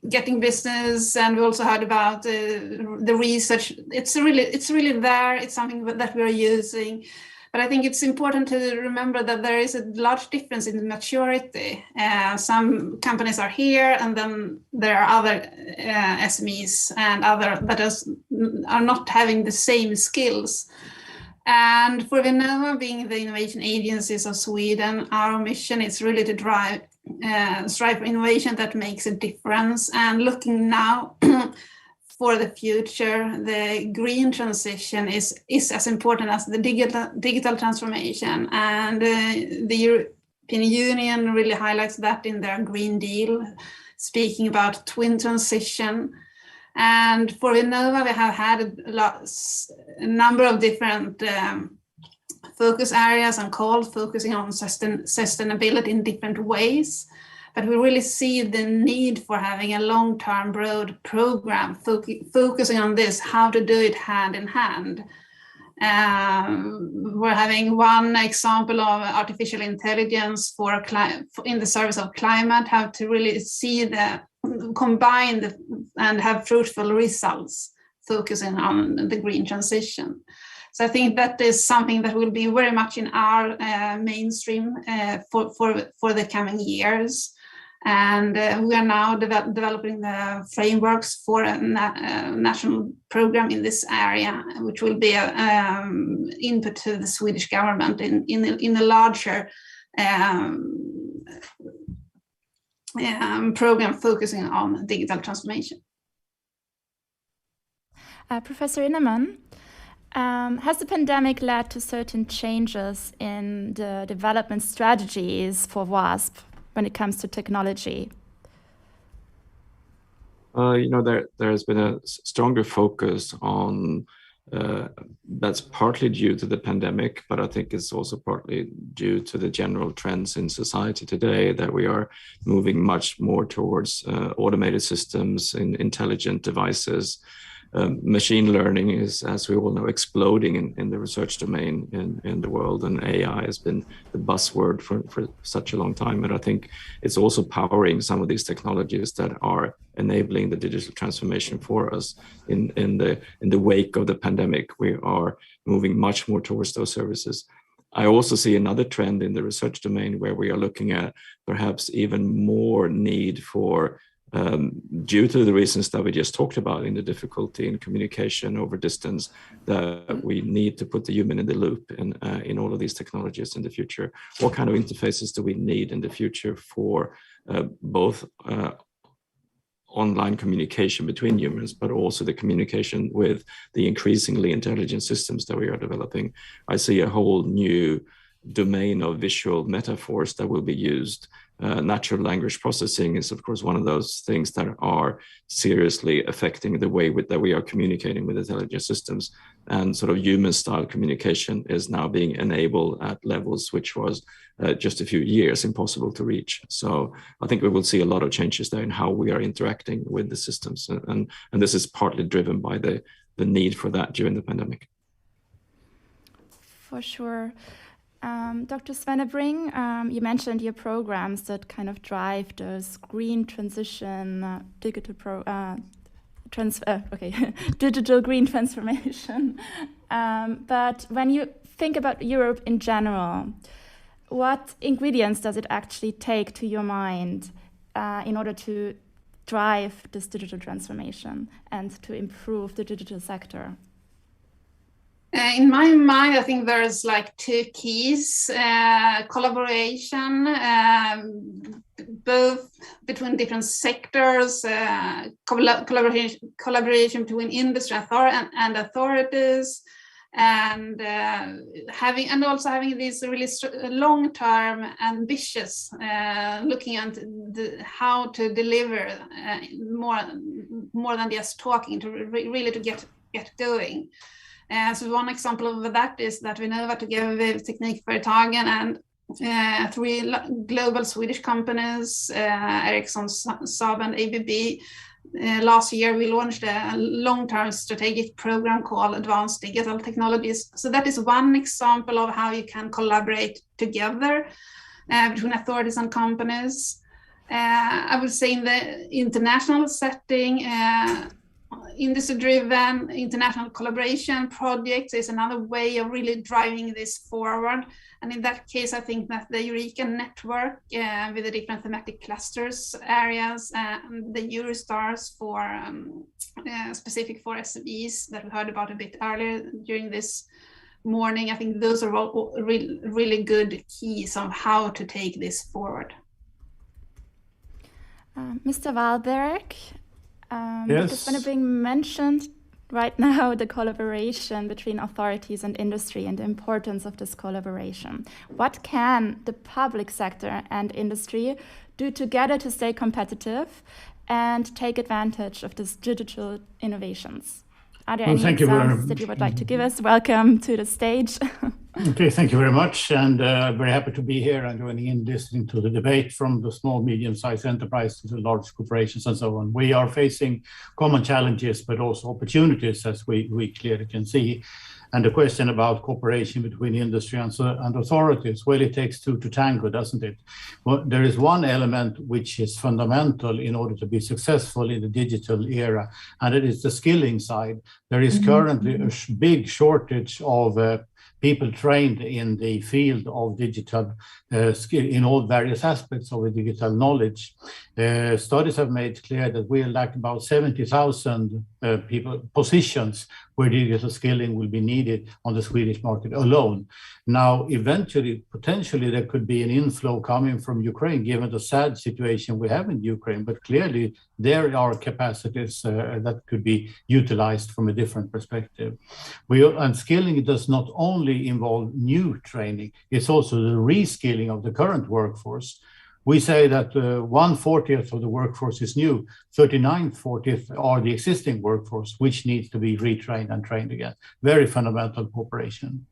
getting business, and we also heard about the research. It's really there. It's something that we are using, but I think it's important to remember that there is a large difference in maturity. Some companies are here, and then there are other SMEs and other that are not having the same skills. And for Vinnova, being the innovation agencies of Sweden, our mission is really to strive for innovation that makes a difference. And looking now for the future, the green transition is as important as the digital transformation. And the European Union really highlights that in their Green Deal, speaking about twin transition. And for Vinnova, we have had a number of different focus areas and calls focusing on sustainability in different ways. But we really see the need for having a long-term broad program focusing on this, how to do it hand in hand. We're having one example of artificial intelligence in the service of climate, how to really see combine and have fruitful results, focusing on the green transition. So I think that is something that will be very much in our mainstream for the coming years. And we are now developing the frameworks for a national program in this area, which will be an input to the Swedish government in a larger program focusing on digital transformation. Professor Innemann, has the pandemic led to certain changes in the development strategies for WASP when it comes to technology? There has been a stronger focus on that's partly due to the pandemic, but I think it's also partly due to the general trends in society today that we are moving much more towards automated systems and intelligent devices. Machine learning is, as we all know, exploding in the research domain in the world, and AI has been the buzzword for such a long time. And I think it's also powering some of these technologies that are enabling the digital transformation for us. In the wake of the pandemic, we are moving much more towards those services. I also see another trend in the research domain where we are looking at perhaps even more need for due to the reasons that we just talked about in the difficulty in communication over distance, that we need to put the human in the loop in all of these technologies in the future. What kind of interfaces do we need in the future for both online communication between humans, but also the communication with the increasingly intelligent systems that we are developing? I see a whole new domain of visual metaphors that will be used. Natural language processing is, of course, one of those things that are seriously affecting the way that we are communicating with intelligent systems. And sort of human-style communication is now being enabled at levels which was just a few years impossible to reach. So I think we will see a lot of changes there in how we are interacting with the systems. And this is partly driven by the need for that during the pandemic. For sure. Dr. Svenebring, you mentioned your programs that kind of drive this green transition, digital green transformation. But when you think about Europe in general, what ingredients does it actually take to your mind in order to drive this digital transformation and to improve the digital sector? In my mind, I think there's like two keys: collaboration, both between different sectors, collaboration between industry and authorities, and also having these really long-term, ambitious, looking at how to deliver more than just talking, to really to get going. So one example of that is that Vinnova, together with Teknikföretagen and 3 global Swedish companies, Ericsson, Saab and ABB, last year we launched a long-term strategic program called Advanced Digital Technologies. So that is one example of how you can collaborate together between authorities and companies. I would say in the international setting, industry-driven international collaboration projects is another way of really driving this forward. And in that case, I think that the Eureka network with the different thematic clusters areas and the Eurostars for specific for SMEs that we heard about a bit earlier during this morning, I think those are all really good keys on how to take this forward. Mr. Wahlberg, Yes. It's been being mentioned right now, the collaboration between authorities and industry and the importance of this collaboration. What can the public sector and industry do together to stay competitive and take advantage of these digital innovations? Are there any examples that you would like to give us? Welcome to the stage. Okay, thank you very much, and very happy to be here and joining in, listening to the debate from the small, medium-sized enterprises to the large corporations and so on. We are facing common challenges, but also opportunities, as we clearly can see. And the question about cooperation between industry and authorities, well, it takes two to tango, doesn't it? Well, there is one element which is fundamental in order to be successful in the digital era, and it is the skilling side. There is currently a big shortage of people trained in the field of digital skill in all various aspects of the digital knowledge. Studies have made clear that we lack about 70,000 positions where digital skilling will be needed on the Swedish market alone. Now, eventually, potentially, there could be an inflow coming from Ukraine, given the sad situation we have in Ukraine, but clearly there are capacities that could be utilized from a different perspective. And skilling does not only involve new training, it's also the reskilling of the current workforce. We say that 1/40 of the workforce is new, 39/40 are the existing workforce, which needs to be retrained and trained again. Very fundamental cooperation.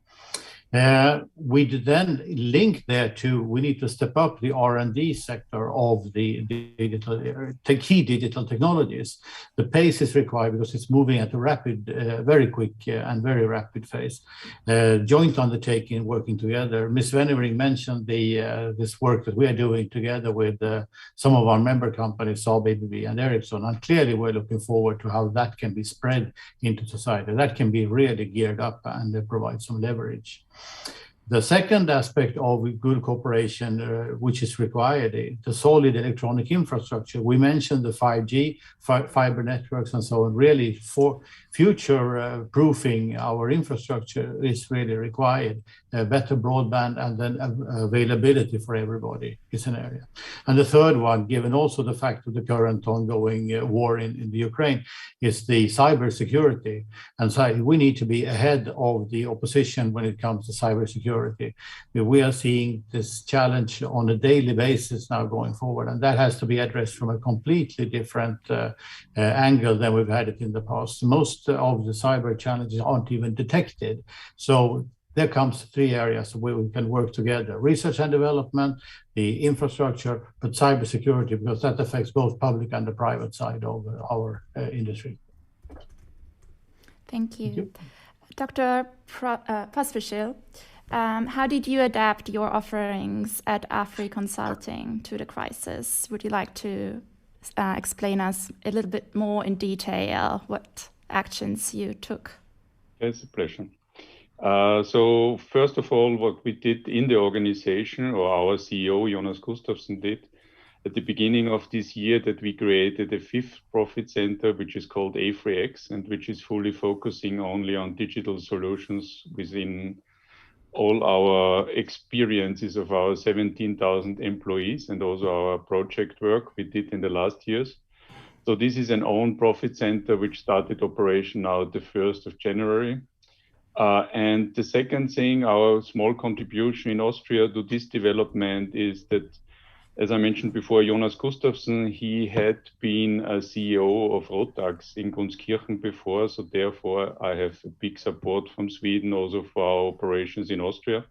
We then link there to, we need to step up the R&D sector of the key digital technologies. The pace is required because it's moving at a rapid, very quick and very rapid phase. Joint undertaking, working together. Ms. Venering mentioned this work that we are doing together with some of our member companies, Saab, ABB, and Ericsson. And clearly we're looking forward to how that can be spread into society. That can be really geared up and provide some leverage. The second aspect of good cooperation, which is required, the solid electronic infrastructure. We mentioned the 5G, fiber networks and so on. Really, for future proofing our infrastructure is really required. Better broadband and then availability for everybody is an area. And the third one, given also the fact of the current ongoing war in the Ukraine, is the cybersecurity. And so we need to be ahead of the opposition when it comes to cybersecurity. We are seeing this challenge on a daily basis now going forward, and that has to be addressed from a completely different angle than we've had it in the past. Most of the cyber challenges aren't even detected. So there comes 3 areas where we can work together: research and development, the infrastructure, but cybersecurity, because that affects both public and the private side of our industry. Thank you. Dr. Pospisil, how did you adapt your offerings at AFRI Consulting to the crisis? Would you like to explain us a little bit more in detail what actions you took? It's a pleasure. So first of all, what we did in the organization, or our CEO, Jonas Gustafsson, did, at the beginning of this year that we created a fifth profit center, which is called A3X, and which is fully focusing only on digital solutions within all our experiences of our 17,000 employees and also our project work we did in the last years. So this is an own profit center which started operation now the 1st of January. And the second thing, our small contribution in Austria to this development is that, as I mentioned before, Jonas Gustafsson, he had been a CEO of Rotax in Gunskirchen before, so therefore I have a big support from Sweden also for our operations in Austria.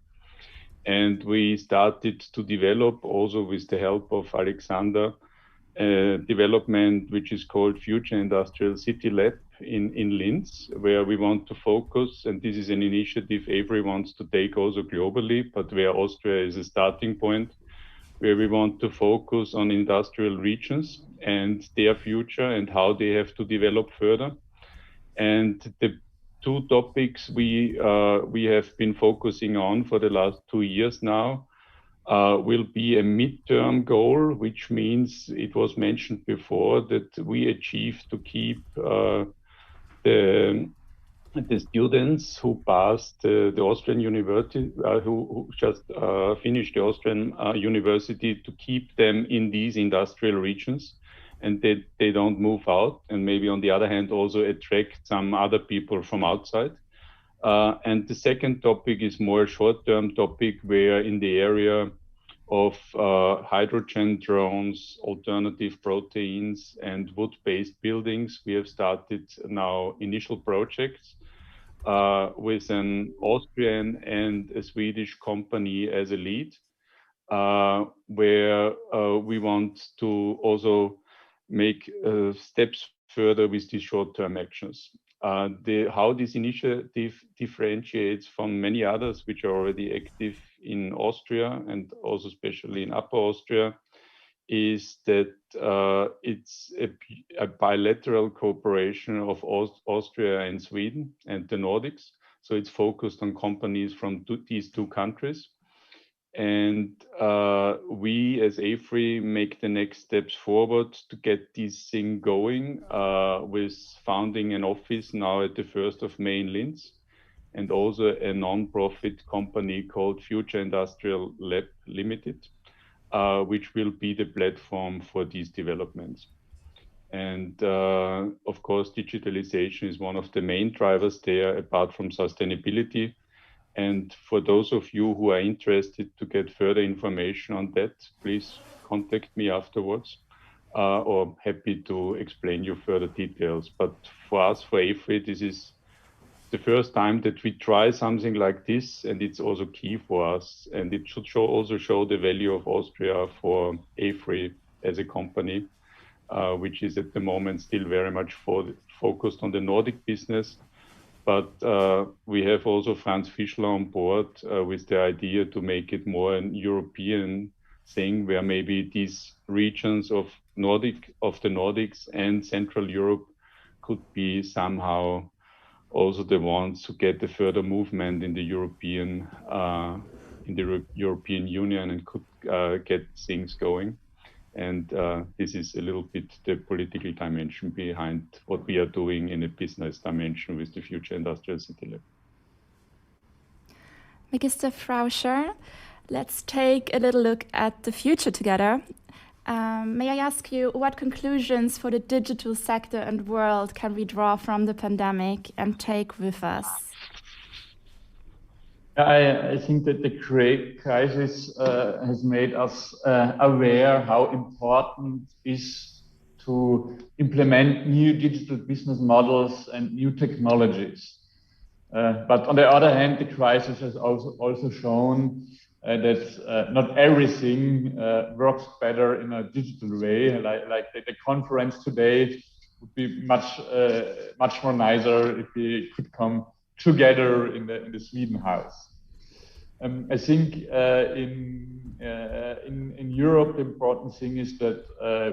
And we started to develop also with the help of Alexander, development which is called Future Industrial City Lab in Linz, where we want to focus, and this is an initiative Avery wants to take also globally, but where Austria is a starting point, where we want to focus on industrial regions and their future and how they have to develop further. And the two topics we have been focusing on for the last 2 years now will be a midterm goal, which means it was mentioned before that we achieve to keep the students who passed the Austrian university, who just finished the Austrian university, to keep them in these industrial regions and they don't move out, and maybe on the other hand also attract some other people from outside. And the second topic is more a short-term topic, where in the area of hydrogen drones, alternative proteins, and wood-based buildings, we have started now initial projects with an Austrian and a Swedish company as a lead, where we want to also make steps further with these short-term actions. How this initiative differentiates from many others which are already active in Austria and also especially in Upper Austria is that it's a bilateral cooperation of Austria and Sweden and the Nordics. So it's focused on companies from these two countries. And we as AFRY make the next steps forward to get this thing going with founding an office now at the 1st of May in Linz, and also a non-profit company called Future Industrial Lab Limited, which will be the platform for these developments. And of course, digitalization is one of the main drivers there, apart from sustainability. And for those of you who are interested to get further information on that, please contact me afterwards, or happy to explain you further details. But for us, for AFRY, this is the first time that we try something like this, and it's also key for us. And it should also show the value of Austria for AFRY as a company, which is at the moment still very much focused on the Nordic business. But we have also Franz Fischler on board with the idea to make it more an European thing, where maybe these regions of the Nordics and Central Europe could be somehow also the ones who get the further movement in the European Union and could get things going. And this is a little bit the political dimension behind what we are doing in a business dimension with the Future Industrial City Lab. Magister Frauscher, let's take a little look at the future together. May I ask you, what conclusions for the digital sector and world can we draw from the pandemic and take with us? I think that the crisis has made us aware how important it is to implement new digital business models and new technologies. But on the other hand, the crisis has also shown that not everything works better in a digital way. Like the conference today would be much more nicer if we could come together in the Sweden house. I think in Europe, the important thing is that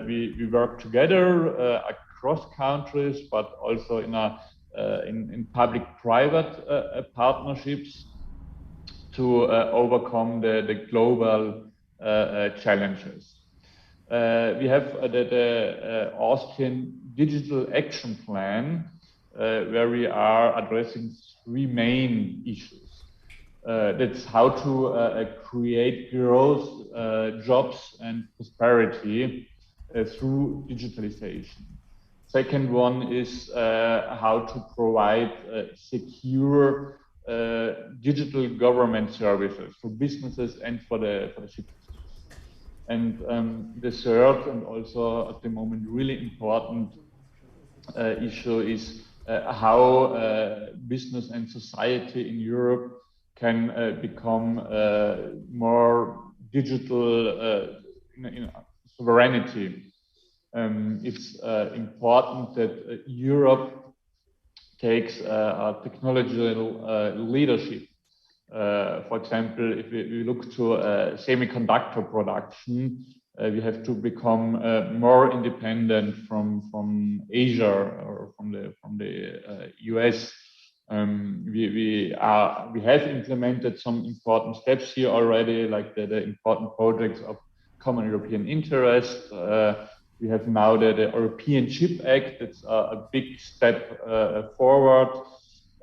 we work together across countries, but also in public-private partnerships to overcome the global challenges. We have the Austrian Digital Action Plan, where we are addressing 3 main issues. That's how to create growth, jobs and prosperity through digitalization. Second one is how to provide secure digital government services for businesses and for the citizens. And the third and also at the moment really important issue is how business and society in Europe can become more digital in sovereignty. It's important that Europe takes a technological leadership. For example, if we look to semiconductor production, we have to become more independent from Asia or from the US. We have implemented some important steps here already, like the important projects of common European interest. We have now the European Chip Act. That's a big step forward.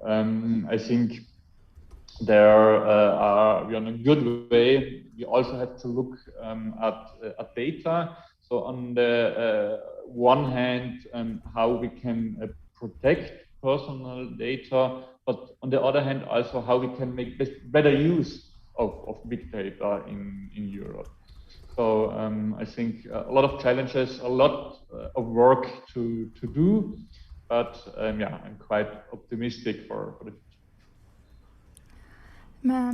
I think we are on a good way. We also have to look at data. So on the one hand, how we can protect personal data, but on the other hand, also how we can make better use of big data in Europe. So I think a lot of challenges, a lot of work to do, but yeah, I'm quite optimistic for the future.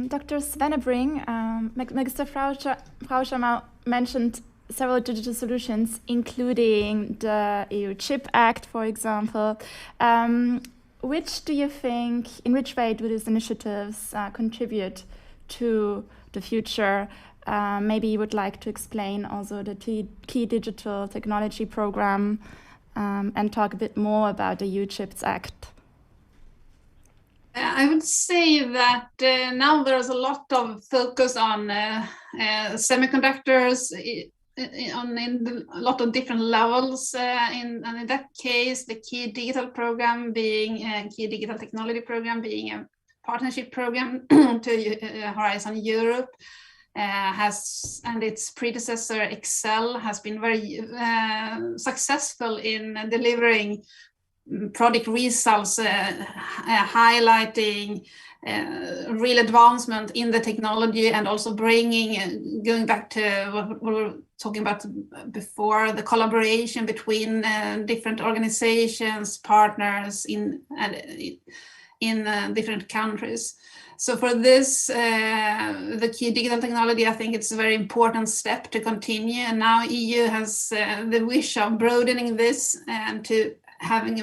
Dr. Svenebring, Magister Frauscher mentioned several digital solutions, including the EU Chip Act, for example. In which way do these initiatives contribute to the future? Maybe you would like to explain also the key digital technology program and talk a bit more about the EU Chips Act. I would say that now there's a lot of focus on semiconductors in a lot of different levels. And in that case, the key digital program being key digital technology program being a partnership program to Horizon Europe and its predecessor Excel has been very successful in delivering project results, highlighting real advancement in the technology and also bringing, going back to what we were talking about before, the collaboration between different organizations, partners in different countries. So for this, the key digital technology, I think it's a very important step to continue. And now EU has the wish of broadening this and to having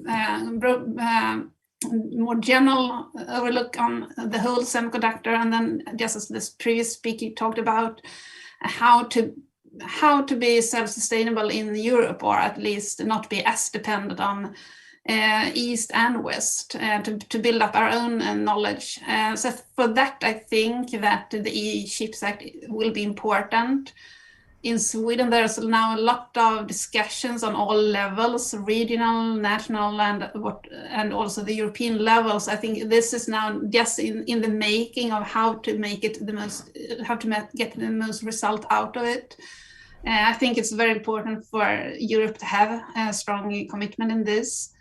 a more general overlook on the whole semiconductor, and then just as this previous speaker talked about how to be self-sustainable in Europe, or at least not be as dependent on East and West, to build up our own knowledge. So for that, I think that the EU Chips Act will be important. In Sweden, there's now a lot of discussions on all levels, regional, national, and also the European levels. I think this is now just in the making of how to make it get the most result out of it. I think it's very important for Europe to have a strong commitment in this.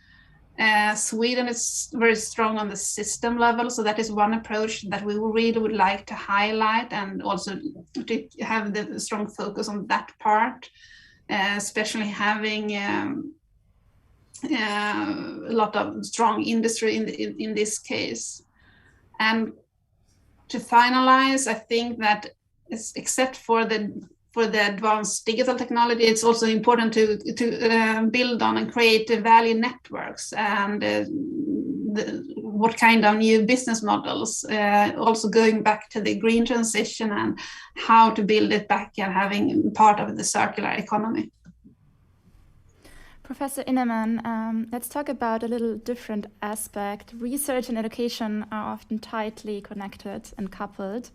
Sweden is very strong on the system level, so that is one approach that we really would like to highlight, and also to have the strong focus on that part, especially having a lot of strong industry in this case. And to finalize, I think that except for the advanced digital technology, it's also important to build on and create value networks and what kind of new business models, also going back to the green transition and how to build it back and having part of the circular economy. Professor Innemann, let's talk about a little different aspect. Research and education are often tightly connected and coupled.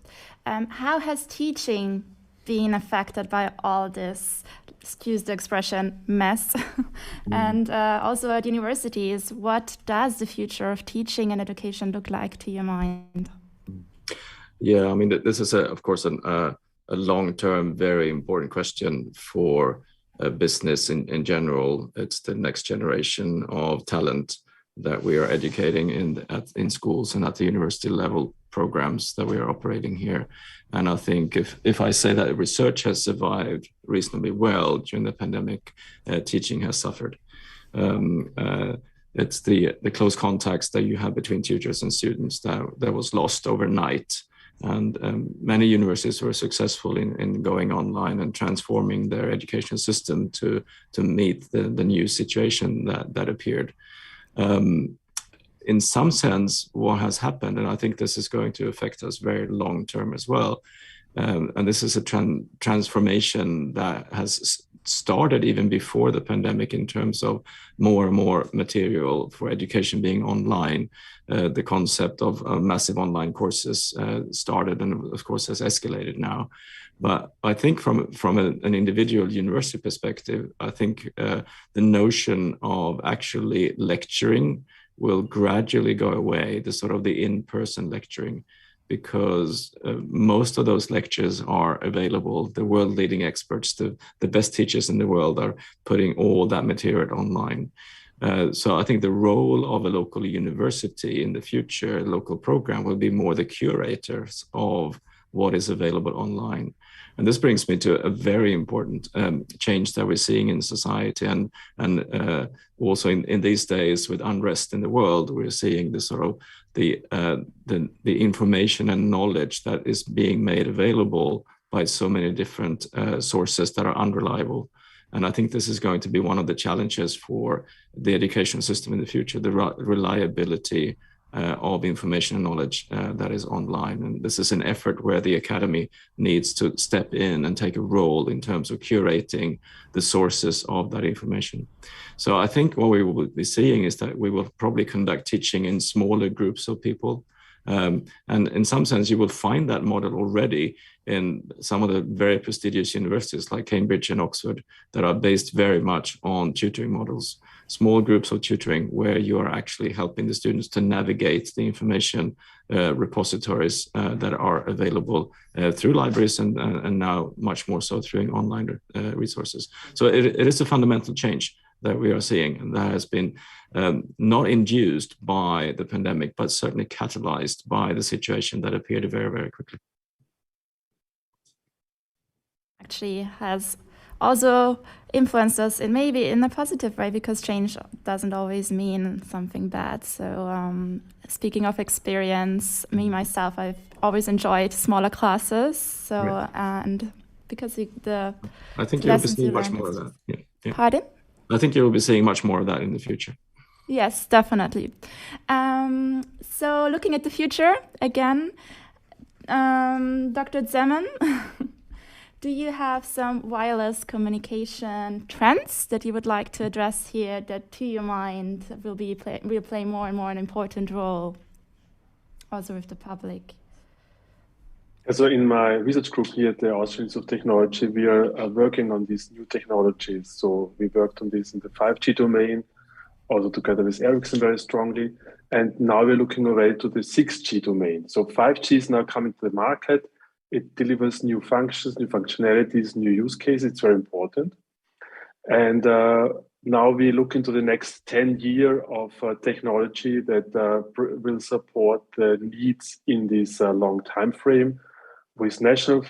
How has teaching being affected by all this, excuse the expression, mess. And also at universities, what does the future of teaching and education look like to your mind? Yeah, I mean, this is, of course, a long-term, very important question for business in general. It's the next generation of talent that we are educating in schools and at the university level programs that we are operating here. And I think if I say that research has survived reasonably well during the pandemic, teaching has suffered. It's the close contacts that you have between tutors and students that was lost overnight. And many universities were successful in going online and transforming their education system to meet the new situation that appeared. In some sense, what has happened, and I think this is going to affect us very long term as well, and this is a transformation that has started even before the pandemic in terms of more and more material for education being online. The concept of massive online courses started and of course has escalated now. But I think from an individual university perspective, I think the notion of actually lecturing will gradually go away, the sort of the in-person lecturing, because most of those lectures are available. The world-leading experts, the best teachers in the world are putting all that material online. So I think the role of a local university in the future, a local program, will be more the curators of what is available online. And this brings me to a very important change that we're seeing in society, and also in these days with unrest in the world, we're seeing the sort of the information and knowledge that is being made available by so many different sources that are unreliable. And I think this is going to be one of the challenges for the education system in the future, the reliability of information and knowledge that is online. And this is an effort where the academy needs to step in and take a role in terms of curating the sources of that information. So I think what we will be seeing is that we will probably conduct teaching in smaller groups of people. And in some sense, you will find that model already in some of the very prestigious universities like Cambridge and Oxford that are based very much on tutoring models. Small groups of tutoring where you are actually helping the students to navigate the information repositories that are available through libraries and now much more so through online resources. So it is a fundamental change that we are seeing, and that has been not induced by the pandemic, but certainly catalyzed by the situation that appeared very, very quickly. Actually has also influenced us in maybe in a positive way, because change doesn't always mean something bad. So speaking of experience, me myself, I've always enjoyed smaller classes. So right. And because I think you'll be seeing much more of that. Yeah. Pardon? I think you will be seeing much more of that in the future. Yes, definitely. So looking at the future again, Dr. Zeman, do you have some wireless communication trends that you would like to address here that, to your mind, will play more and more an important role also with the public? So in my research group here at the Austrian Institute of Technology, we are working on these new technologies. So we worked on this in the 5G domain, also together with Ericsson very strongly. And now we're looking away to the 6G domain. So 5G is now coming to the market. It delivers new functions, new functionalities, new use cases. It's very important. And now we look into the next 10 years of technology that will support the needs in this long time frame with national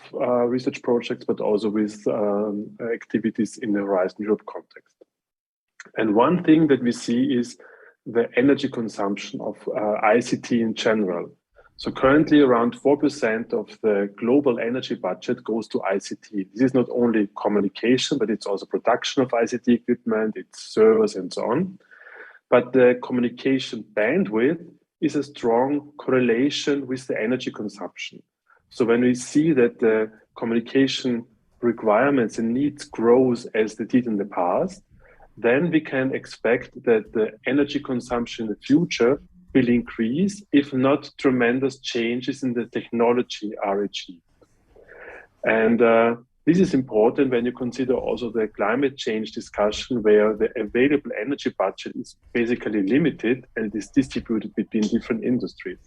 research projects, but also with activities in the Horizon Europe context. And one thing that we see is the energy consumption of ICT in general. So currently around 4% of the global energy budget goes to ICT. This is not only communication, but it's also production of ICT equipment, it's servers and so on. But the communication bandwidth is a strong correlation with the energy consumption. So when we see that the communication requirements and needs grows as they did in the past, then we can expect that the energy consumption in the future will increase, if not tremendous changes in the technology are achieved. And this is important when you consider also the climate change discussion, where the available energy budget is basically limited and it is distributed between different industries.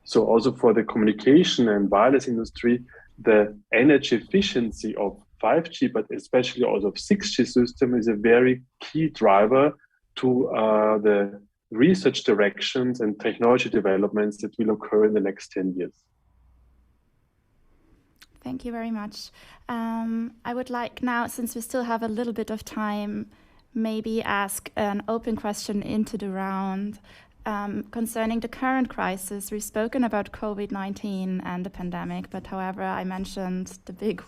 So also for the communication and wireless industry, the energy efficiency of 5G, but especially also of 6G system, is a very key driver to the research directions and technology developments that will occur in the next 10 years. Thank you very much. I would like now, since we still have a little bit of time, maybe ask an open question into the round concerning the current crisis. We've spoken about COVID-19 and the pandemic, but however, I mentioned the big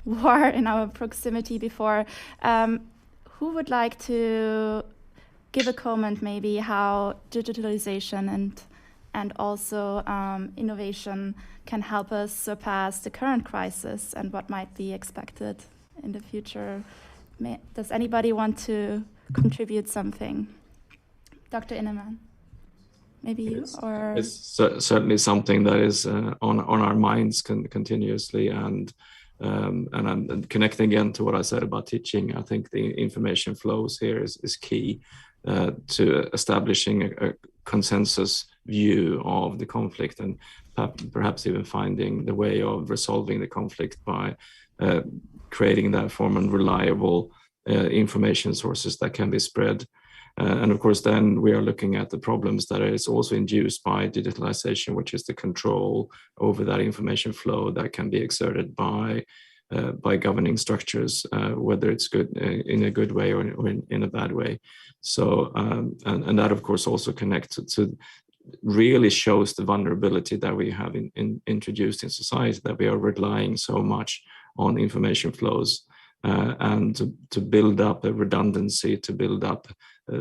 war in our proximity before. Who would like to give a comment maybe how digitalization and also innovation can help us surpass the current crisis and what might be expected in the future? Does anybody want to contribute something? Dr. Innemann, maybe you? Or it's certainly something that is on our minds continuously, and I'm connecting again to what I said about teaching. I think the information flows here is key to establishing a consensus view of the conflict, and perhaps even finding the way of resolving the conflict by creating that form of reliable information sources that can be spread. And of course, then we are looking at the problems that is also induced by digitalization, which is the control over that information flow that can be exerted by governing structures, whether it's good in a good way or in a bad way. So, and that of course also connects to really shows the vulnerability that we have introduced in society, that we are relying so much on information flows, and to build up a redundancy, to build up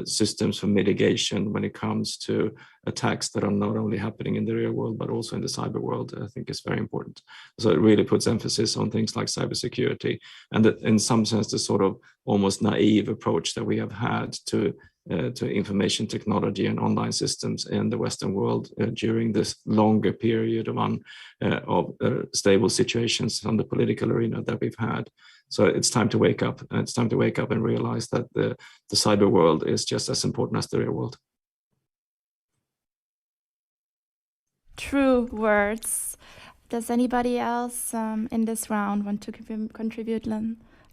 systems for mitigation when it comes to attacks that are not only happening in the real world, but also in the cyber world, I think is very important. So it really puts emphasis on things like cybersecurity, and that in some sense, the sort of almost naive approach that we have had to information technology and online systems in the Western world during this longer period of stable situations on the political arena that we've had. So it's time to wake up. It's time to wake up and realize that the cyber world is just as important as the real world. True words. Does anybody else in this round want to contribute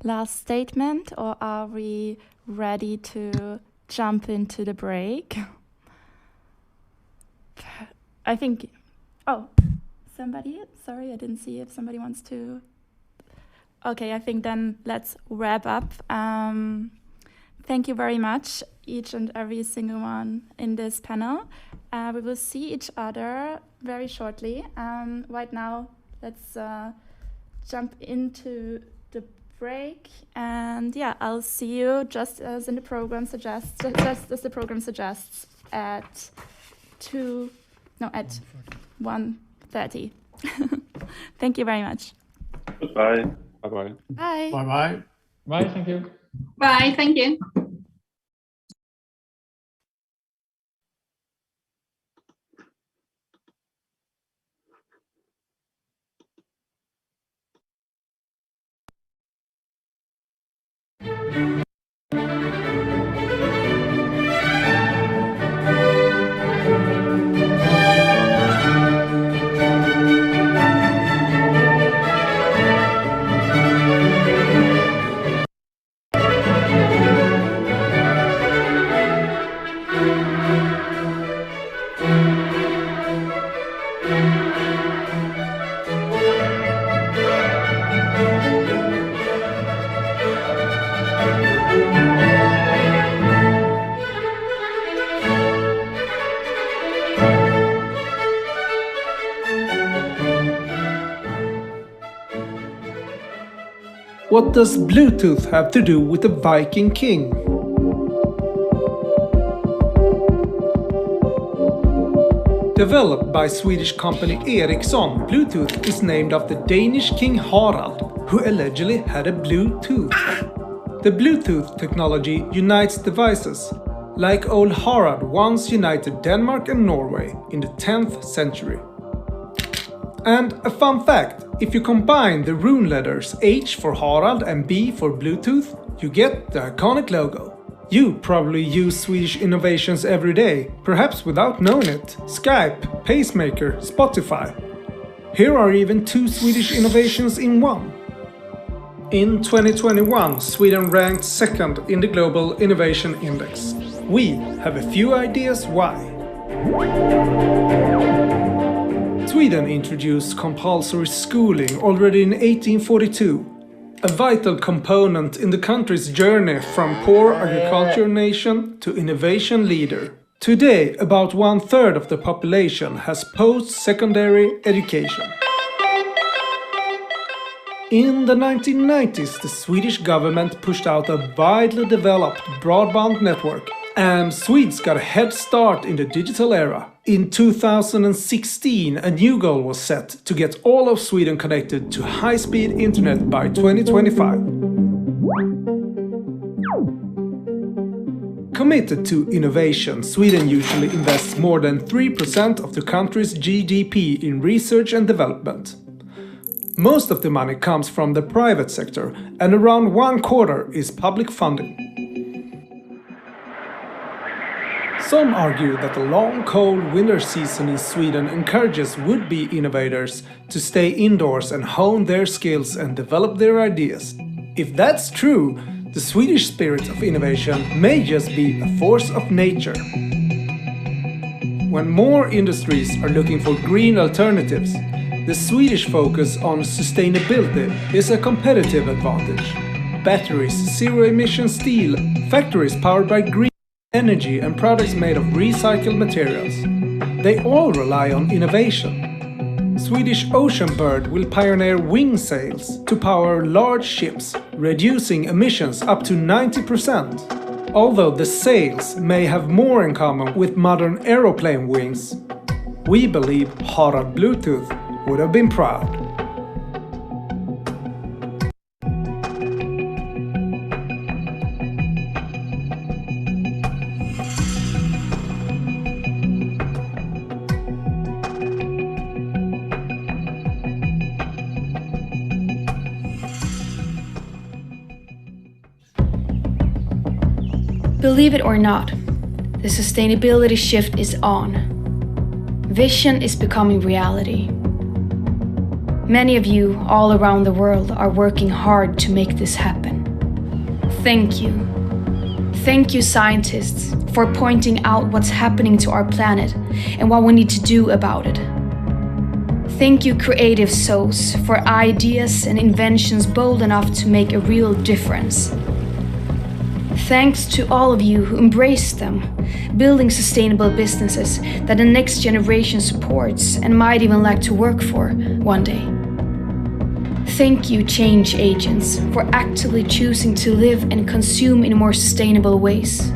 last statement, or are we ready to jump into the break? I think, somebody, sorry, I didn't see if somebody wants to. Okay, I think then let's wrap up. Thank you very much, each and every single one in this panel. We will see each other very shortly. Right now, let's jump into the break, and yeah, I'll see you just as the program suggests, at 1:30. Thank you very much. Goodbye. Bye-bye. Bye. Bye-bye. Bye, thank you. Bye, thank you. What does Bluetooth have to do with the Viking King? Developed by Swedish company Ericsson, Bluetooth is named after Danish King Harald, who allegedly had a Bluetooth. The Bluetooth technology unites devices, like old Harald once united Denmark and Norway in the 10th century. And a fun fact, If you combine the rune letters H for Harald and B for Bluetooth, you get the iconic logo. You probably use Swedish innovations every day, perhaps without knowing it. Skype, Pacemaker, Spotify. Here are even 2 Swedish innovations in one. In 2021, Sweden ranked 2nd in the Global Innovation Index. We have a few ideas why. Sweden introduced compulsory schooling already in 1842. A vital component in the country's journey from poor agriculture nation to innovation leader. Today, about 1/3 of the population has post-secondary education. In the 1990s, the Swedish government pushed out a widely developed broadband network, and Swedes got a head start in the digital era. In 2016, a new goal was set to get all of Sweden connected to high-speed internet by 2025. Committed to innovation, Sweden usually invests more than 3% of the country's GDP in research and development. Most of the money comes from the private sector, and around 1/4 is public funding. Some argue that the long, cold winter season in Sweden encourages would-be innovators to stay indoors and hone their skills and develop their ideas. If that's true, the Swedish spirit of innovation may just be a force of nature. When more industries are looking for green alternatives, the Swedish focus on sustainability is a competitive advantage. Batteries, zero-emission steel, factories powered by green energy and products made of recycled materials. They all rely on innovation. Swedish Ocean Bird will pioneer wing sails to power large ships, reducing emissions up to 90%. Although the sails may have more in common with modern aeroplane wings, we believe Harald Bluetooth would have been proud. Believe it or not, the sustainability shift is on. Vision is becoming reality. Many of you all around the world are working hard to make this happen. Thank you. Thank you, scientists, for pointing out what's happening to our planet and what we need to do about it. Thank you, creative souls, for ideas and inventions bold enough to make a real difference. Thanks to all of you who embrace them, building sustainable businesses that the next generation supports and might even like to work for one day. Thank you, change agents, for actively choosing to live and consume in more sustainable ways.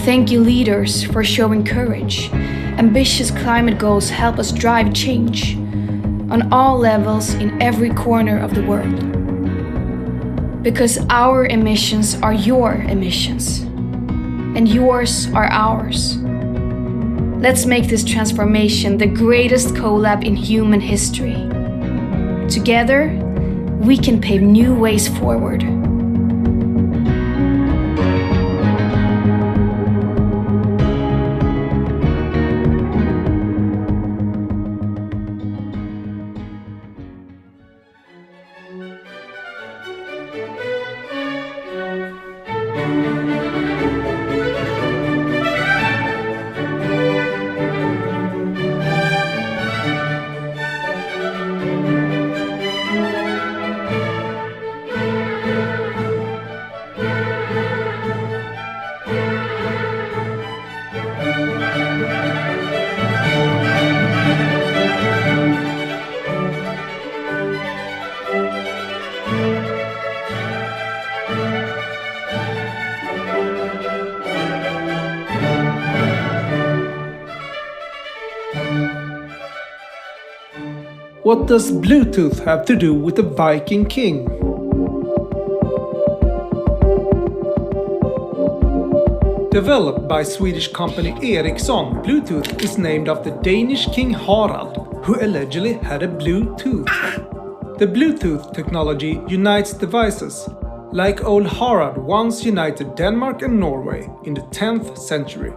Thank you, leaders, for showing courage. Ambitious climate goals help us drive change on all levels in every corner of the world. Because our emissions are your emissions, and yours are ours. Let's make this transformation the greatest collab in human history. Together, we can pave new ways forward. What does Bluetooth have to do with the Viking King? Developed by Swedish company Ericsson, Bluetooth is named after Danish King Harald. who allegedly had a Bluetooth. The Bluetooth technology unites devices, like old Harald once united Denmark and Norway in the 10th century.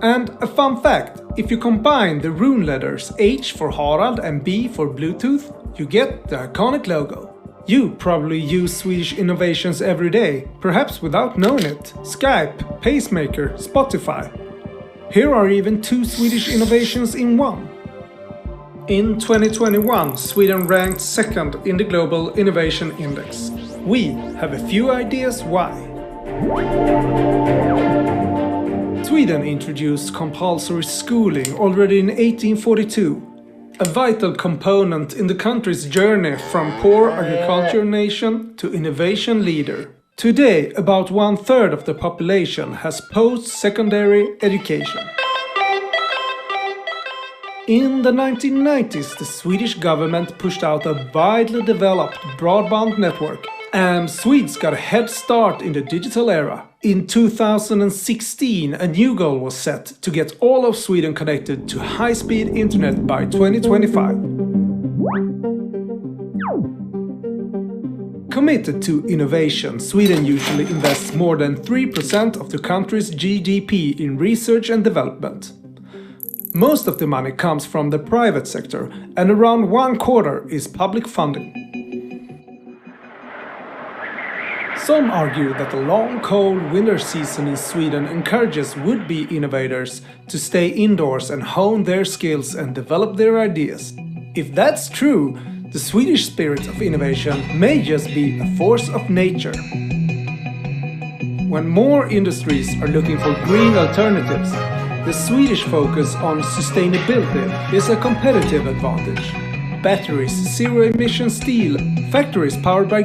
And a fun fact, if you combine the rune letters H for Harald and B for Bluetooth, you get the iconic logo. You probably use Swedish innovations every day, perhaps without knowing it. Skype, Pacemaker, Spotify. Here are even 2 Swedish innovations in one. In 2021, Sweden ranked 2nd in the Global Innovation Index. We have a few ideas why. Sweden introduced compulsory schooling already in 1842, a vital component in the country's journey from poor agriculture nation to innovation leader. Today, about 1/3 of the population has post-secondary education. In the 1990s, the Swedish government pushed out a widely developed broadband network, and Swedes got a head start in the digital era. In 2016, a new goal was set to get all of Sweden connected to high-speed internet by 2025. Committed to innovation, Sweden usually invests more than 3% of the country's GDP in research and development. Most of the money comes from the private sector, and around 1/4 is public funding. Some argue that the long cold winter season in Sweden encourages would-be innovators to stay indoors and hone their skills and develop their ideas. If that's true, the Swedish spirit of innovation may just be a force of nature. When more industries are looking for green alternatives, the Swedish focus on sustainability is a competitive advantage. Batteries, zero-emission steel, factories powered by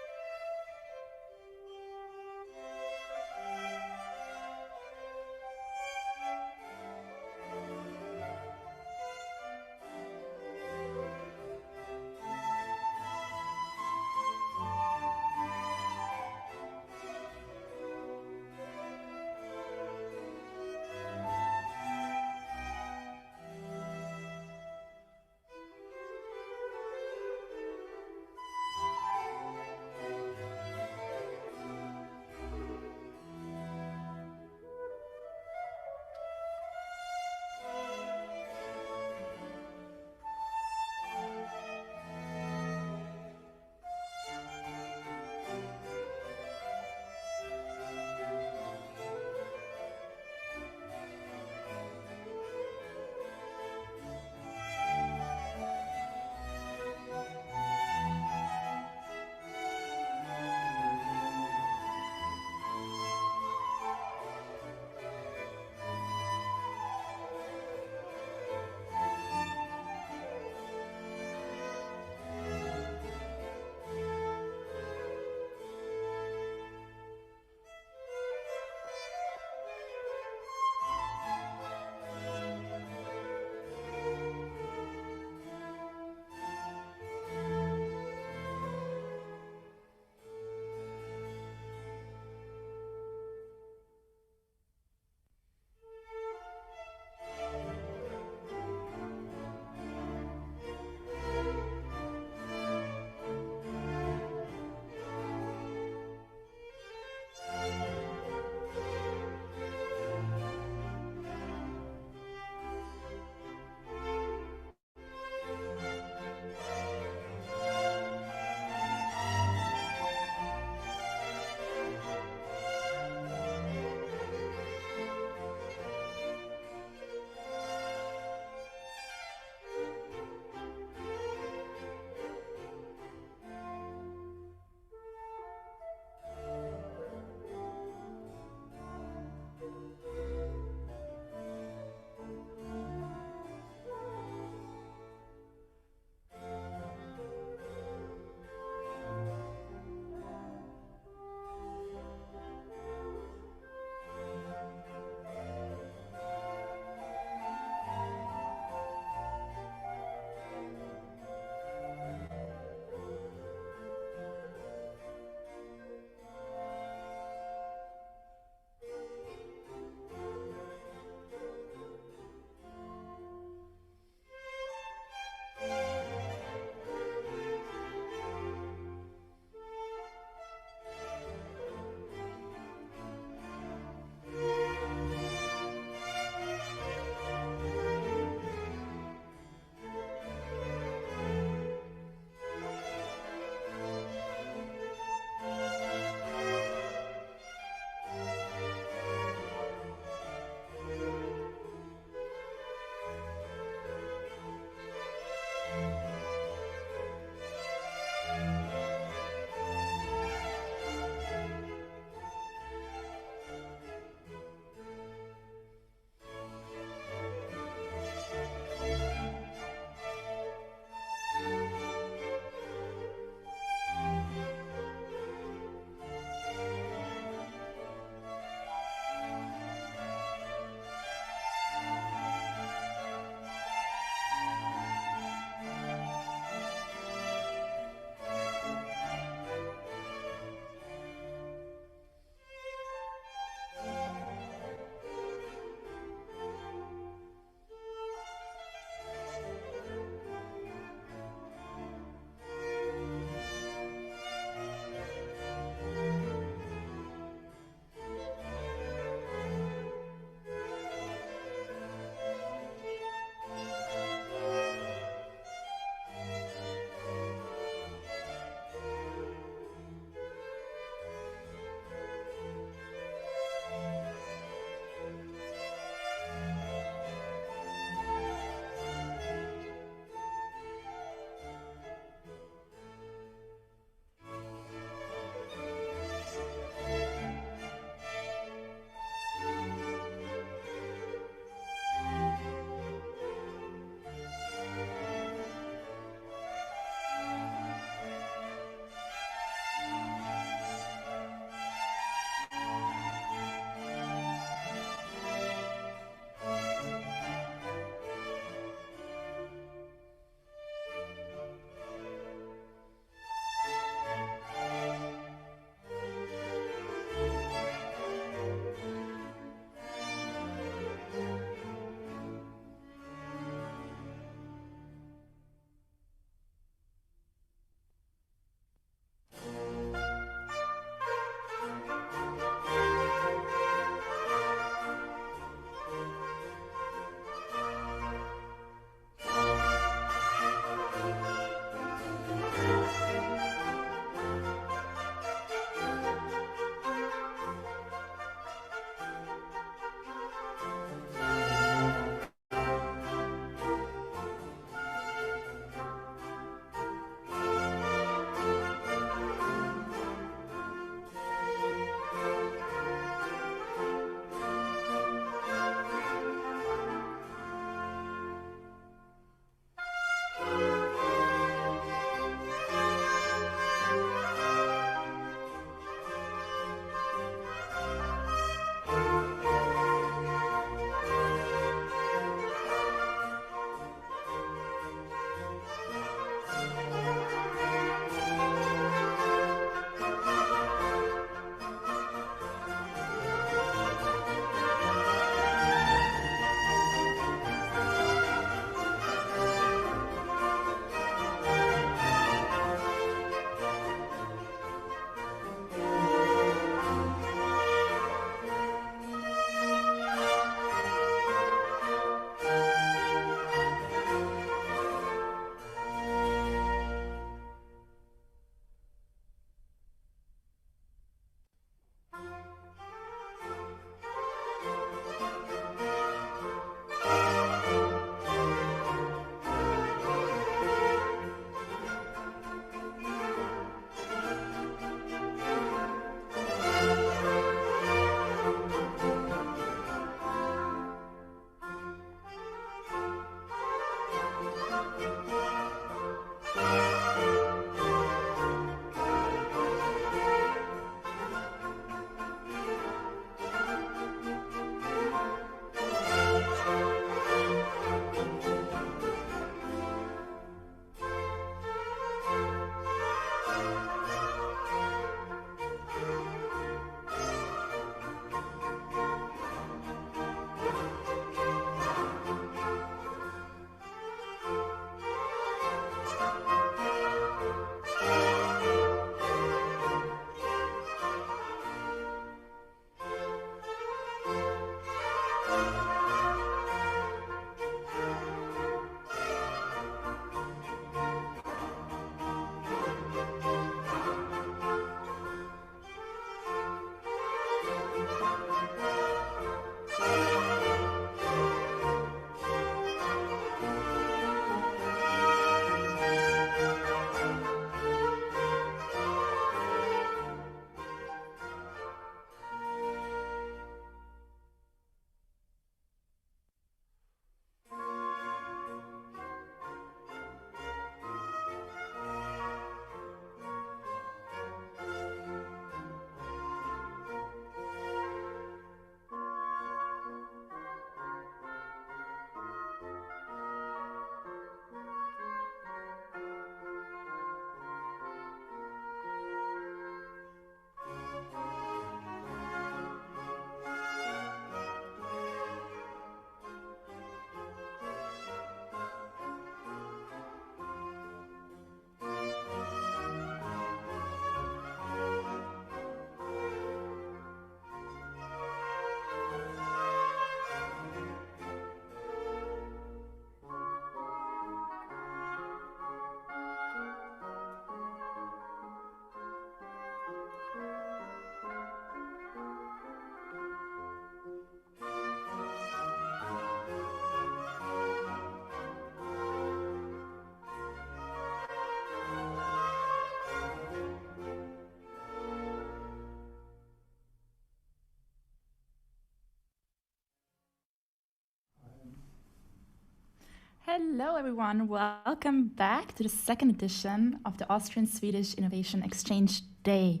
Hello, everyone. Welcome back to the second edition of the Austrian-Swedish Innovation Exchange Day.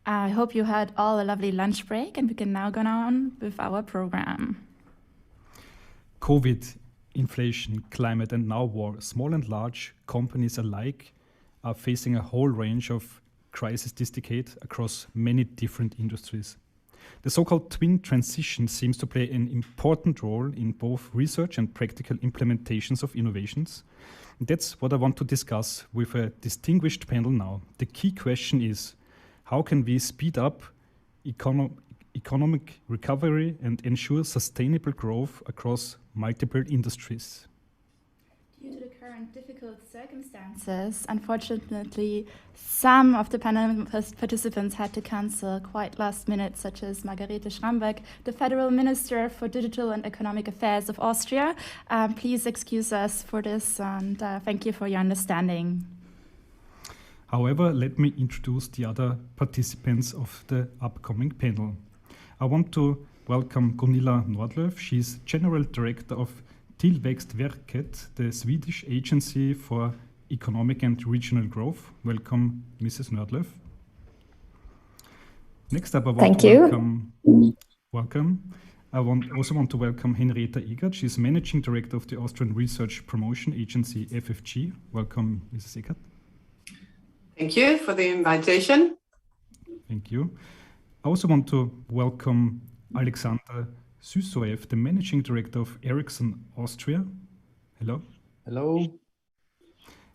I hope you had all a lovely lunch break, and we can now go on with our program. COVID, inflation, climate, and now war. Small and large companies alike are facing a whole range of crises this decade across many different industries. The so-called twin transition seems to play an important role in both research and practical implementations of innovations. That's what I want to discuss with a distinguished panel now. The key question is, how can we speed up economic recovery and ensure sustainable growth across multiple industries? Due to the current difficult circumstances, unfortunately, some of the panel participants had to cancel quite last minute, such as Margarete Schrambeck, the Federal Minister for Digital and Economic Affairs of Austria. Please excuse us for this, and thank you for your understanding. However, let me introduce the other participants of the upcoming panel. I want to welcome Gunilla Nordlöf. She's General Director of Tillväxtverket, the Swedish Agency for Economic and Regional Growth. Welcome, Mrs. Nordlöf. Next up, I want to welcome. I also want to welcome Henrietta Egert. She's Managing Director of the Austrian Research Promotion Agency, FFG. Welcome, Mrs. Egert. Thank you for the invitation. Thank you. I also want to welcome Alexander Sysoev, the Managing Director of Ericsson Austria. Hello. Hello.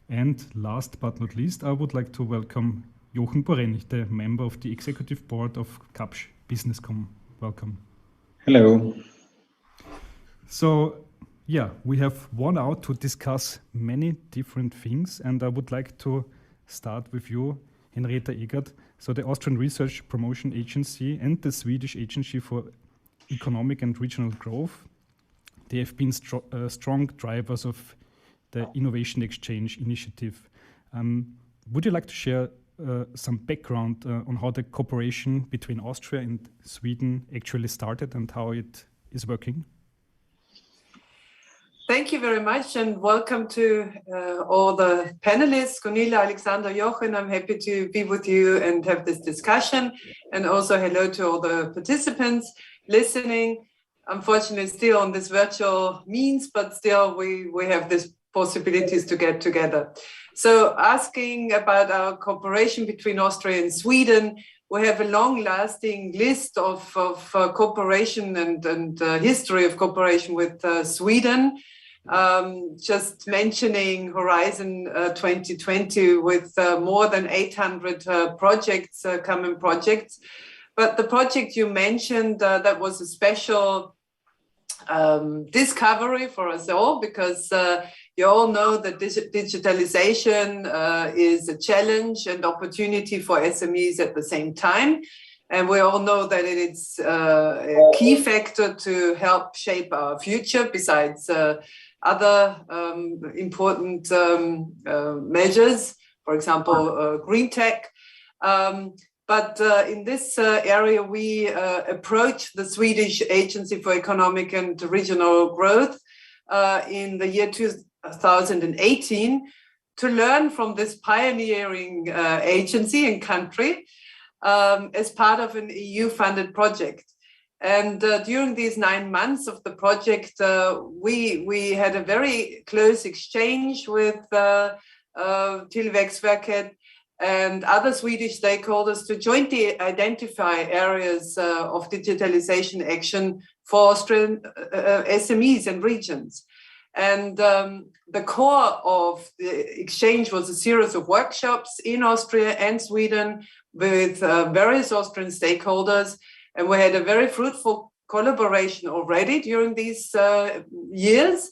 And last but not least, I would like to welcome Jochen Borenich, the member of the Executive Board of Kapsch Businesscom. Welcome. Hello. So, yeah, we have 1 hour to discuss many different things, and I would like to start with you, Henrietta Egert. So the Austrian Research Promotion Agency and the Swedish Agency for Economic and Regional Growth, they have been strong drivers of the Innovation Exchange initiative. Would you like to share some background on how the cooperation between Austria and Sweden actually started and how it is working? Thank you very much, and welcome to all the panelists, Gunilla, Alexander, Jochen. I'm happy to be with you and have this discussion. And also hello to all the participants listening. Unfortunately, still on this virtual means, but still we have these possibilities to get together. So asking about our cooperation between Austria and Sweden, we have a long-lasting list of cooperation and history of cooperation with Sweden. Just mentioning Horizon 2020 with more than 800 projects, common projects. But the project you mentioned, that was a special discovery for us all, because you all know that digitalisation is a challenge and opportunity for SMEs at the same time. And we all know that it's a key factor to help shape our future, besides other important measures, for example, green tech. But in this area, we approached the Swedish Agency for Economic and Regional Growth in the year 2018 to learn from this pioneering agency and country as part of an EU-funded project. And during these 9 months of the project, we had a very close exchange with Tillväxtverket and other Swedish stakeholders to jointly identify areas of digitalization action for Austrian SMEs and regions. And the core of the exchange was a series of workshops in Austria and Sweden with various Austrian stakeholders. And we had a very fruitful collaboration already during these years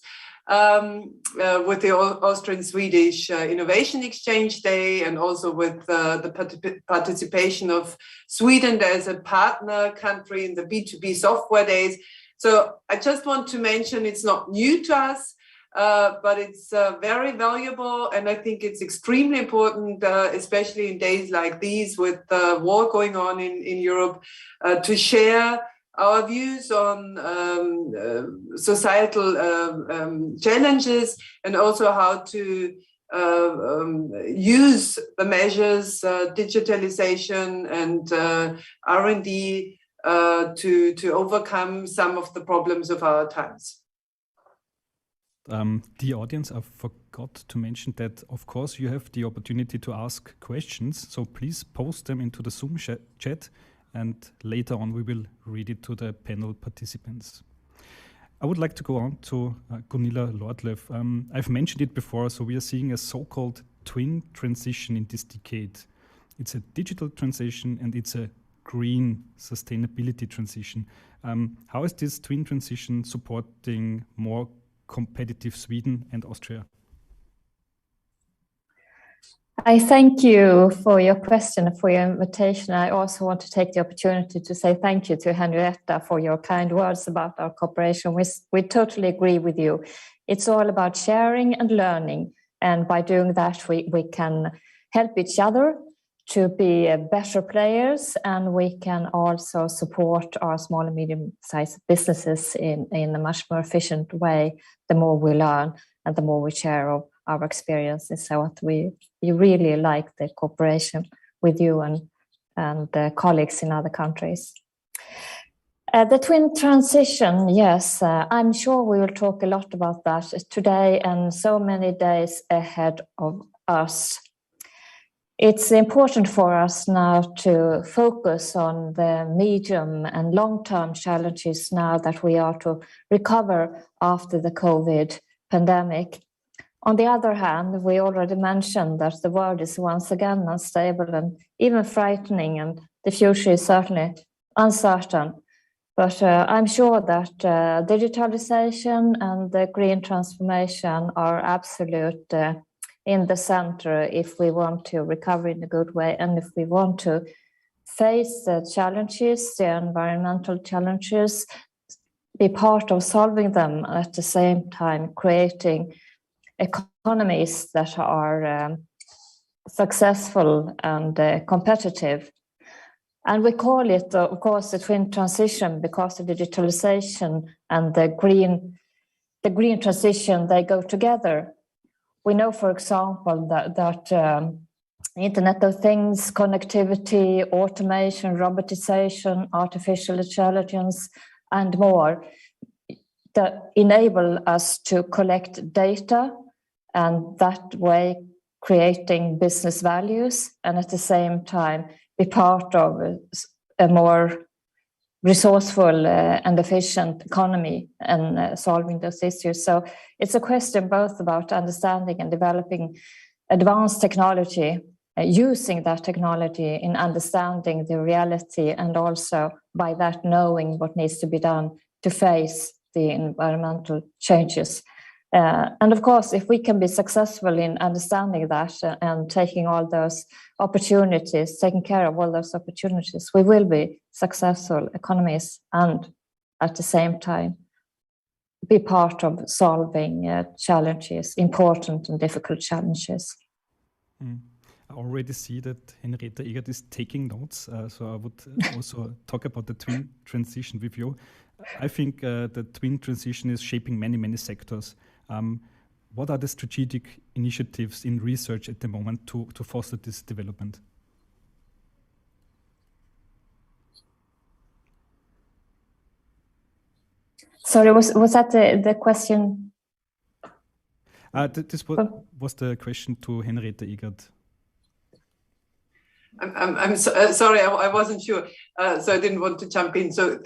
with the Austrian-Swedish Innovation Exchange Day, and also with the participation of Sweden as a partner country in the B2B software days. So I just want to mention it's not new to us, but it's very valuable. And I think it's extremely important, especially in days like these with war going on in Europe, to share our views on societal challenges, and also how to use the measures, digitalization and R&D to overcome some of the problems of our times. The audience, I forgot to mention that, of course, you have the opportunity to ask questions. So please post them into the Zoom chat, and later on we will read it to the panel participants. I would like to go on to Gunilla Lordlöf. I've mentioned it before, so we are seeing a so-called twin transition in this decade. It's a digital transition and it's a green sustainability transition. How is this twin transition supporting more competitive Sweden and Austria? I thank you for your question, for your invitation. I also want to take the opportunity to say thank you to Henrietta for your kind words about our cooperation. We totally agree with you. It's all about sharing and learning. And by doing that, we can help each other to be better players, and we can also support our small and medium-sized businesses in a much more efficient way the more we learn and the more we share of our experiences. So we really like the cooperation with you and colleagues in other countries. The twin transition, yes, I'm sure we will talk a lot about that today and so many days ahead of us. It's important for us now to focus on the medium and long-term challenges now that we are to recover after the COVID pandemic. On the other hand, we already mentioned that the world is once again unstable and even frightening, and the future is certainly uncertain. But I'm sure that digitalization and the green transformation are absolute in the center if we want to recover in a good way, and if we want to face the challenges, the environmental challenges, be part of solving them, at the same time creating economies that are successful and competitive. And we call it, of course, the twin transition because the digitalization and the green transition, they go together. We know, for example, that Internet of Things, connectivity, automation, robotization, artificial intelligence, and more that enable us to collect data, and that way creating business values, and at the same time be part of a more resourceful and efficient economy and solving those issues. So it's a question both about understanding and developing advanced technology, using that technology in understanding the reality, and also by that knowing what needs to be done to face the environmental changes. And of course, if we can be successful in understanding that and taking all those opportunities, taking care of all those opportunities, we will be successful economies and at the same time be part of solving challenges, important and difficult challenges. I already see that Henrietta Egert is taking notes, so I would also talk about the twin transition with you. I think the twin transition is shaping many sectors. What are the strategic initiatives in research at the moment to foster this development? Sorry, was that the question? This was the question to Henrietta Egert. I'm sorry, I wasn't sure, so I didn't want to jump in. So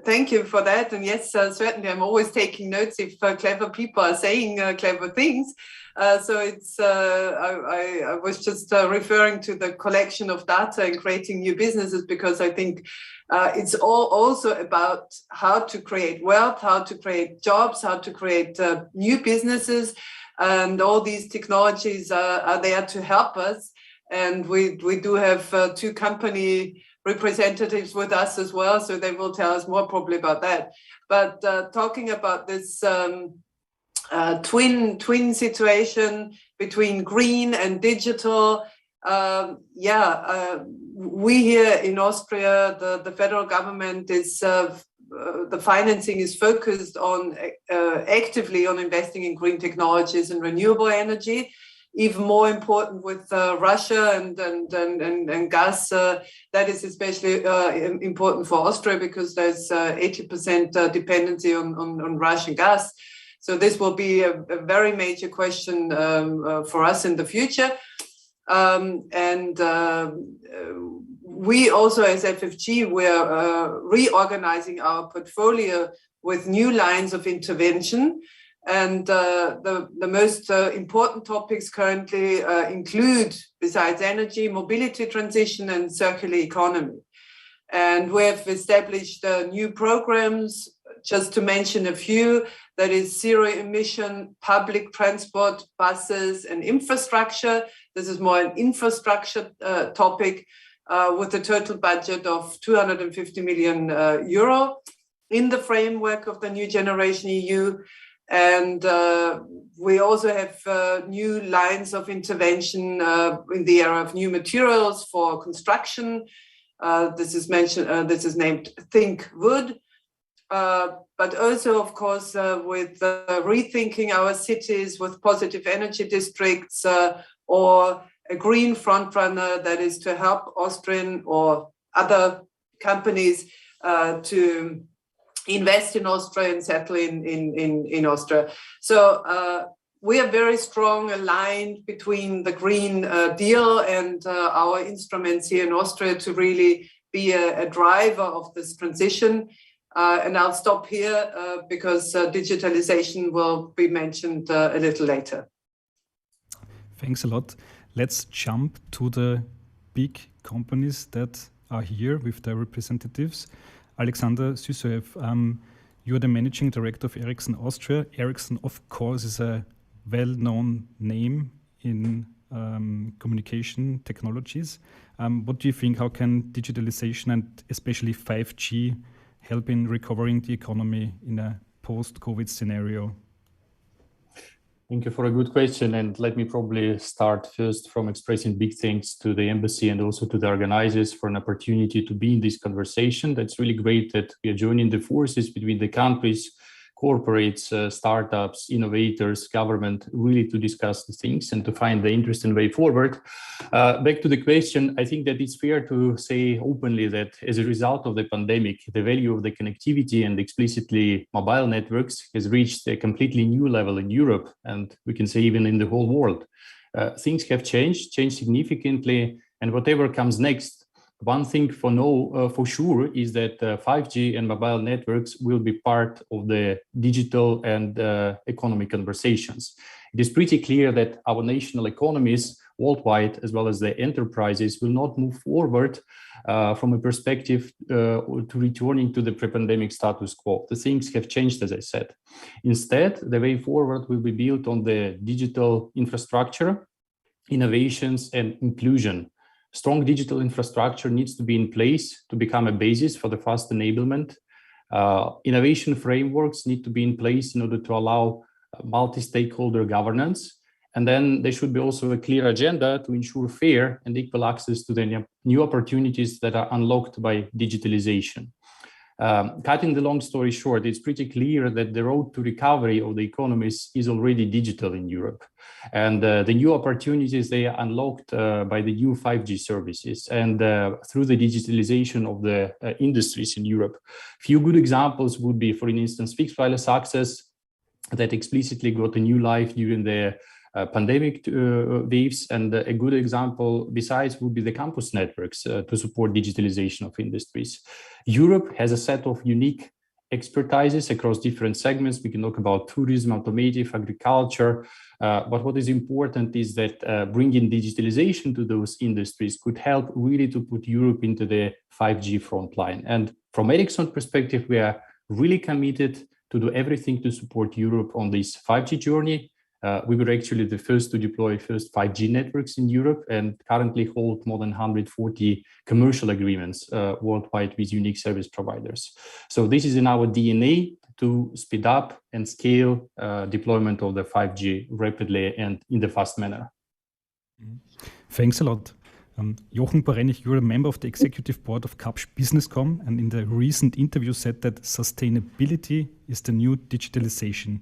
thank you for that. And yes, certainly, I'm always taking notes if clever people are saying clever things. So it's I was just referring to the collection of data and creating new businesses, because I think it's also about how to create wealth, how to create jobs, how to create new businesses, and all these technologies are there to help us. And we do have two company representatives with us as well, so they will tell us more probably about that. But talking about this twin situation between green and digital, we here in Austria, the federal government is the financing is focused on actively on investing in green technologies and renewable energy. Even more important with Russia and gas, that is especially important for Austria because there's 80% dependency on Russian gas. So this will be a very major question for us in the future. We also as FFG, we're reorganizing our portfolio with new lines of intervention. And the most important topics currently include, besides energy, mobility transition and circular economy. And we have established new programs, just to mention a few, that is zero emission public transport, buses and infrastructure. This is more an infrastructure topic with a total budget of 250 million euro in the framework of the New Generation EU. And we also have new lines of intervention in the area of new materials for construction. This is mentioned. This is named Think Wood. But also, of course, with rethinking our cities with positive energy districts or a green frontrunner that is to help Austrian or other companies to invest in Austria and settle in Austria. So we are very strong aligned between the Green Deal and our instruments here in Austria to really be a driver of this transition. And I'll stop here because digitalization will be mentioned a little later. Thanks a lot. Let's jump to the big companies that are here with their representatives. Alexander Sysoev, you are the Managing Director of Ericsson Austria. Ericsson, of course, is a well-known name in communication technologies. What do you think? How can digitalization and especially 5G help in recovering the economy in a post-COVID scenario? Thank you for a good question. And let me probably start first from expressing big thanks to the embassy and also to the organizers for an opportunity to be in this conversation. That's really great that we are joining the forces between the countries, corporates, startups, innovators, government, really to discuss the things and to find the interesting way forward. Back to the question, I think that it's fair to say openly that as a result of the pandemic, the value of the connectivity and explicitly mobile networks has reached a completely new level in Europe, and we can say even in the whole world. Things have changed significantly, and whatever comes next, one thing for sure is that 5G and mobile networks will be part of the digital and economic conversations. It is pretty clear that our national economies worldwide, as well as the enterprises, will not move forward from a perspective to returning to the pre-pandemic status quo. The things have changed, as I said. Instead, the way forward will be built on the digital infrastructure, innovations, and inclusion. Strong digital infrastructure needs to be in place to become a basis for the fast enablement. Innovation frameworks need to be in place in order to allow multi-stakeholder governance. And then there should be also a clear agenda to ensure fair and equal access to the new opportunities that are unlocked by digitalization. Cutting the long story short, it's pretty clear that the road to recovery of the economies is already digital in Europe. And the new opportunities, they are unlocked by the new 5G services and through the digitalization of the industries in Europe. Few good examples would be, for instance, fixed wireless access that explicitly got a new life during the pandemic waves, and a good example besides would be the campus networks to support digitalization of industries. Europe has a set of unique expertises across different segments. We can talk about tourism, automotive, agriculture, but what is important is that bringing digitalization to those industries could help really to put Europe into the 5G frontline. And from Ericsson's perspective, we are really committed to do everything to support Europe on this 5G journey. We were actually the first to deploy first 5G networks in Europe and currently hold more than 140 commercial agreements worldwide with unique service providers. So this is in our DNA to speed up and scale deployment of the 5G rapidly and in the fast manner. Thanks a lot. Jochen Borenich, you're a member of the executive board of Kapsch Businesscom, and in the recent interview said that sustainability is the new digitalization.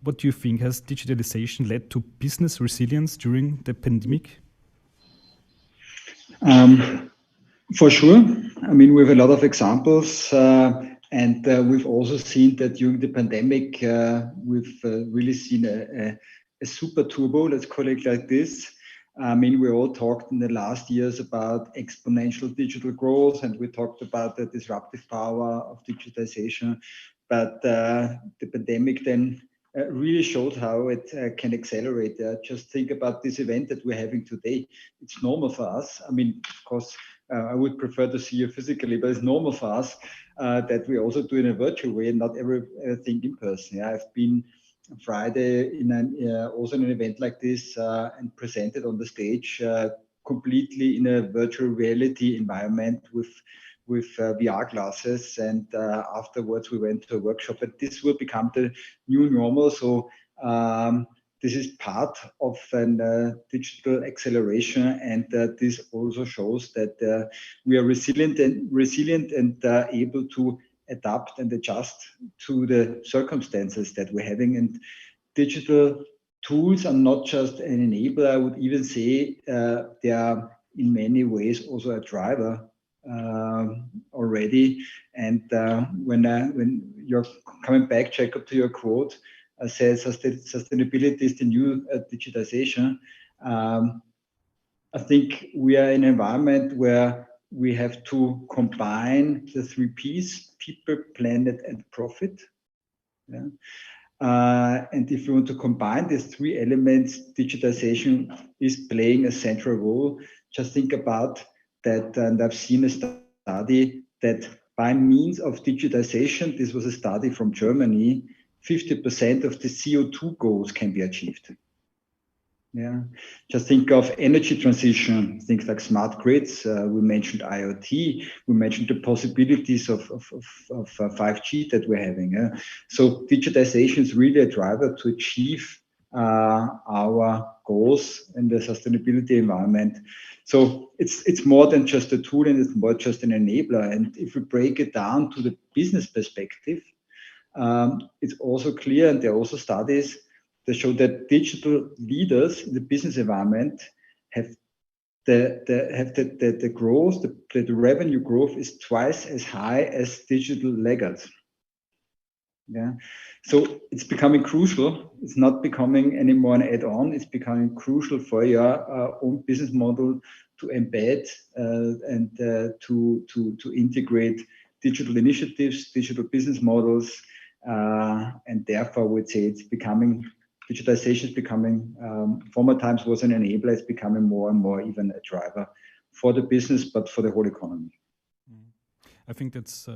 What do you think? Has digitalization led to business resilience during the pandemic? For sure. I mean, we have a lot of examples, and we've also seen that during the pandemic, we've really seen a super turbo, let's call it like this. I mean, we all talked in the last years about exponential digital growth, and we talked about the disruptive power of digitization. But the pandemic then really showed how it can accelerate. Just think about this event that we're having today. It's normal for us. I mean, of course, I would prefer to see you physically, but it's normal for us that we also do it in a virtual way and not everything in person. Yeah, I've been Friday in also in an event like this and presented on the stage completely in a virtual reality environment with VR glasses, and afterwards we went to a workshop. But this will become the new normal. So this is part of a digital acceleration, and this also shows that we are resilient and able to adapt and adjust to the circumstances that we're having. And digital tools are not just an enabler. I would even say they are in many ways also a driver already. And when you're coming back, Jacob, to your quote, says sustainability is the new digitization. I think we are in an environment where we have to combine the 3 Ps: people, planet, and profit. Yeah. And if you want to combine these 3 elements, digitization is playing a central role. Just think about that, and I've seen a study that by means of digitization, this was a study from Germany, 50% of the CO2 goals can be achieved. Yeah, just think of energy transition, things like smart grids. We mentioned IoT. We mentioned the possibilities of 5G that we're having. So digitization is really a driver to achieve our goals in the sustainability environment. So it's more than just a tool, and it's more just an enabler. And if we break it down to the business perspective, it's also clear, and there are also studies that show that digital leaders in the business environment have the growth, the revenue growth is twice as high as digital laggards. Yeah, so it's becoming crucial. It's not becoming anymore an add-on. It's becoming crucial for your own business model to embed and to integrate digital initiatives, digital business models, and therefore I would say it's becoming. Digitization is becoming, former times was an enabler, it's becoming more and more even a driver for the business, but for the whole economy. I think that's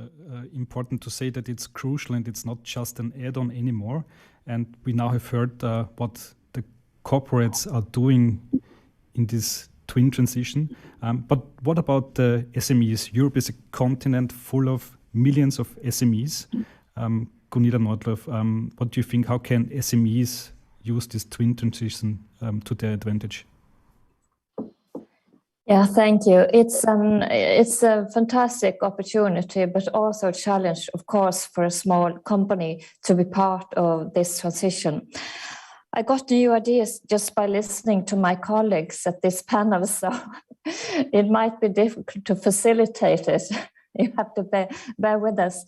important to say that it's crucial and it's not just an add-on anymore. And we now have heard what the corporates are doing in this twin transition. But what about the SMEs? Europe is a continent full of millions of SMEs. Gunilla Nordloff, what do you think? How can SMEs use this twin transition to their advantage? Yeah, thank you. It's a fantastic opportunity, but also a challenge, of course, for a small company to be part of this transition. I got new ideas just by listening to my colleagues at this panel, so it might be difficult to facilitate it. You have to bear with us.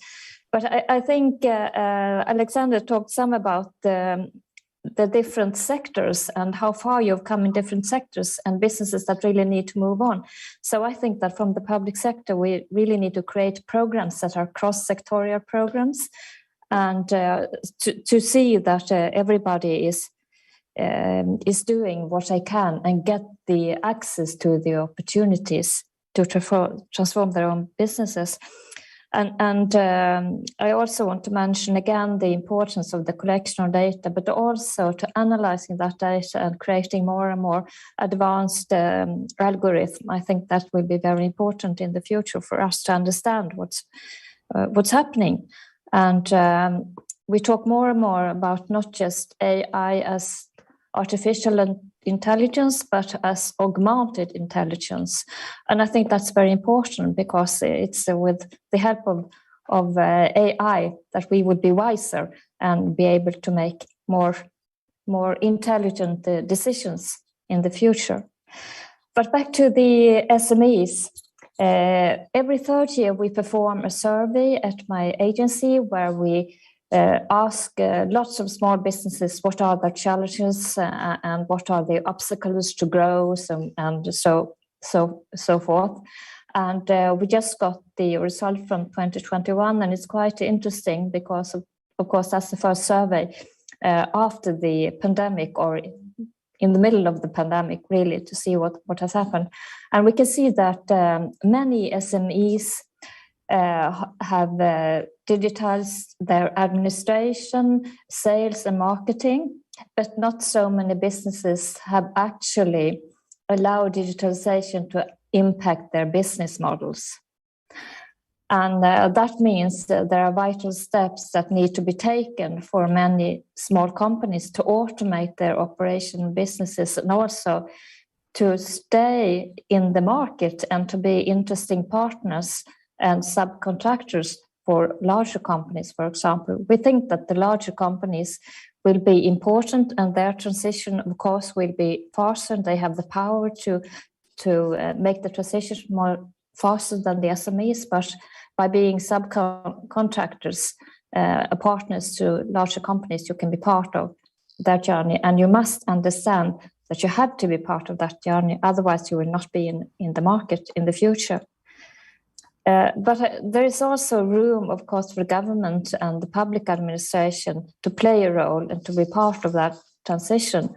But I think Alexander talked some about the different sectors and how far you've come in different sectors and businesses that really need to move on. So I think that from the public sector, we really need to create programs that are cross-sectorial programs, and to see that everybody is doing what they can and get the access to the opportunities to transform their own businesses. And I also want to mention again the importance of the collection of data, but also to analyzing that data and creating more and more advanced algorithms. I think that will be very important in the future for us to understand what's happening. And we talk more and more about not just AI as artificial intelligence, but as augmented intelligence. And I think that's very important, because it's with the help of AI that we would be wiser and be able to make more intelligent decisions in the future. But back to the SMEs. Every third year we perform a survey at my agency where we ask lots of small businesses what are their challenges and what are the obstacles to growth and so forth. And we just got the result from 2021, and it's quite interesting because of course that's the first survey after the pandemic, or in the middle of the pandemic, really, to see what has happened. And we can see that many SMEs have digitized their administration, sales and marketing, but not so many businesses have actually allowed digitalization to impact their business models. And that means that there are vital steps that need to be taken for many small companies to automate their operation businesses, and also to stay in the market and to be interesting partners and subcontractors for larger companies, for example. We think that the larger companies will be important, and their transition, of course, will be faster. They have the power to make the transition more faster than the SMEs, but by being subcontractors, partners to larger companies, you can be part of their journey. And you must understand that you have to be part of that journey, otherwise you will not be in the market in the future. But there is also room, of course, for government and the public administration to play a role and to be part of that transition.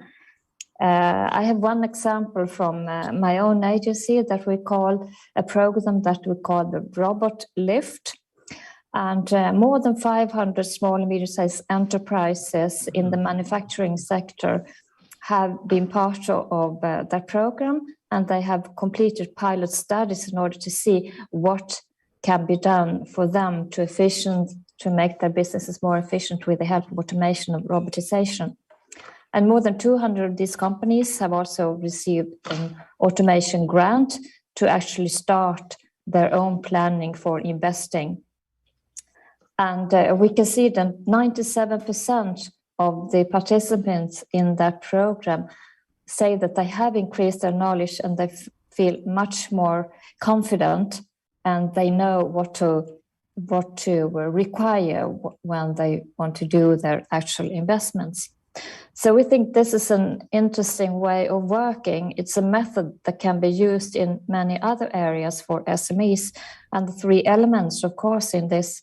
I have one example from my own agency that we call a program that we call the Robot Lift. And more than 500 small and medium-sized enterprises in the manufacturing sector have been part of that program, and they have completed pilot studies in order to see what can be done for them to make their businesses more efficient with the help of automation and robotization. And more than 200 of these companies have also received an automation grant to actually start their own planning for investing. And we can see that 97% of the participants in that program say that they have increased their knowledge and they feel much more confident, and they know what to require when they want to do their actual investments. So we think this is an interesting way of working. It's a method that can be used in many other areas for SMEs. And the three elements, of course, in this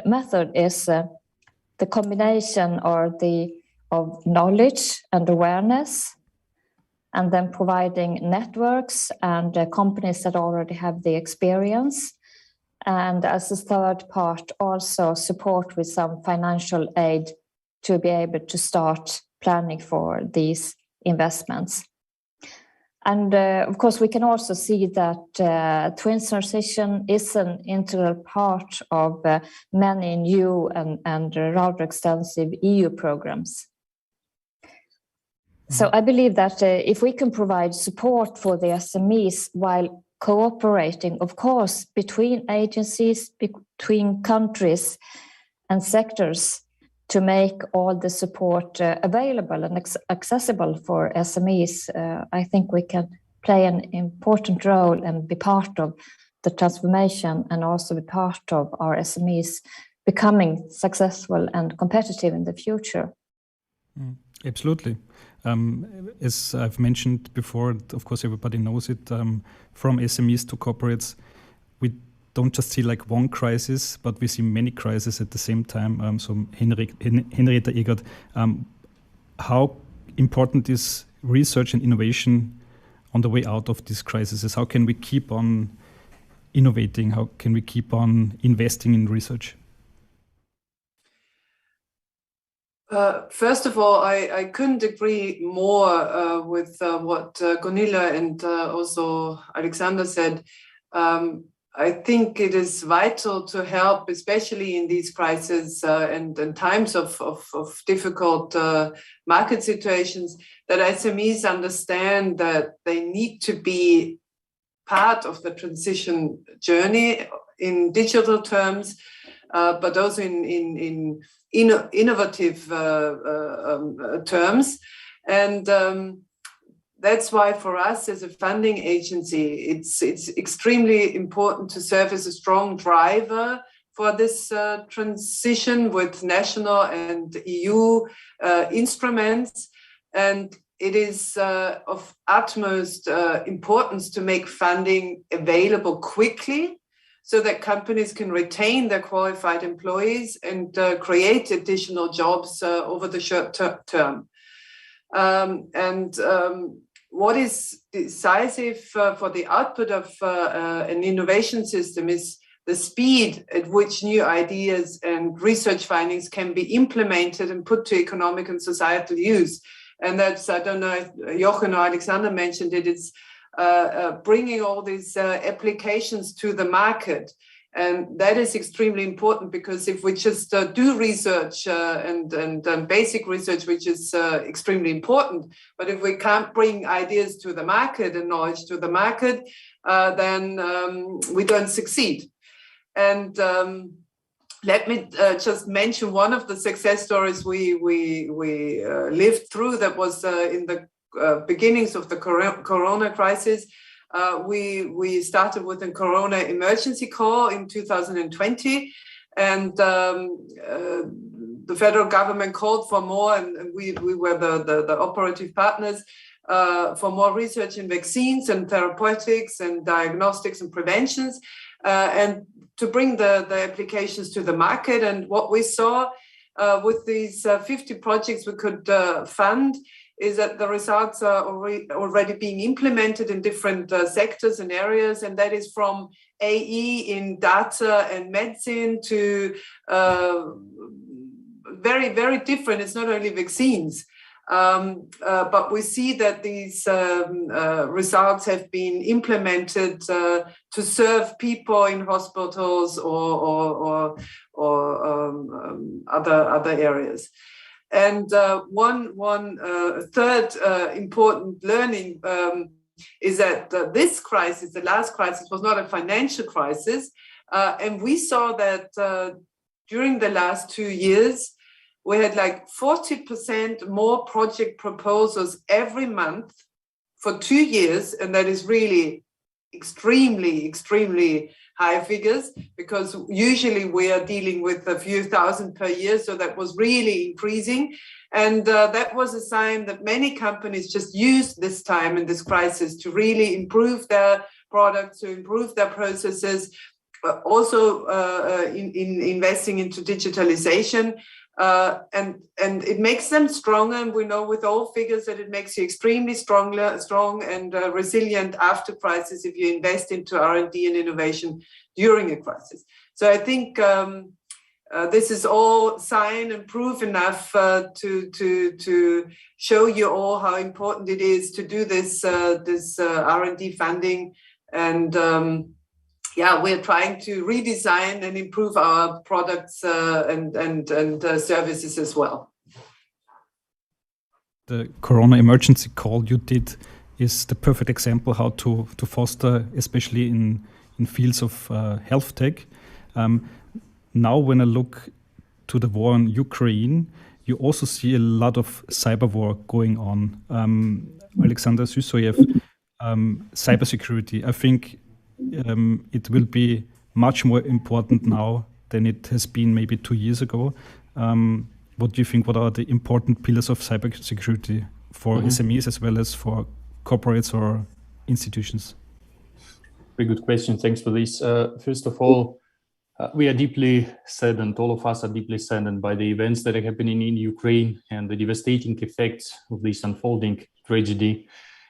method is the combination of knowledge and awareness, and then providing networks and companies that already have the experience. And as a third part, also support with some financial aid to be able to start planning for these investments. And of course, we can also see that twin transition is an integral part of many new and rather extensive EU programs. So I believe that if we can provide support for the SMEs while cooperating, of course, between agencies, between countries and sectors, to make all the support available and accessible for SMEs, I think we can play an important role and be part of the transformation, and also be part of our SMEs becoming successful and competitive in the future. Absolutely. As I've mentioned before, of course, everybody knows it, from SMEs to corporates, we don't just see like one crisis, but we see many crises at the same time. So Henrietta Egert, how important is research and innovation on the way out of these crises? How can we keep on innovating? How can we keep on investing in research? First of all, I couldn't agree more with what Gunilla and also Alexander said. I think it is vital to help, especially in these crises and times of difficult market situations, that SMEs understand that they need to be part of the transition journey in digital terms, but also in innovative terms. And that's why for us as a funding agency, it's extremely important to serve as a strong driver for this transition with national and EU instruments. And it is of utmost importance to make funding available quickly so that companies can retain their qualified employees and create additional jobs over the short term. What is decisive for the output of an innovation system is the speed at which new ideas and research findings can be implemented and put to economic and societal use. And that's, I don't know if Jochen or Alexander mentioned it, it's bringing all these applications to the market. And that is extremely important, because if we just do research and basic research, which is extremely important, but if we can't bring ideas to the market and knowledge to the market, then we don't succeed. And let me just mention one of the success stories we lived through that was in the beginnings of the Corona crisis. We started with a Corona emergency call in 2020, and the federal government called for more, and we were the operative partners for more research in vaccines and therapeutics and diagnostics and preventions, and to bring the applications to the market. And what we saw with these 50 projects we could fund is that the results are already being implemented in different sectors and areas, and that is from AE in data and medicine to very, very different. It's not only vaccines, but we see that these results have been implemented to serve people in hospitals or other areas. And one third important learning is that this crisis, the last crisis, was not a financial crisis. And we saw that during the last 2 years, we had like 40% more project proposals every month for 2 years. And that is really extremely high figures, because usually we are dealing with a few thousand per year. So that was really increasing. And that was a sign that many companies just used this time in this crisis to really improve their products, to improve their processes, also in investing into digitalisation. And it makes them stronger. And we know with all figures that it makes you extremely strong and resilient after crisis if you invest into R&D and innovation during a crisis. So I think this is all sign and proof enough to show you all how important it is to do this R&D funding. And we're trying to redesign and improve our products and services as well. The Corona emergency call you did is the perfect example how to foster, especially in fields of health tech. Now, when I look to the war in Ukraine, you also see a lot of cyber war going on. Alexander Sysoyev, cybersecurity, I think it will be much more important now than it has been maybe 2 years ago. What do you think? What are the important pillars of cybersecurity for SMEs as well as for corporates or institutions? Very good question. Thanks for this. First of all, we are deeply saddened, all of us are deeply saddened by the events that are happening in Ukraine, and the devastating effects of this unfolding tragedy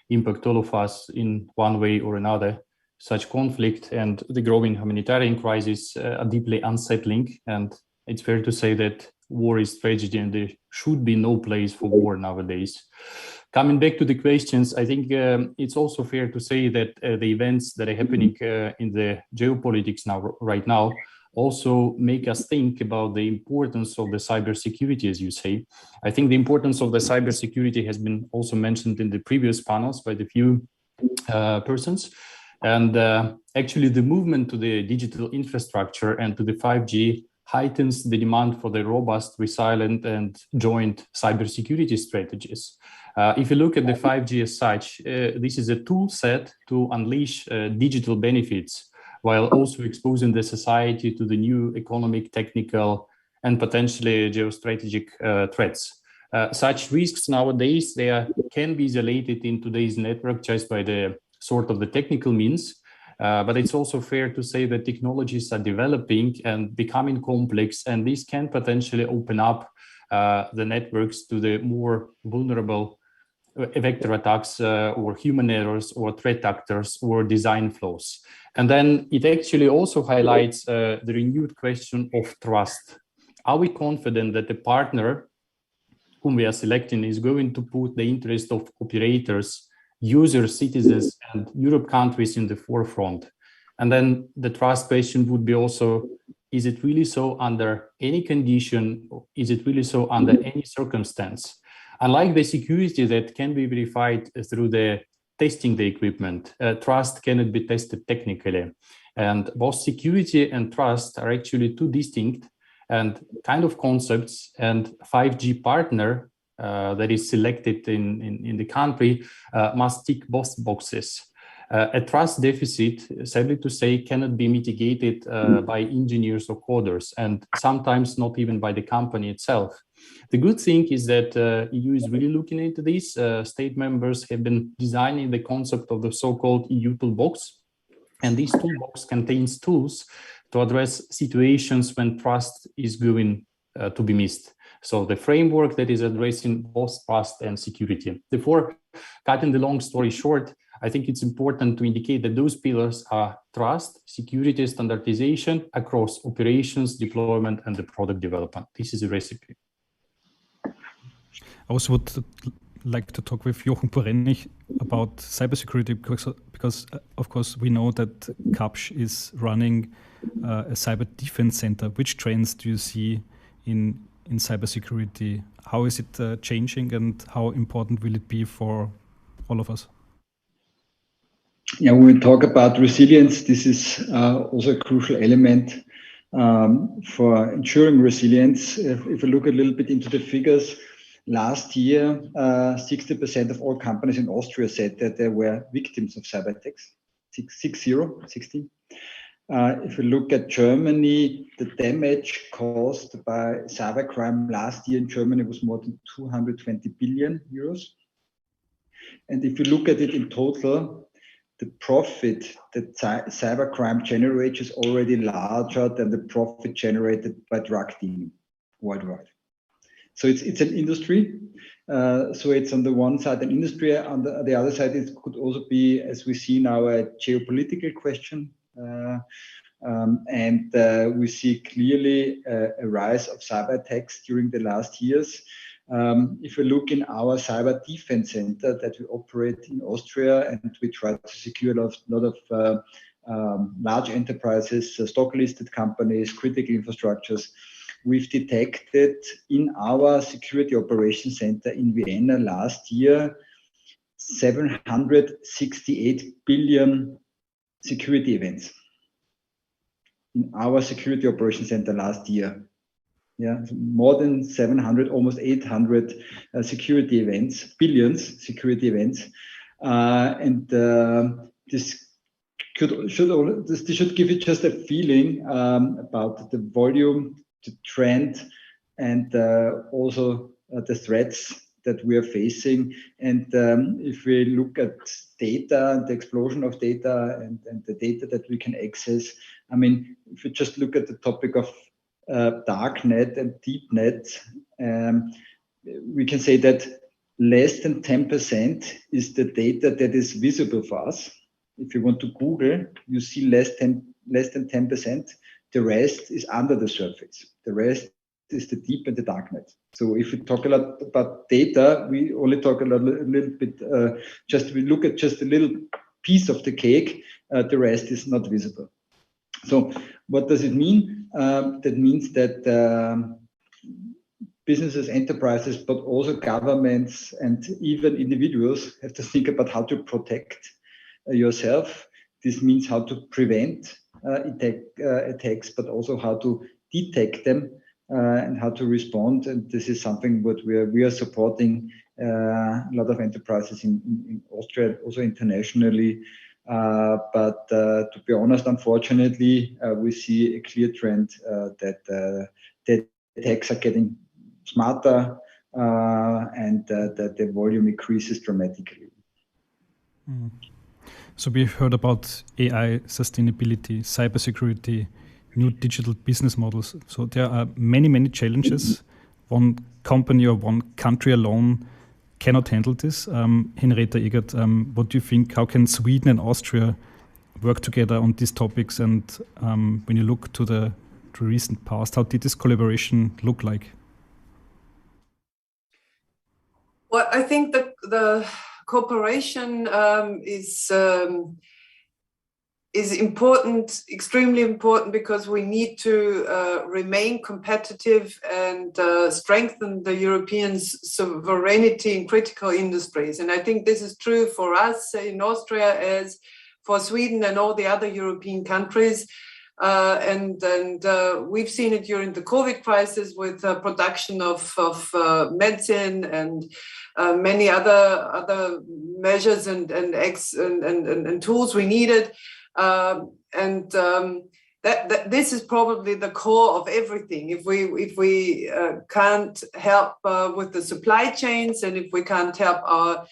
impact all of us in one way or another. Such conflict and the growing humanitarian crisis are deeply unsettling, and it's fair to say that war is tragedy, and there should be no place for war nowadays. Coming back to the questions, I think it's also fair to say that the events that are happening in the geopolitics right now also make us think about the importance of the cybersecurity, as you say. I think the importance of the cybersecurity has been also mentioned in the previous panels by the few persons. And actually the movement to the digital infrastructure and to the 5G heightens the demand for the robust, resilient and joint cybersecurity strategies. If you look at the 5G as such, this is a tool set to unleash digital benefits while also exposing the society to the new economic, technical and potentially geostrategic threats. Such risks nowadays, can be isolated in today's network just by the sort of the technical means, but it's also fair to say that technologies are developing and becoming complex, and these can potentially open up the networks to the more vulnerable vector attacks or human errors or threat actors or design flaws. And then it actually also highlights the renewed question of trust. Are we confident that the partner whom we are selecting is going to put the interest of operators, users, citizens, and Europe countries in the forefront? And then the trust question would be also, is it really so under any condition? Is it really so under any circumstance? Unlike the security that can be verified through the testing the equipment, trust cannot be tested technically. And both security and trust are actually two distinct and kind of concepts, and 5G partner that is selected in the country must tick both boxes. A trust deficit, sadly to say, cannot be mitigated by engineers or coders, and sometimes not even by the company itself. The good thing is that EU is really looking into this. State members have been designing the concept of the so-called EU toolbox, and this toolbox contains tools to address situations when trust is going to be missed. So the framework that is addressing both trust and security. Therefore, cutting the long story short, I think it's important to indicate that those pillars are trust, security, standardization across operations, deployment, and the product development. This is a recipe. I also would like to talk with Jochen Porenich about cybersecurity because of course, we know that Kapsch is running a cyber defense center. Which trends do you see in cybersecurity? How is it changing, and how important will it be for all of us? Yeah, when we talk about resilience, this is also a crucial element for ensuring resilience. If we look a little bit into the figures, last year, 60% of all companies in Austria said that they were victims of cyber attacks, 60. If we look at Germany, the damage caused by cybercrime last year in Germany was more than 220 billion euros. And if you look at it in total, the profit that cybercrime generates is already larger than the profit generated by drug dealing worldwide. So it's an industry. So it's on the one side an industry, on the other side it could also be, as we see now, a geopolitical question. We see clearly a rise of cyber attacks during the last years. If we look in our cyber defense center that we operate in Austria, and we try to secure a lot of large enterprises, stock-listed companies, critical infrastructures, we've detected in our security operations center in Vienna last year 768 billion security events. In our security operations center last year. Yeah, more than 700, almost 800 security events, billions security events, this should give you just a feeling about the volume, the trend, and also the threats that we are facing. And if we look at data, the explosion of data, and the data that we can access, I mean, if you just look at the topic of darknet and deepnet, we can say that less than 10% is the data that is visible for us. If you want to Google, you see less than 10%. The rest is under the surface. The rest is the deep and the dark net. So if we talk a lot about data, we only talk a little bit, we look at just a little piece of the cake, the rest is not visible. So what does it mean? That means that businesses, enterprises, but also governments and even individuals have to think about how to protect yourself. This means how to prevent attacks, but also how to detect them and how to respond. And this is something what we are supporting a lot of enterprises in Austria, also internationally. But to be honest, unfortunately, we see a clear trend that attacks are getting smarter and that the volume increases dramatically. Mm. So we've heard about AI, sustainability, cybersecurity, new digital business models. So there are many, many challenges. One company or one country alone cannot handle this. Henrietta Egert, what do you think? How can Sweden and Austria work together on these topics? And when you look to the recent past, how did this collaboration look like? Well, I think that the cooperation is important, extremely important, because we need to remain competitive and strengthen the European sovereignty in critical industries. And I think this is true for us in Austria as for Sweden and all the other European countries. And we've seen it during the COVID crisis with production of medicine and many other measures and tools we needed. This is probably the core of everything. If we can't help with the supply chains, and if we can't help our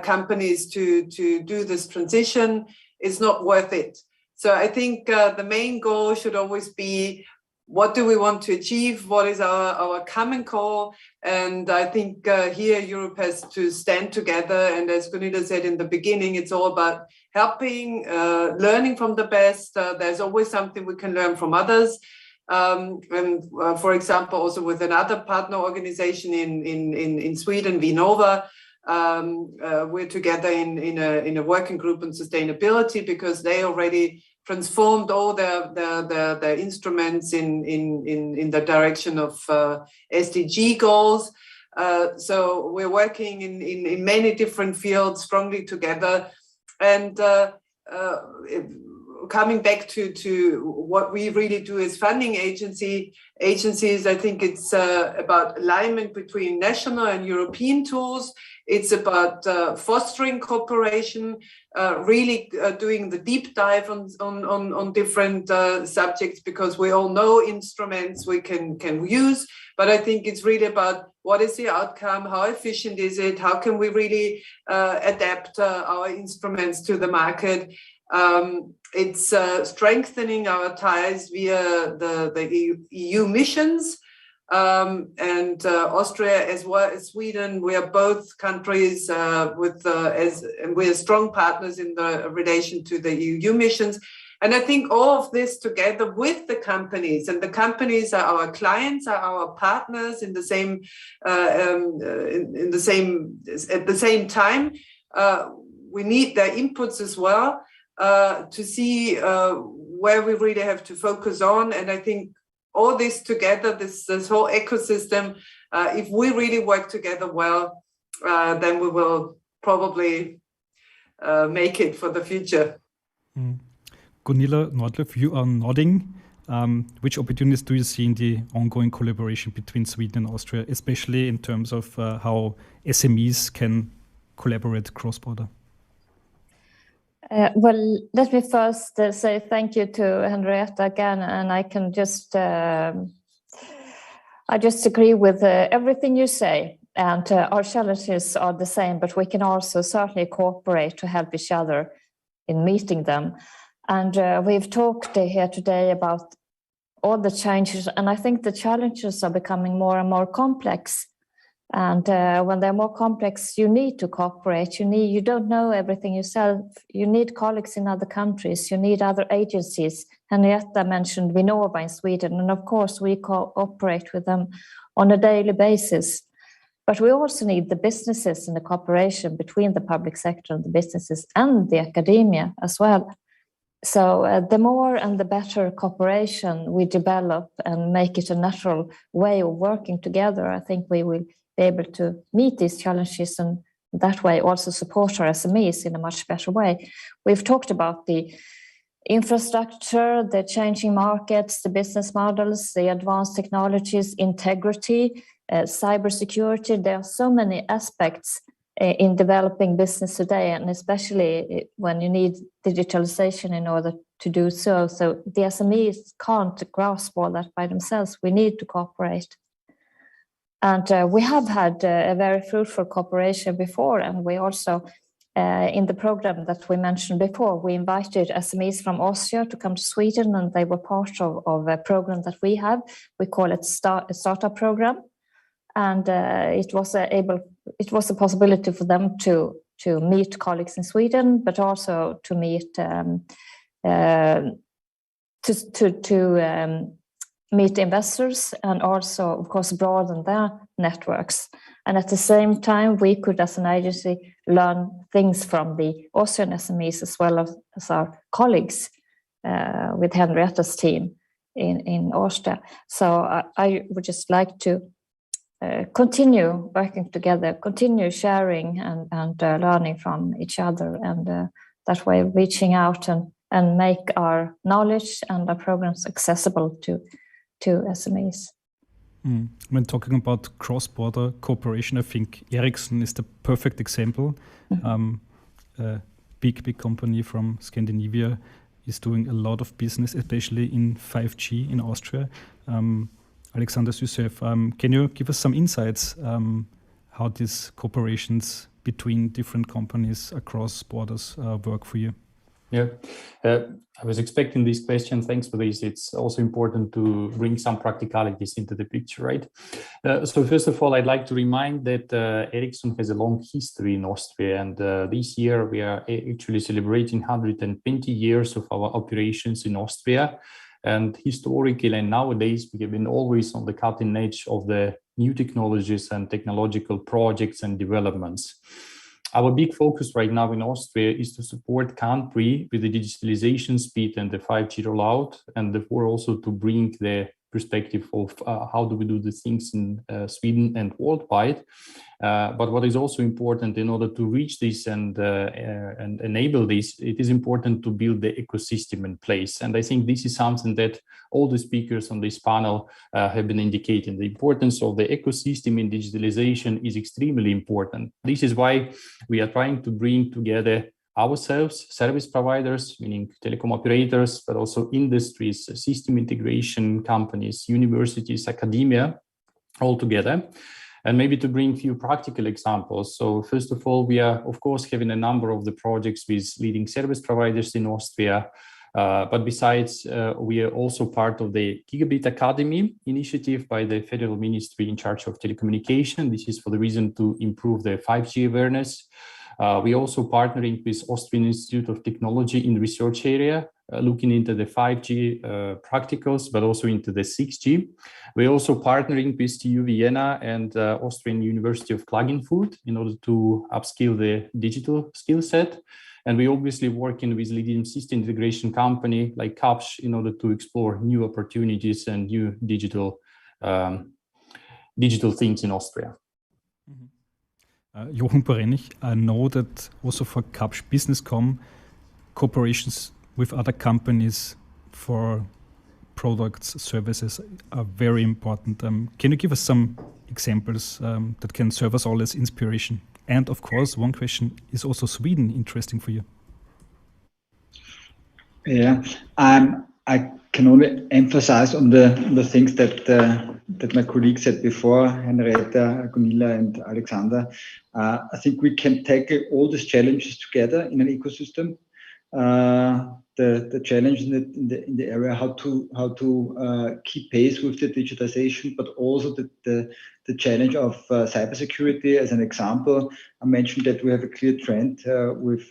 companies to do this transition, it's not worth it. So I think the main goal should always be, what do we want to achieve? What is our common goal? And I think here Europe has to stand together. And as Gunilla said in the beginning, it's all about helping, learning from the best. There's always something we can learn from others. For example, also with another partner organization in Sweden, Vinnova, we're together in a working group on sustainability, because they already transformed all their instruments in the direction of SDG goals. So we're working in many different fields strongly together. And coming back to what we really do as funding agencies, I think it's about alignment between national and European tools. It's about fostering cooperation, really doing the deep dive on different subjects, because we all know instruments we can use. But I think it's really about what is the outcome, how efficient is it, how can we really adapt our instruments to the market. It's strengthening our ties via the EU missions. And Austria as well as Sweden, we are both countries and we are strong partners in the relation to the EU missions. And I think all of this together with the companies, and the companies are our clients, are our partners in the same at the same time. We need their inputs as well to see where we really have to focus on. And I think all this together, this whole ecosystem, if we really work together well, then we will probably make it for the future. Mm. Gunilla Nordlöf, you are nodding. Which opportunities do you see in the ongoing collaboration between Sweden and Austria, especially in terms of how SMEs can collaborate cross-border? Well, let me first say thank you to Henrietta again, and I can just I just agree with everything you say. And our challenges are the same, but we can also certainly cooperate to help each other in meeting them. And we've talked here today about all the changes, and I think the challenges are becoming more and more complex. And when they're more complex, you need to cooperate. You don't know everything yourself. You need colleagues in other countries. You need other agencies Henrietta mentioned Vinnova in Sweden, and of course we cooperate with them on a daily basis. But we also need the businesses and the cooperation between the public sector and the businesses and the academia as well. So the more and the better cooperation we develop and make it a natural way of working together, I think we will be able to meet these challenges and that way also support our SMEs in a much better way. We've talked about the infrastructure, the changing markets, the business models, the advanced technologies, integrity, cybersecurity. There are so many aspects in developing business today, and especially when you need digitalisation in order to do so. So the SMEs can't grasp all that by themselves. We need to cooperate. And we have had a very fruitful cooperation before, and we also, in the program that we mentioned before, we invited SMEs from Austria to come to Sweden, and they were part of a program that we have. We call it a startup program. And it was a possibility for them to meet colleagues in Sweden, but also to meet meet investors and also, of course, broaden their networks. And at the same time, we could, as an agency, learn things from the Austrian SMEs as well as our colleagues with Henrietta's team in Austria. So I would just like to continue working together, continue sharing and learning from each other, and that way reaching out and make our knowledge and our programs accessible to SMEs. When talking about cross-border cooperation, I think Ericsson is the perfect example. A big company from Scandinavia is doing a lot of business, especially in 5G in Austria. Alexander Susev, can you give us some insights how these cooperations between different companies across borders work for you? Yeah, I was expecting this question. Thanks for this. It's also important to bring some practicalities into the picture, right? So first of all, I'd like to remind that Ericsson has a long history in Austria, and this year we are actually celebrating 120 years of our operations in Austria. And historically and nowadays, we have been always on the cutting edge of the new technologies and technological projects and developments. Our big focus right now in Austria is to support country with the digitalization speed and the 5G rollout, and therefore also to bring the perspective of how do we do the things in Sweden and worldwide. But what is also important in order to reach this and enable this, it is important to build the ecosystem in place. And I think this is something that all the speakers on this panel have been indicating. The importance of the ecosystem in digitalization is extremely important. This is why we are trying to bring together ourselves, service providers, meaning telecom operators, but also industries, system integration companies, universities, academia, all together. And maybe to bring a few practical examples. So first of all, we are, of course, having a number of the projects with leading service providers in Austria. But besides, we are also part of the Gigabit Academy initiative by the Federal Ministry in charge of telecommunication. This is for the reason to improve the 5G awareness. We're also partnering with Austrian Institute of Technology in the research area, looking into the 5G practicals, but also into the 6G. We're also partnering with TU Vienna and Austrian University of Klagenfurt in order to upskill the digital skill set. And we're obviously working with leading system integration company like Kapsch in order to explore new opportunities and new digital things in Austria. Jochen Porenich, I know that also for Kapsch Businesscom, cooperations with other companies for products, services are very important. Can you give us some examples that can serve us all as inspiration? And of course, one question, is also Sweden interesting for you? Yeah, I can only emphasize on the things that my colleagues said before, Henrietta, Gunilla, and Alexander. I think we can tackle all these challenges together in an ecosystem. the challenge in the area how to keep pace with the digitization, but also the challenge of cybersecurity. As an example, I mentioned that we have a clear trend with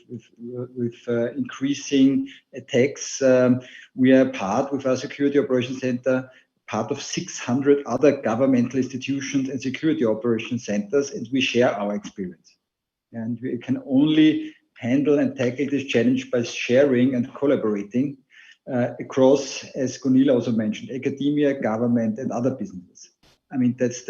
increasing attacks. We are part with our Security Operations Center, part of 600 other governmental institutions and security operations centers, and we share our experience. And we can only handle and tackle this challenge by sharing and collaborating across, as Gunilla also mentioned, academia, government, and other businesses. I mean, that's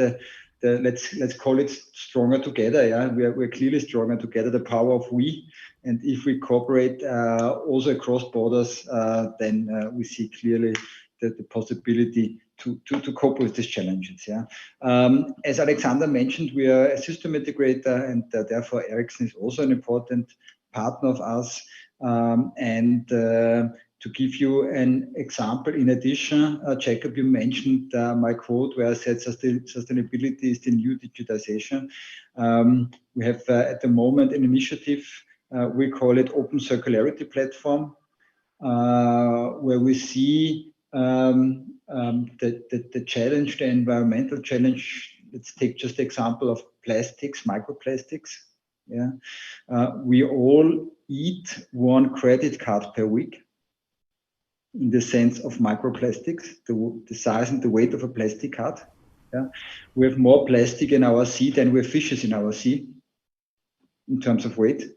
let's call it stronger together. Yeah, we're clearly stronger together. The power of we, and if we cooperate also across borders, then we see clearly the possibility to cope with these challenges. Yeah. As Alexander mentioned, we are a system integrator, and therefore Ericsson is also an important partner of us. To give you an example, in addition, Jacob, you mentioned my quote where I said sustainability is the new digitization. We have at the moment an initiative, we call it Open Circularity Platform, where we see the challenge, the environmental challenge. Let's take just the example of plastics, microplastics. Yeah, we all eat one credit card per week, in the sense of microplastics, the size and the weight of a plastic card. Yeah, we have more plastic in our sea than we have fishes in our sea, in terms of weight.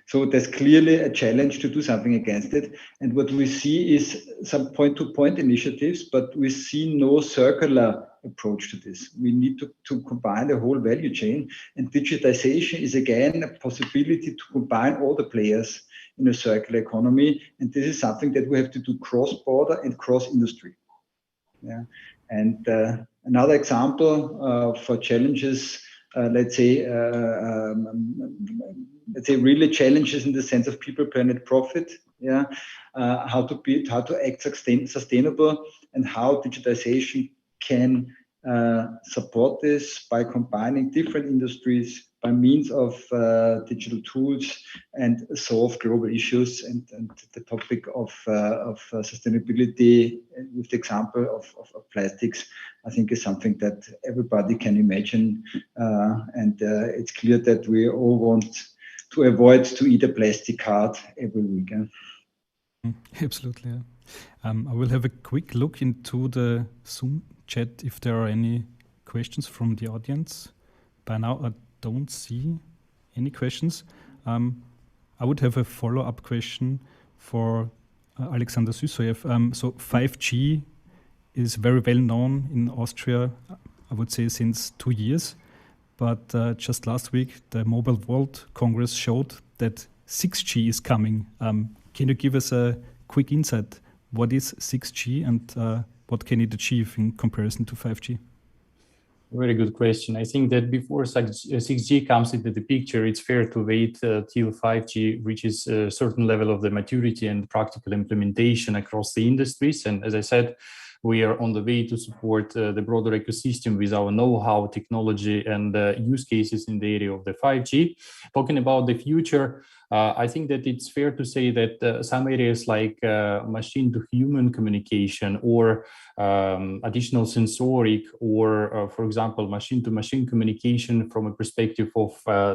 So there's clearly a challenge to do something against it. And what we see is some point-to-point initiatives, but we see no circular approach to this. We need to combine the whole value chain, and digitization is again a possibility to combine all the players in a circular economy. And this is something that we have to do cross-border and cross-industry. Yeah. And another example for challenges, let's say really challenges in the sense of people, planet, profit. Yeah, how to act sustainable, and how digitization can support this by combining different industries by means of digital tools and solve global issues. And the topic of sustainability, with the example of plastics, I think is something that everybody can imagine. And it's clear that we all want to avoid to eat a plastic card every week. Absolutely. Yeah. I will have a quick look into the Zoom chat if there are any questions from the audience. By now, I don't see any questions. I would have a follow-up question for Alexander Sysoev. So 5G is very well known in Austria, I would say since 2 years. But just last week, the Mobile World Congress showed that 6G is coming. Can you give us a quick insight? What is 6G and what can it achieve in comparison to 5G? Very good question. I think that before 6G comes into the picture, it's fair to wait till 5G reaches a certain level of the maturity and practical implementation across the industries. And as I said, we are on the way to support the broader ecosystem with our know-how, technology, and use cases in the area of the 5G. Talking about the future, I think that it's fair to say that some areas like machine-to-human communication or additional sensoric or, for example, machine-to-machine communication from a perspective of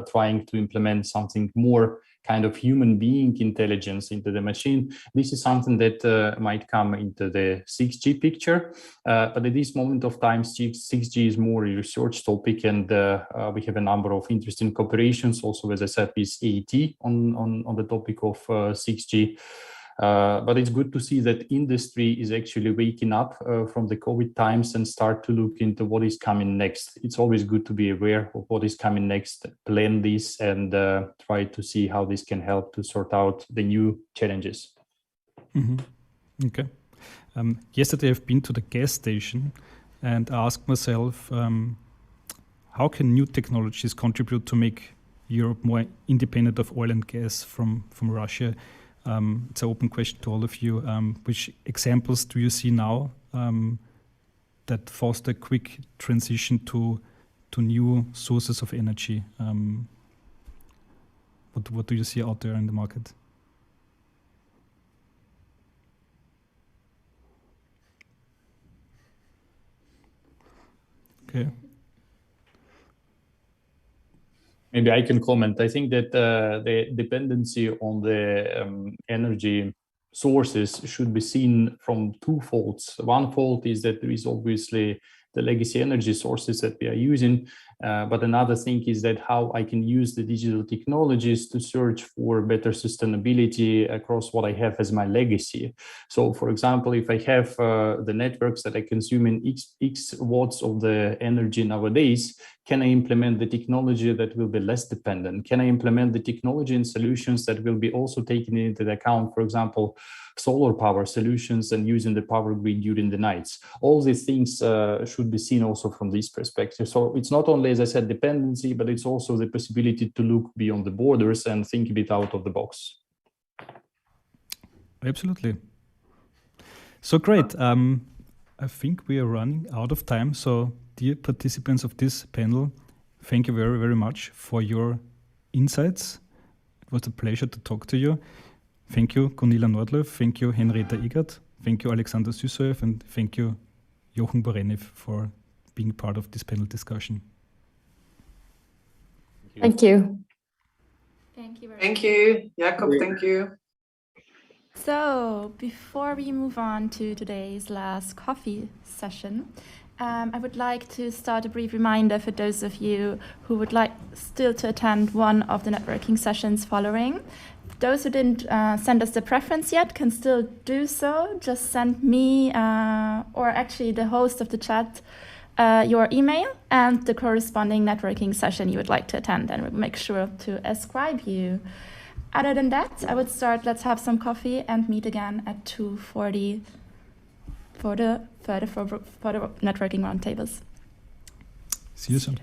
trying to implement something more kind of human being intelligence into the machine. This is something that might come into the 6G picture. But at this moment of time, 6G is more a research topic, and we have a number of interesting cooperations also, as I said, with AET on the topic of 6G. But it's good to see that industry is actually waking up from the COVID times and start to look into what is coming next. It's always good to be aware of what is coming next, plan this, and try to see how this can help to sort out the new challenges. Mm-hmm. Okay. Yesterday I've been to the gas station and asked myself, how can new technologies contribute to make Europe more independent of oil and gas from Russia? It's an open question to all of you. Which examples do you see now that foster quick transition to new sources of energy? What do you see out there in the market? Okay. Maybe I can comment. I think that the dependency on the energy sources should be seen from two folds. One fold is that there is obviously the legacy energy sources that we are using, but another thing is that how I can use the digital technologies to search for better sustainability across what I have as my legacy. So, for example, if I have the networks that I consume in X watts of the energy nowadays, can I implement the technology that will be less dependent? Can I implement the technology and solutions that will be also taken into account, for example, solar power solutions and using the power grid during the nights? All these things should be seen also from this perspective. So it's not only, as I said, dependency, but it's also the possibility to look beyond the borders and think a bit out of the box. Absolutely. So great. I think we are running out of time. So dear participants of this panel, thank you very, very much for your insights. It was a pleasure to talk to you. Thank you, Gunilla Nordlöf. Thank you, Henrietta Igert. Thank you, Alexander Süssoev. And thank you, Jochen Borenev, for being part of this panel discussion. Thank you. Thank you very Thank you, Jakob. Thank you. So, before we move on to today's last coffee session, I would like to start a brief reminder for those of you who would like still to attend one of the networking sessions following. Those who didn't send us the preference yet can still do so. Just send me or actually the host of the chat your email and the corresponding networking session you would like to attend, and we'll make sure to ascribe you. Other than that, I would start Let's Have Some Coffee and meet again at 2:40 for the networking roundtables. See you soon.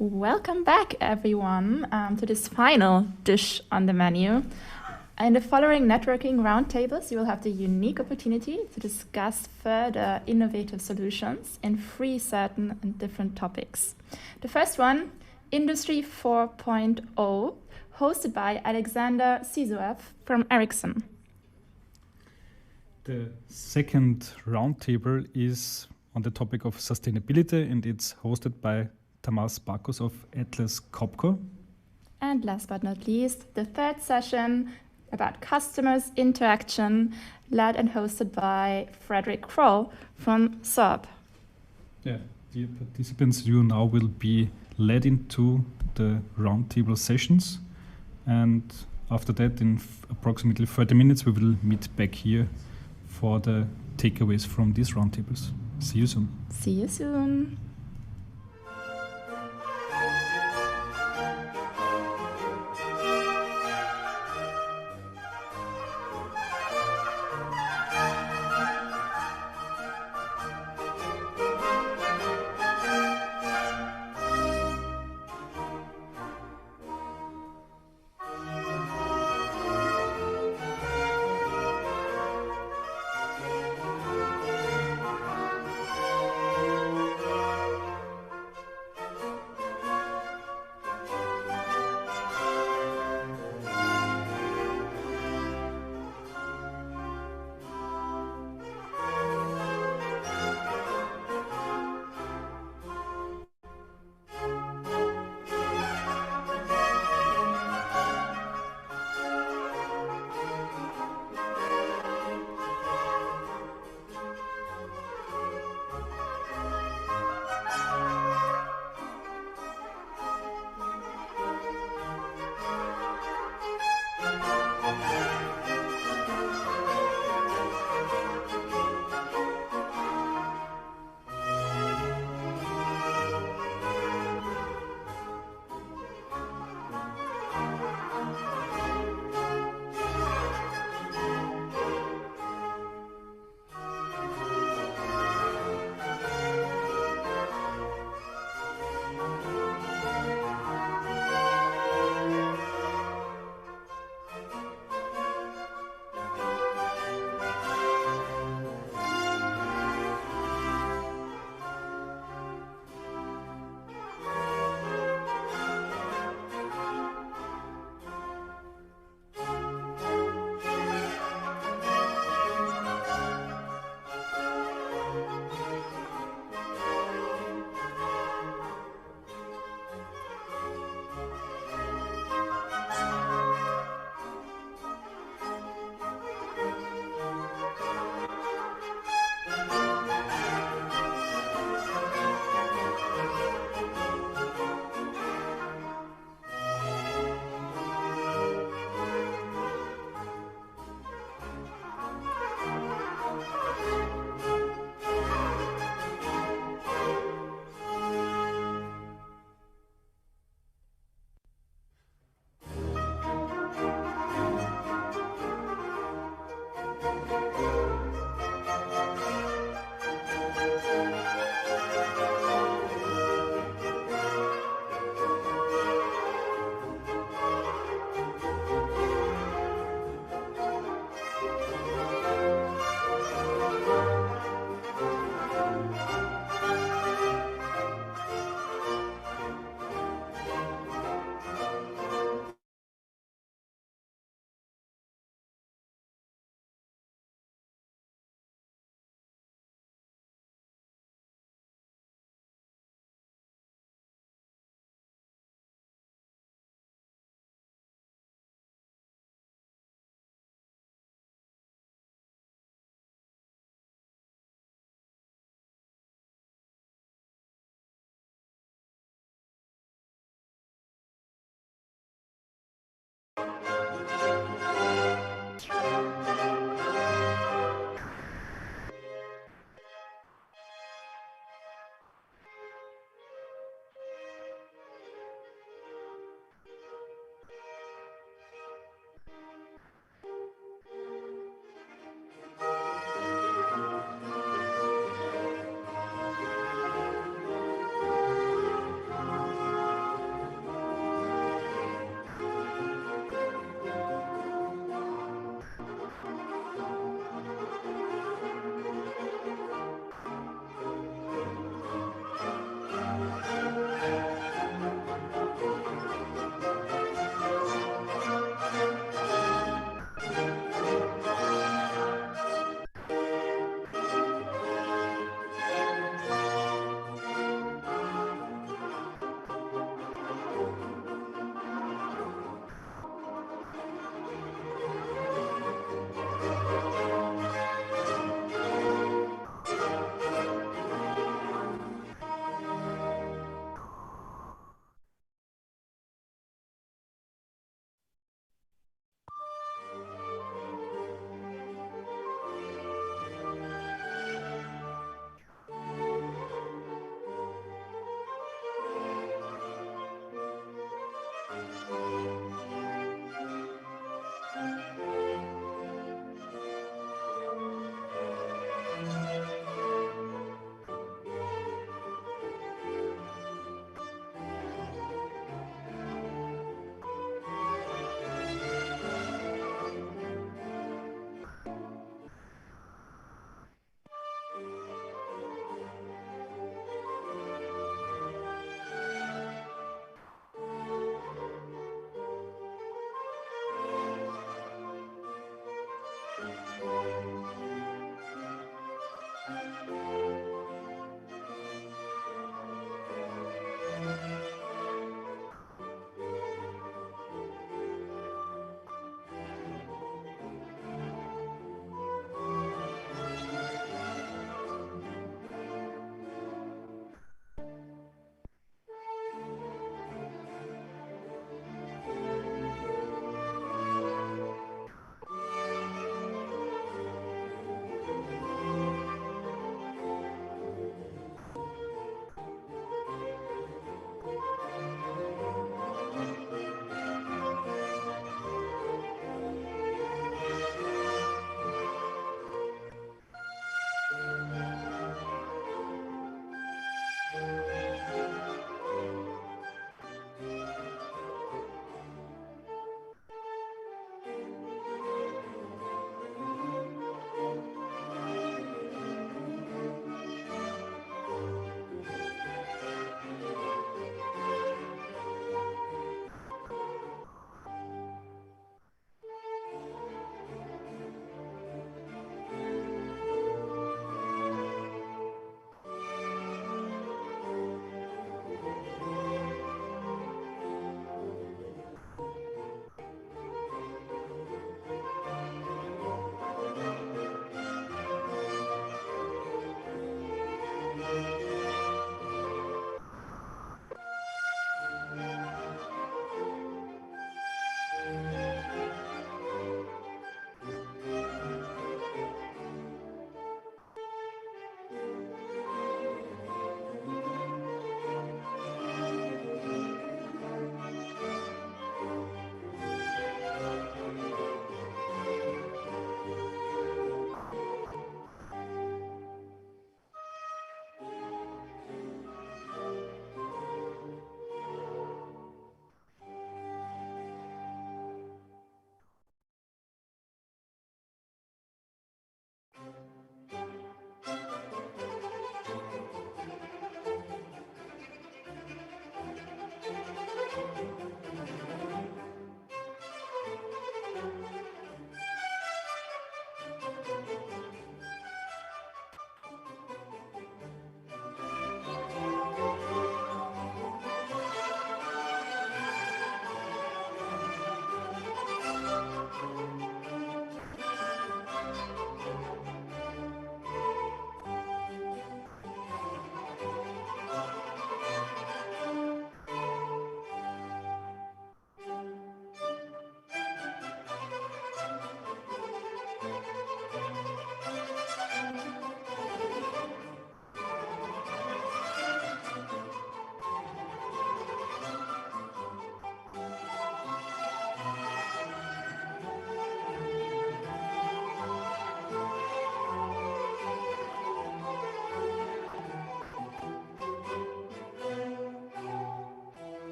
Welcome back, everyone, to this final dish on the menu. In the following networking roundtables, you will have the unique opportunity to discuss further innovative solutions in 3 certain and different topics. The first one, Industry 4.0, hosted by Alexander Sisoev from Ericsson. The second roundtable is on the topic of sustainability, and it's hosted by Tamas Bakos of Atlas Copco. And last but not least, the third session about customers interaction, led and hosted by Frederick Kroll from SERB. Yeah, dear participants, you now will be led into the roundtable sessions, and after that, in approximately 30 minutes, we will meet back here for the takeaways from these roundtables. See you soon. See you soon.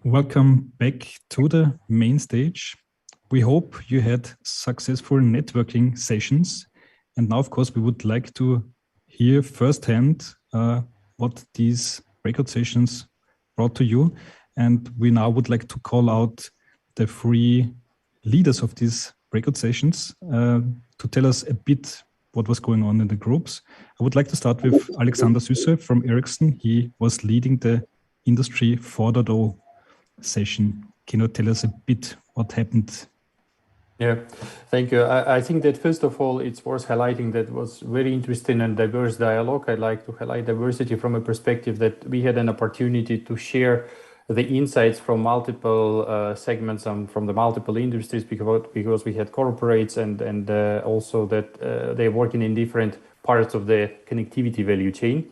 Welcome back to the main stage. We hope you had successful networking sessions. And now, of course, we would like to hear firsthand what these breakout sessions brought to you. And we now would like to call out the three leaders of these breakout sessions to tell us a bit what was going on in the groups. I would like to start with Alexander Süsse from Ericsson. He was leading the Industry 4.0 session. Can you tell us a bit what happened? Yeah, thank you. I think that first of all, it's worth highlighting that was very interesting and diverse dialogue. I'd like to highlight diversity from a perspective that we had an opportunity to share the insights from multiple segments and from the multiple industries because we had corporates and also that they're working in different parts of the connectivity value chain.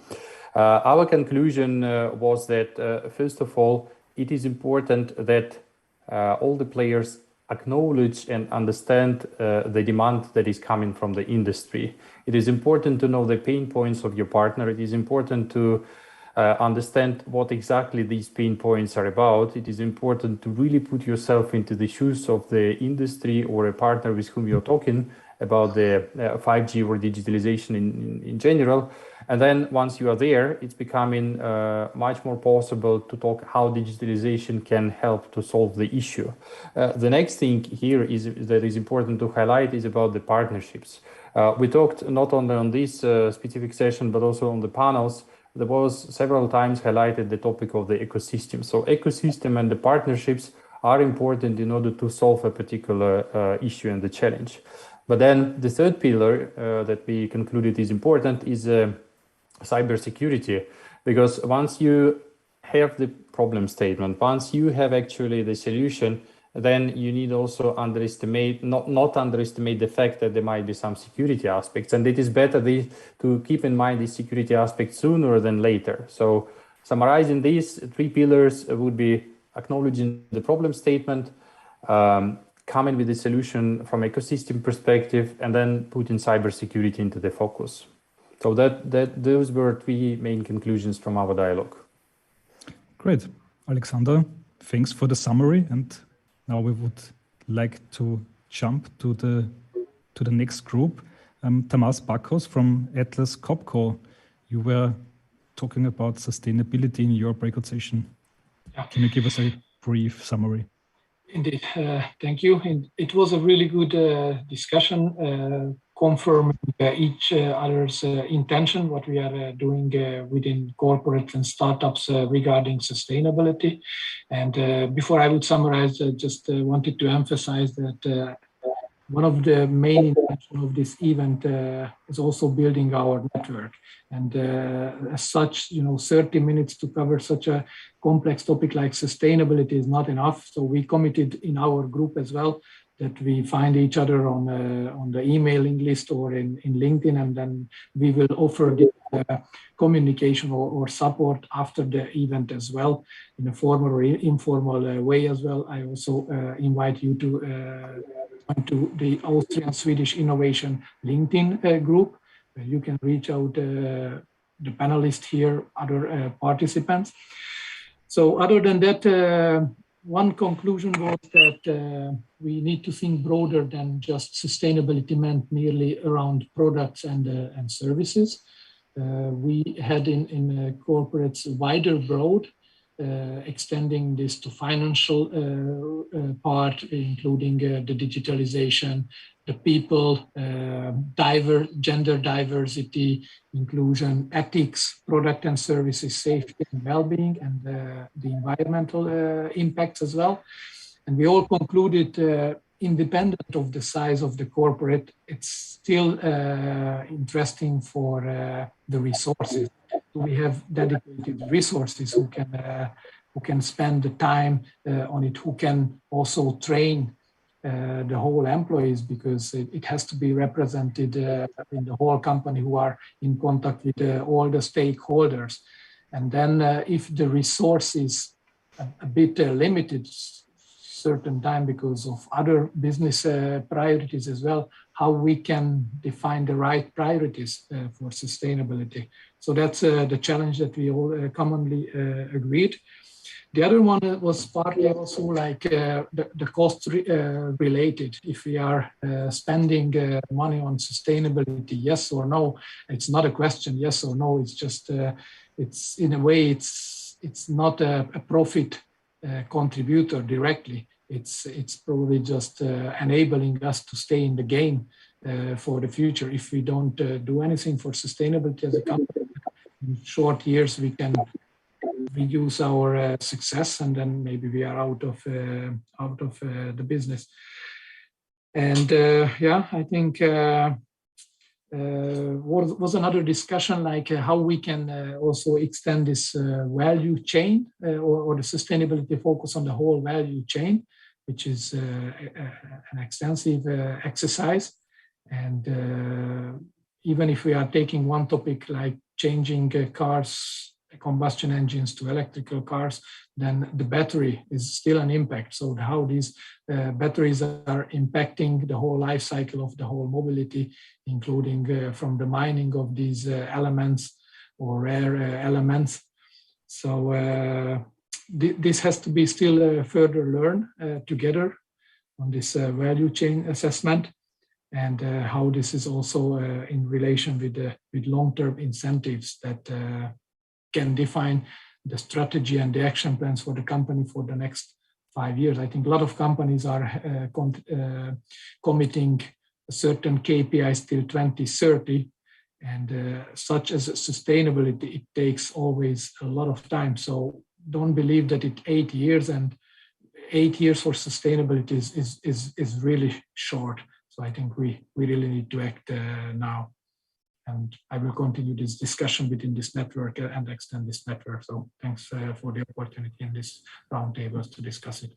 Our conclusion was that first of all, it is important that all the players acknowledge and understand the demand that is coming from the industry. It is important to know the pain points of your partner. It is important to understand what exactly these pain points are about. It is important to really put yourself into the shoes of the industry or a partner with whom you're talking about the 5G or digitalization in general. And then once you are there, it's becoming much more possible to talk how digitalization can help to solve the issue. The next thing here that is important to highlight is about the partnerships. We talked not only on this specific session, but also on the panels. There was several times highlighted the topic of the ecosystem. So ecosystem and the partnerships are important in order to solve a particular issue and the challenge. But then the third pillar that we concluded is important is cybersecurity, because once you have the problem statement, once you have actually the solution, then you need also not underestimate the fact that there might be some security aspects, and it is better to keep in mind these security aspects sooner than later. So summarizing these three pillars would be acknowledging the problem statement, coming with the solution from ecosystem perspective, and then putting cybersecurity into the focus. So those were three main conclusions from our dialogue. Great. Alexander, thanks for the summary. And now we would like to jump to the next group. Tamas Bakos from Atlas Copco. You were talking about sustainability in your breakout session. Yeah. Can you give us a brief summary? Indeed. Thank you. It was a really good discussion, confirming each other's intention, what we are doing within corporates and startups regarding sustainability. And before I would summarize, I just wanted to emphasize that one of the main intentions of this event is also building our network. And as such, 30 minutes to cover such a complex topic like sustainability is not enough. So we committed in our group as well that we find each other on the emailing list or in LinkedIn, and then we will offer the communication or support after the event as well, in a formal or informal way as well. I also invite you to the Austrian-Swedish Innovation LinkedIn group, where you can reach out the panelists here, other participants. So other than that, one conclusion was that we need to think broader than just sustainability meant merely around products and services. We had in corporates wider broad, extending this to financial part, including the digitalization, the people, gender diversity, inclusion, ethics, product and services, safety and well-being, and the environmental impacts as well. And we all concluded, independent of the size of the corporate, it's still interesting for the resources. We have dedicated resources who can spend the time on it, who can also train the whole employees, because it has to be represented in the whole company who are in contact with all the stakeholders. And then if the resource is a bit limited, certain time because of other business priorities as well, how we can define the right priorities for sustainability. So that's the challenge that we all commonly agreed. The other one was partly also like the cost related. If we are spending money on sustainability, yes or no, it's not a question, yes or no. It's just it's in a way it's not a profit contributor directly. It's probably just enabling us to stay in the game for the future. If we don't do anything for sustainability as a company, in short years we can reduce our success, and then maybe we are out of the business. And yeah, I think was another discussion like how we can also extend this value chain or the sustainability focus on the whole value chain, which is an extensive exercise. And even if we are taking one topic like changing cars, combustion engines to electrical cars, then the battery is still an impact. So how these batteries are impacting the whole life cycle of the whole mobility, including from the mining of these elements or rare elements. So this has to be still further learned together on this value chain assessment, and how this is also in relation with long-term incentives that can define the strategy and the action plans for the company for the next 5 years. I think a lot of companies are committing certain KPIs till 2030, and such as sustainability, it takes always a lot of time. So don't believe that it's 8 years, and 8 years for sustainability is really short. So I think we really need to act now. And I will continue this discussion within this network and extend this network. So thanks for the opportunity in this roundtables to discuss it.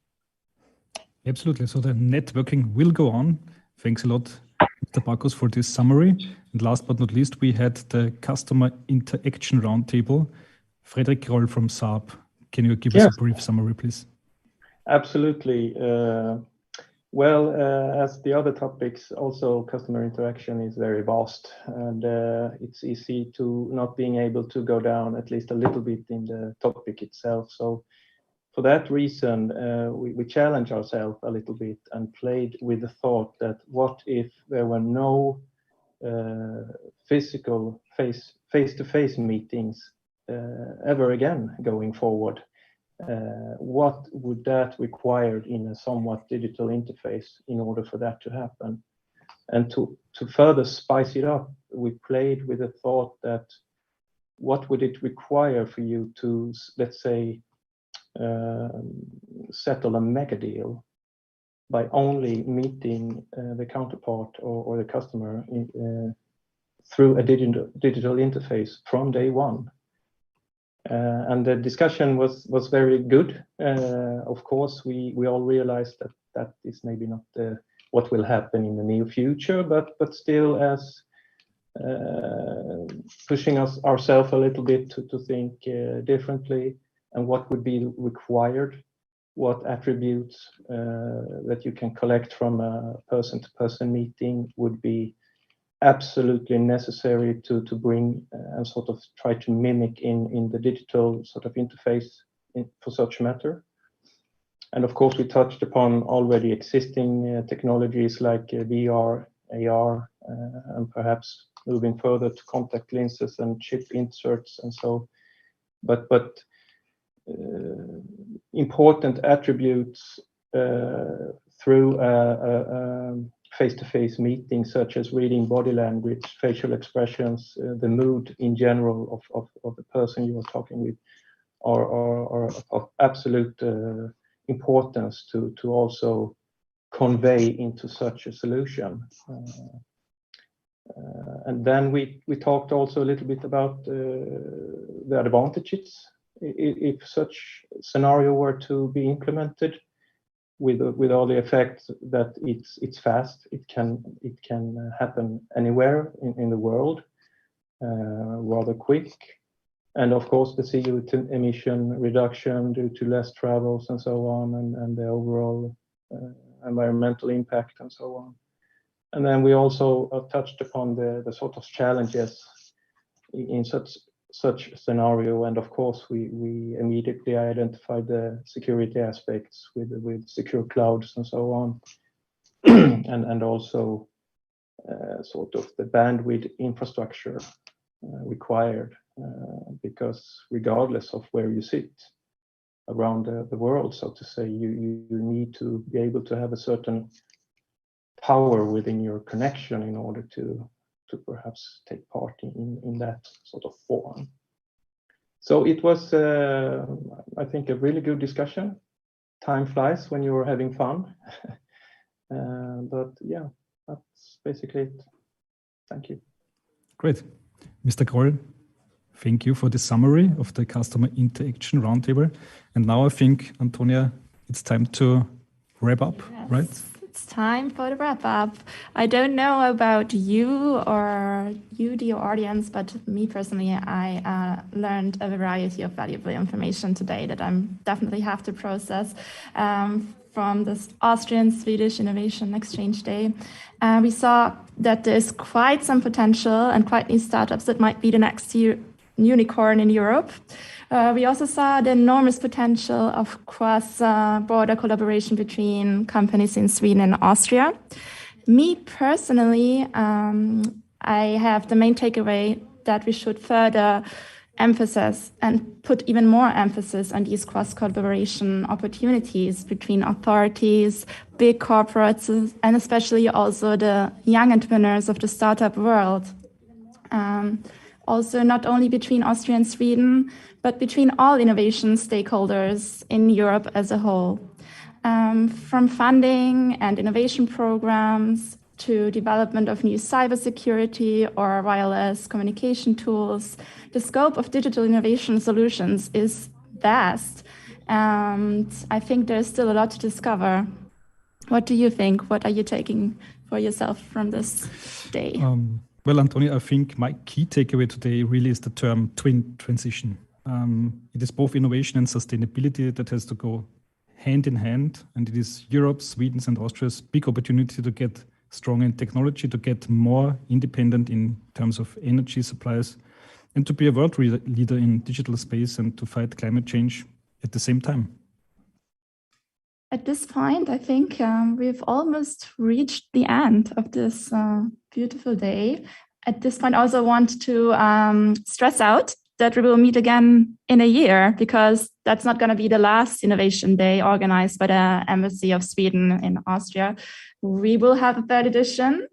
Absolutely. So the networking will go on. Thanks a lot, Mr. Bacchus, for this summary. And last but not least, we had the customer interaction roundtable. Fredrik Roll from Saab. Can you give us a brief summary, please? Absolutely. Well, as the other topics, also customer interaction is very vast, and it's easy to not being able to go down at least a little bit in the topic itself. So for that reason, we challenge ourselves a little bit and played with the thought that what if there were no physical face-to-face meetings ever again going forward? What would that require in a somewhat digital interface in order for that to happen? And to further spice it up, we played with the thought that what would it require for you to, let's say, settle a mega deal by only meeting the counterpart or the customer through a digital interface from day one? And the discussion was very good. Of course, we all realized that is maybe not what will happen in the near future, but still as pushing ourselves a little bit to think differently, and what would be required, what attributes that you can collect from a person-to-person meeting would be absolutely necessary to bring and sort of try to mimic in the digital sort of interface for such matter. And of course, we touched upon already existing technologies like VR, AR, and perhaps moving further to contact lenses and chip inserts and so. But important attributes through face-to-face meetings, such as reading body language, facial expressions, the mood in general of the person you are talking with, are of absolute importance to also convey into such a solution. And then we talked also a little bit about the advantages if such scenario were to be implemented, with all the effects that it's fast, it can happen anywhere in the world, rather quick, and of course the CO2 emission reduction due to less travels and so on, and the overall environmental impact and so on. And then we also touched upon the sort of challenges in such a scenario. And of course, we immediately identified the security aspects with secure clouds and so on, and also sort of the bandwidth infrastructure required, because regardless of where you sit around the world, so to say, you need to be able to have a certain power within your connection in order to perhaps take part in that sort of forum. So it was, I think, a really good discussion. Time flies when you're having fun. But yeah, that's basically it. Thank you. Great. Mr. Kroll, thank you for the summary of the Customer Interaction Roundtable. And now I think, Antonia, it's time to wrap up, yes, right? It's time for the wrap up. I don't know about you or you, dear audience, but me personally, I learned a variety of valuable information today that I'm definitely have to process from this Austrian-Swedish Innovation Exchange Day. We saw that there's quite some potential and quite new startups that might be the next unicorn in Europe. We also saw the enormous potential of cross-border collaboration between companies in Sweden and Austria. Me personally, I have the main takeaway that we should further emphasize and put even more emphasis on these cross-collaboration opportunities between authorities, big corporates, and especially also the young entrepreneurs of the startup world. Also, not only between Austria and Sweden, but between all innovation stakeholders in Europe as a whole. From funding and innovation programs to development of new cybersecurity or wireless communication tools, the scope of digital innovation solutions is vast. And I think there's still a lot to discover. What do you think? What are you taking for yourself from this day? Well, Antonia, I think my key takeaway today really is the term twin transition. It is both innovation and sustainability that has to go hand in hand. And it is Europe's, Sweden's and Austria's big opportunity to get strong in technology, to get more independent in terms of energy supplies, and to be a world leader in digital space and to fight climate change at the same time. At this point, I think we've almost reached the end of this beautiful day. At this point, I also want to stress out that we will meet again in a year, because that's not going to be the last Innovation Day organized by the Embassy of Sweden in Austria. We will have a third edition.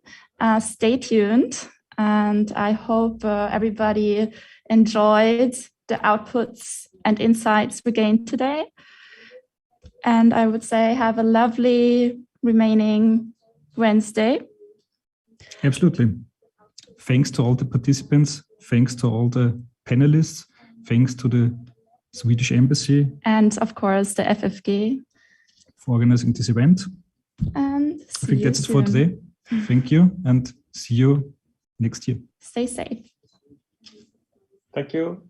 Stay tuned. And I hope everybody enjoyed the outputs and insights we gained today. And I would say have a lovely remaining Wednesday. Absolutely. Thanks to all the participants. Thanks to all the panelists. Thanks to the Swedish Embassy. And of course, the FFG. For organizing this event. And I think that's it for today. Thank you and see you next year. Stay safe. Thank you.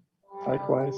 Likewise.